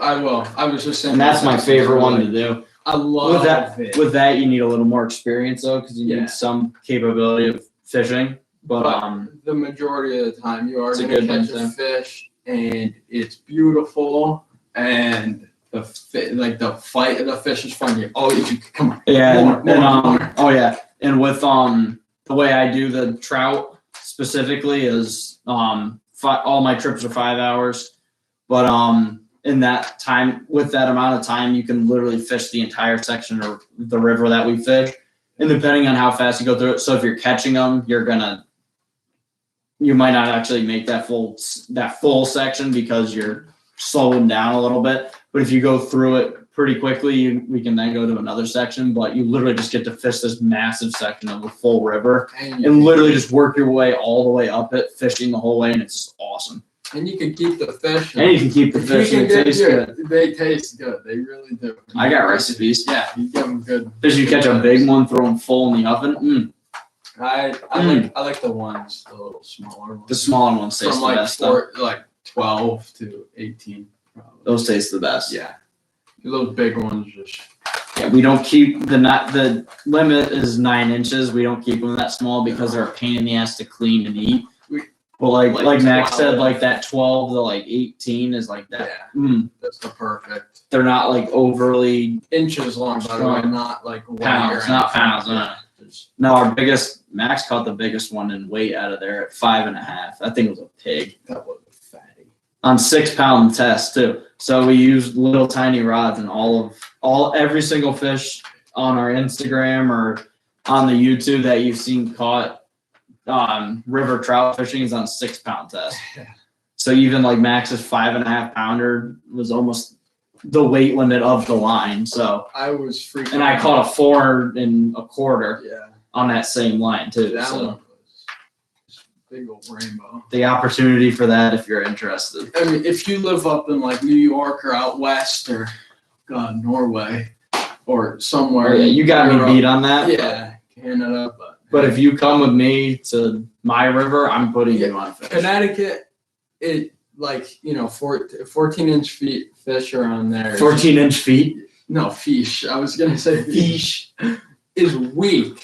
I will. I was just saying. And that's my favorite one to do. I love it. With that, you need a little more experience though, because you need some capability of fishing. But the majority of the time, you are going to catch a fish, and it's beautiful, and the fight of the fish is fun. Come on. Yeah, more. Oh yeah, and with the way I do the trout specifically is all my trips are 5 hours, but in that time, with that amount of time, you can literally fish the entire section of the river that we fish, and depending on how fast you go through it. So if you're catching them, you might not actually make that full section because you're slowing down a little bit. But if you go through it pretty quickly, we can then go to another section. But you literally just get to fish this massive section of the full river and literally just work your way all the way up it, fishing the whole way, and it's just awesome. And you can keep the fish. And you can keep the fish. They taste good. They taste good. They really do. I got recipes. Yeah, you give them good. Fish, you catch a big one, throw them full in the oven. I like the ones, the little smaller ones. The smaller ones taste the best. Like 12 to 18. Probably. Those taste the best. Yeah. Those big ones just. Yeah, we don't keep the limit is 9 inches. We don't keep them that small because they're a pain in the ass to clean and eat. Well, like Max said, like that 12 to like 18 is like that. Yeah, that's the perfect. They're not like overly inches long, by the way, not like pounds, not pounds. No, Max caught the biggest one in weight out of there at 5.5. I think it was a pig. That was a fatty. On 6 pound test too. So we used little tiny rods and every single fish on our Instagram or on the YouTube that you've seen caught river trout fishing is on 6 pound test. So even like Max's 5.5 pounder was almost the weight limit of the line. So I was freaking. And I caught a 4 1/4. Yeah. On that same line too. That one was big old rainbow. The opportunity for that, if you're interested. I mean, if you live up in like New York or out west or Norway or somewhere. Yeah, you got me beat on that. Yeah, Canada, but if you come with me to my river, I'm putting you on fish. Connecticut, 14-inch fish are on there. 14-inch feet? No, fish. I was gonna say fish is weak,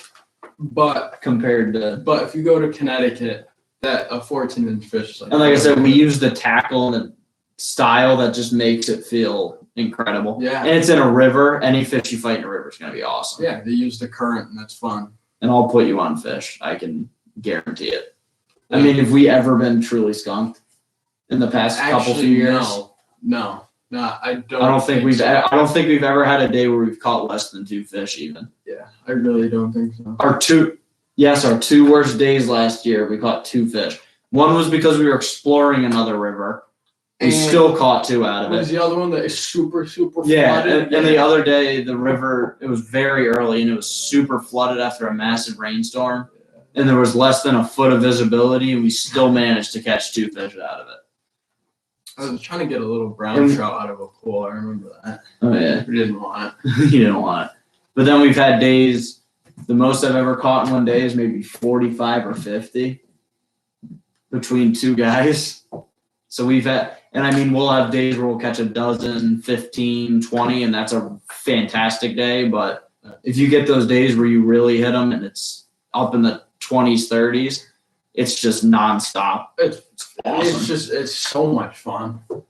but if you go to Connecticut, that a 14-inch fish is like. And like I said, we use the tackle and the style that just makes it feel incredible. Yeah. And it's in a river. Any fish you fight in a river is gonna be awesome. Yeah, they use the current, and that's fun. And I'll put you on fish. I can guarantee it. I mean, have we ever been truly skunked in the past couple few years? No, I don't. I don't think we've ever had a day where we've caught less than 2 fish even. Yeah, I really don't think so. Our 2 worst days last year, we caught 2 fish. One was because we were exploring another river. We still caught 2 out of it. Was the other one that is super flooded? Yeah, and the other day, the river, it was very early and it was super flooded after a massive rainstorm. And there was less than a foot of visibility and we still managed to catch 2 fish out of it. I was trying to get a little brown trout out of a pool. I remember that. Oh, yeah. We didn't want it. You didn't want it. But then we've had days, the most I've ever caught in one day is maybe 45 or 50 between 2 guys. So we've had, and I mean, we'll have days where we'll catch a dozen, 15, 20, and that's a fantastic day. But if you get those days where you really hit them and it's up in the 20s, 30s, it's just nonstop. It's awesome. It's so much fun. I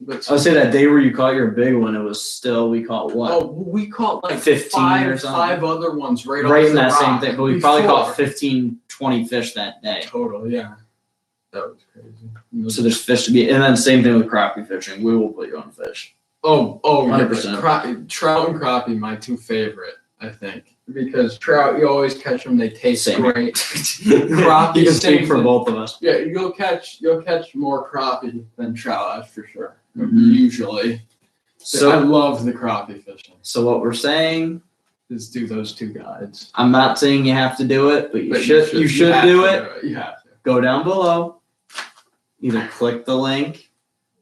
would say that day where you caught your big one, it was still, we caught what? Oh, we caught like 15 or something. 5 other ones right in that same thing. But we probably caught 15, 20 fish that day. Total, yeah. That was crazy. So there's fish to be, and then same thing with crappie fishing. We will put you on fish. Oh, 100%. Trout and crappie, my two favorite, I think, because trout you always catch them; they taste Same. great. Crappie, you can speak for both of us. Yeah, you'll catch more crappie than trout, that's for sure. Mhm. Usually, So I love the crappie fishing. So what we're saying Is do those two guides. I'm not saying you have to do it, but you But should have do to it. You have to. Go down below, either click the link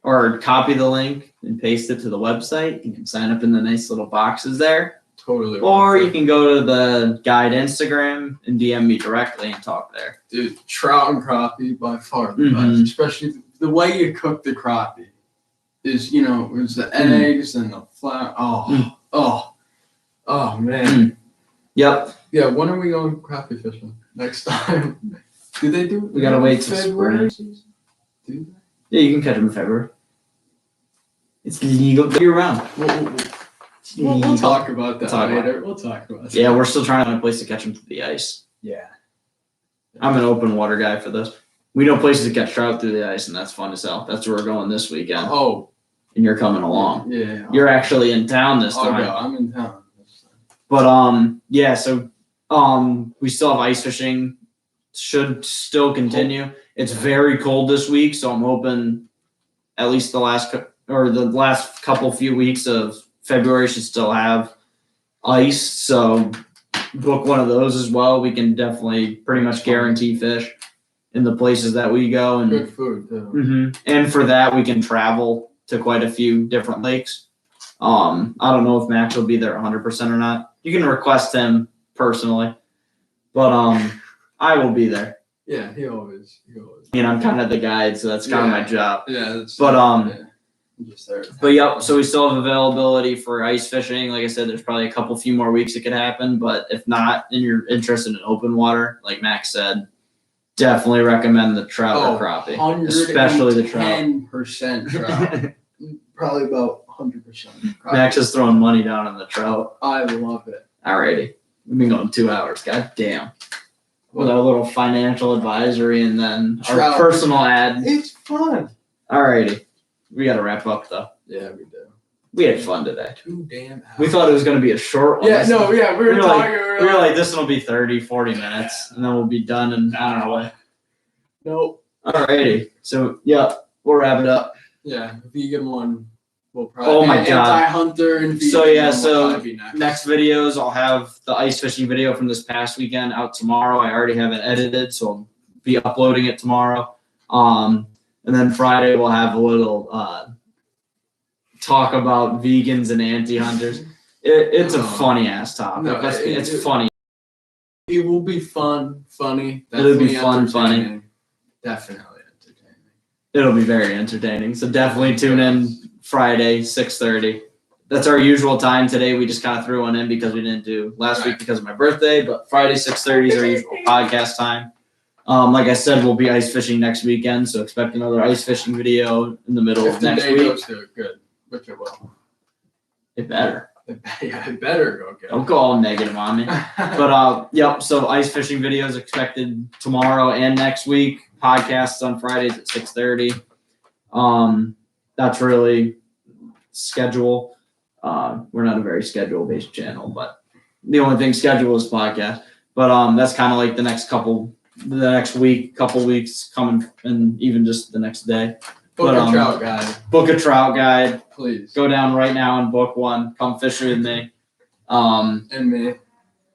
or copy the link and paste it to the website. You can sign up in the nice little boxes there. Totally. Or you can go to the guide Instagram and DM me directly and talk there. Dude, trout and crappie by far the Mhm. best. Especially the way you cook the crappie is, it's the eggs and the flour. Oh man. Yep. Yeah, when are we going crappie fishing? Next time. Do they do? We gotta wait till February? spring. Do they? Yeah, you can catch them in February. It's legal year round. We'll talk about that Talk about later. We'll talk about that. Yeah, we're still trying to find a place to catch them through the ice. Yeah. I'm an open water guy for this. We know places to catch trout through the ice, and that's fun as hell. That's where we're going this weekend. Oh. And you're coming along. Yeah. You're actually in town this time. Go. I'm in town. But yeah, so we still have ice fishing. Should still continue. It's very cold this week, so I'm hoping at least the last few weeks of February should still have ice. So book one of those as well. We can definitely pretty much guarantee fish in the places that we go, and good food too. Mm-hmm. And for that, we can travel to quite a few different lakes. I don't know if Max will be there 100% or not. You can request him personally, but I will be there. Yeah, he always. I'm kind of the guide, so that's kind of my job. Yeah, just there. But yep. So we still have availability for ice fishing. Like I said, there's probably a few more weeks it could happen. But if not, and you're interested in open water, like Max said, definitely recommend the trout or crappie, especially the trout. 10% trout. Probably about 100%. Max is throwing money down on the trout. I love it. Alrighty. We've been going 2 hours. God damn. With our little financial advisory and then our personal ad. It's fun. Alrighty. We got to wrap up, though. Yeah, we do. We had fun today. 2 damn hours. We thought it was going to be a short one. Yeah, we were talking. We were like, this one will be 30, 40 minutes, and then we'll be done in an hour. Nope. Alrighty. So, yeah, we'll wrap it up. Yeah, vegan one will probably my God. Anti-hunter and vegan. So, yeah, so next videos, I'll have the ice fishing video from this past weekend out tomorrow. I already have it edited, so I'll be uploading it tomorrow. And then Friday, we'll have a little talk about vegans and anti-hunters. It's a funny-ass topic. No, it's funny. It will be funny. It'll be fun, funny. Definitely entertaining. It'll be very entertaining. So definitely tune in Friday, 6:30. That's our usual time today. We just kind of threw one in because we didn't do last week because of my birthday. But Friday, 6:30 is our usual podcast time. Like I said, we'll be ice fishing next weekend, so expect another ice fishing video in the middle of next week. Goes to good, which it will. It better. It better go good. Don't go all negative on me. But yep. So ice fishing videos expected tomorrow and next week. Podcasts on Fridays at 6:30. That's really schedule. We're not a very schedule-based channel, but the only thing scheduled is podcast. But that's kind of like the next week, couple weeks coming, and even just the next day. Book a trout guide. Book a trout guide. Please. Go down right now and book one. Come fish with me. And me.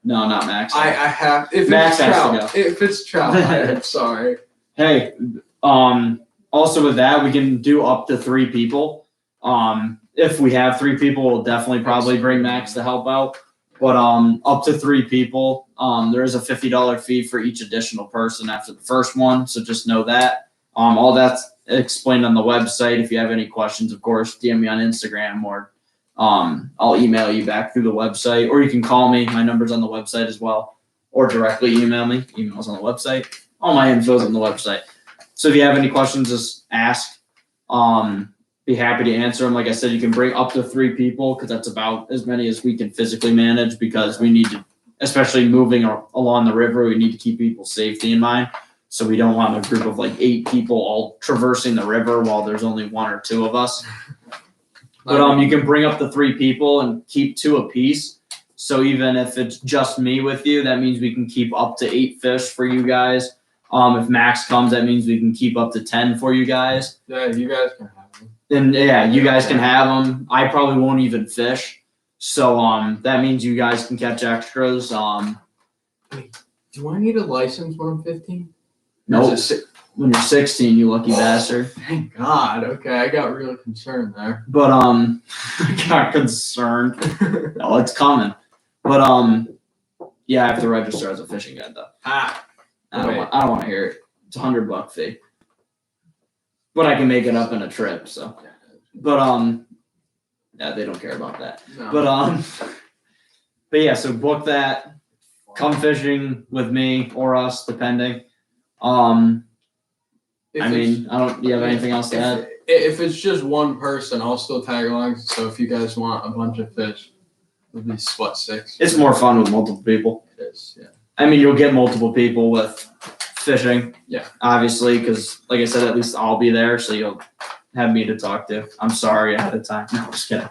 No, not Max. I have. If Max it's has trout, to go. if it's trout, I'm sorry. Hey, also with that, we can do up to 3 people. If we have 3 people, we'll definitely probably bring Max to help out. But up to 3 people, there is a $50 fee for each additional person after the first one. So just know that. All that's explained on the website. If you have any questions, of course, DM me on Instagram or I'll email you back through the website. Or you can call me. My number's on the website as well. Or directly email me. Email's on the website. All my info's on the website. So if you have any questions, just ask. Be happy to answer them. Like I said, you can bring up to 3 people because that's about as many as we can physically manage because we need to, especially moving along the river, we need to keep people's safety in mind. So we don't want a group of like 8 people all traversing the river while there's only 1 or 2 of us. But you can bring up to 3 people and keep 2 apiece. So even if it's just me with you, that means we can keep up to 8 fish for you guys. If Max comes, that means we can keep up to 10 for you guys. Yeah, you guys can have them. And yeah, you guys can have them. I probably won't even fish. So that means you guys can catch extras. Do I need a license when I'm 15? No, when you're 16, you lucky bastard. Thank God. Okay, I got really concerned there. But I got concerned. No, it's coming. But yeah, I have to register as a fishing guide though. I don't want to hear it. It's $100 fee. But I can make it up in a trip. So, but yeah, they don't care about that. No. But yeah, so book that. Come fishing with me or us, depending. Do you have anything else to add? If it's just one person, I'll still tag along. So if you guys want a bunch of fish, it'll be 6. It's more fun with multiple people. It is, yeah. I mean, you'll get multiple people with fishing. Yeah. Obviously, because like I said, at least I'll be there, so you'll have me to talk to. I'm sorry ahead of time. No, I'm just kidding.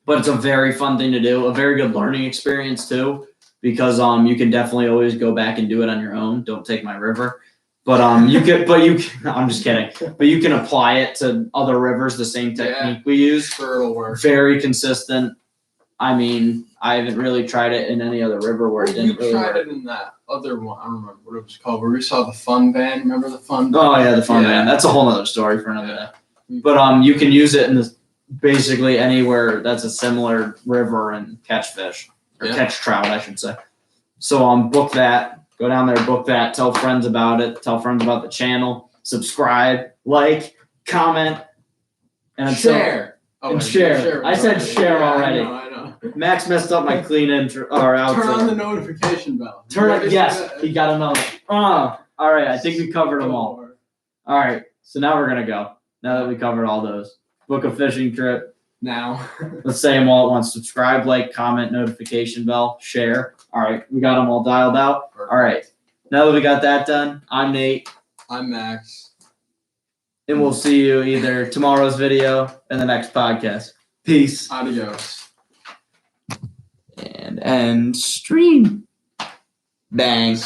But it's a very fun thing to do, a very good learning experience too, because you can definitely always go back and do it on your own. Don't take my river. But I'm just kidding. But you can apply it to other rivers, the same technique we use. Sure, it'll work. Very consistent. I mean, I haven't really tried it in any other river where it didn't really work. You tried it in that other one. I don't remember what it was called, where we saw the fun van. Remember the fun van? Oh yeah, the fun van. That's a whole other story for another day. But you can use it in basically anywhere that's a similar river and catch fish. Or catch trout, I should say. So book that. Go down there, book that. Tell friends about it. Tell friends about the channel. Subscribe, like, comment, and share. Share. I said share already. I know. Max messed up my clean intro or outro. Turn on the notification bell. Yes, he got another. All right, I think we covered them all. All right, so now we're gonna go. Now that we covered all those, book a fishing trip. Now, let's say them all at once. Subscribe, like, comment, notification bell, share. All right, we got them all dialed out. Perfect. All right, now that we got that done, I'm Nate. I'm Max. And we'll see you either tomorrow's video and the next podcast. Peace. Adios. And end stream. Bang.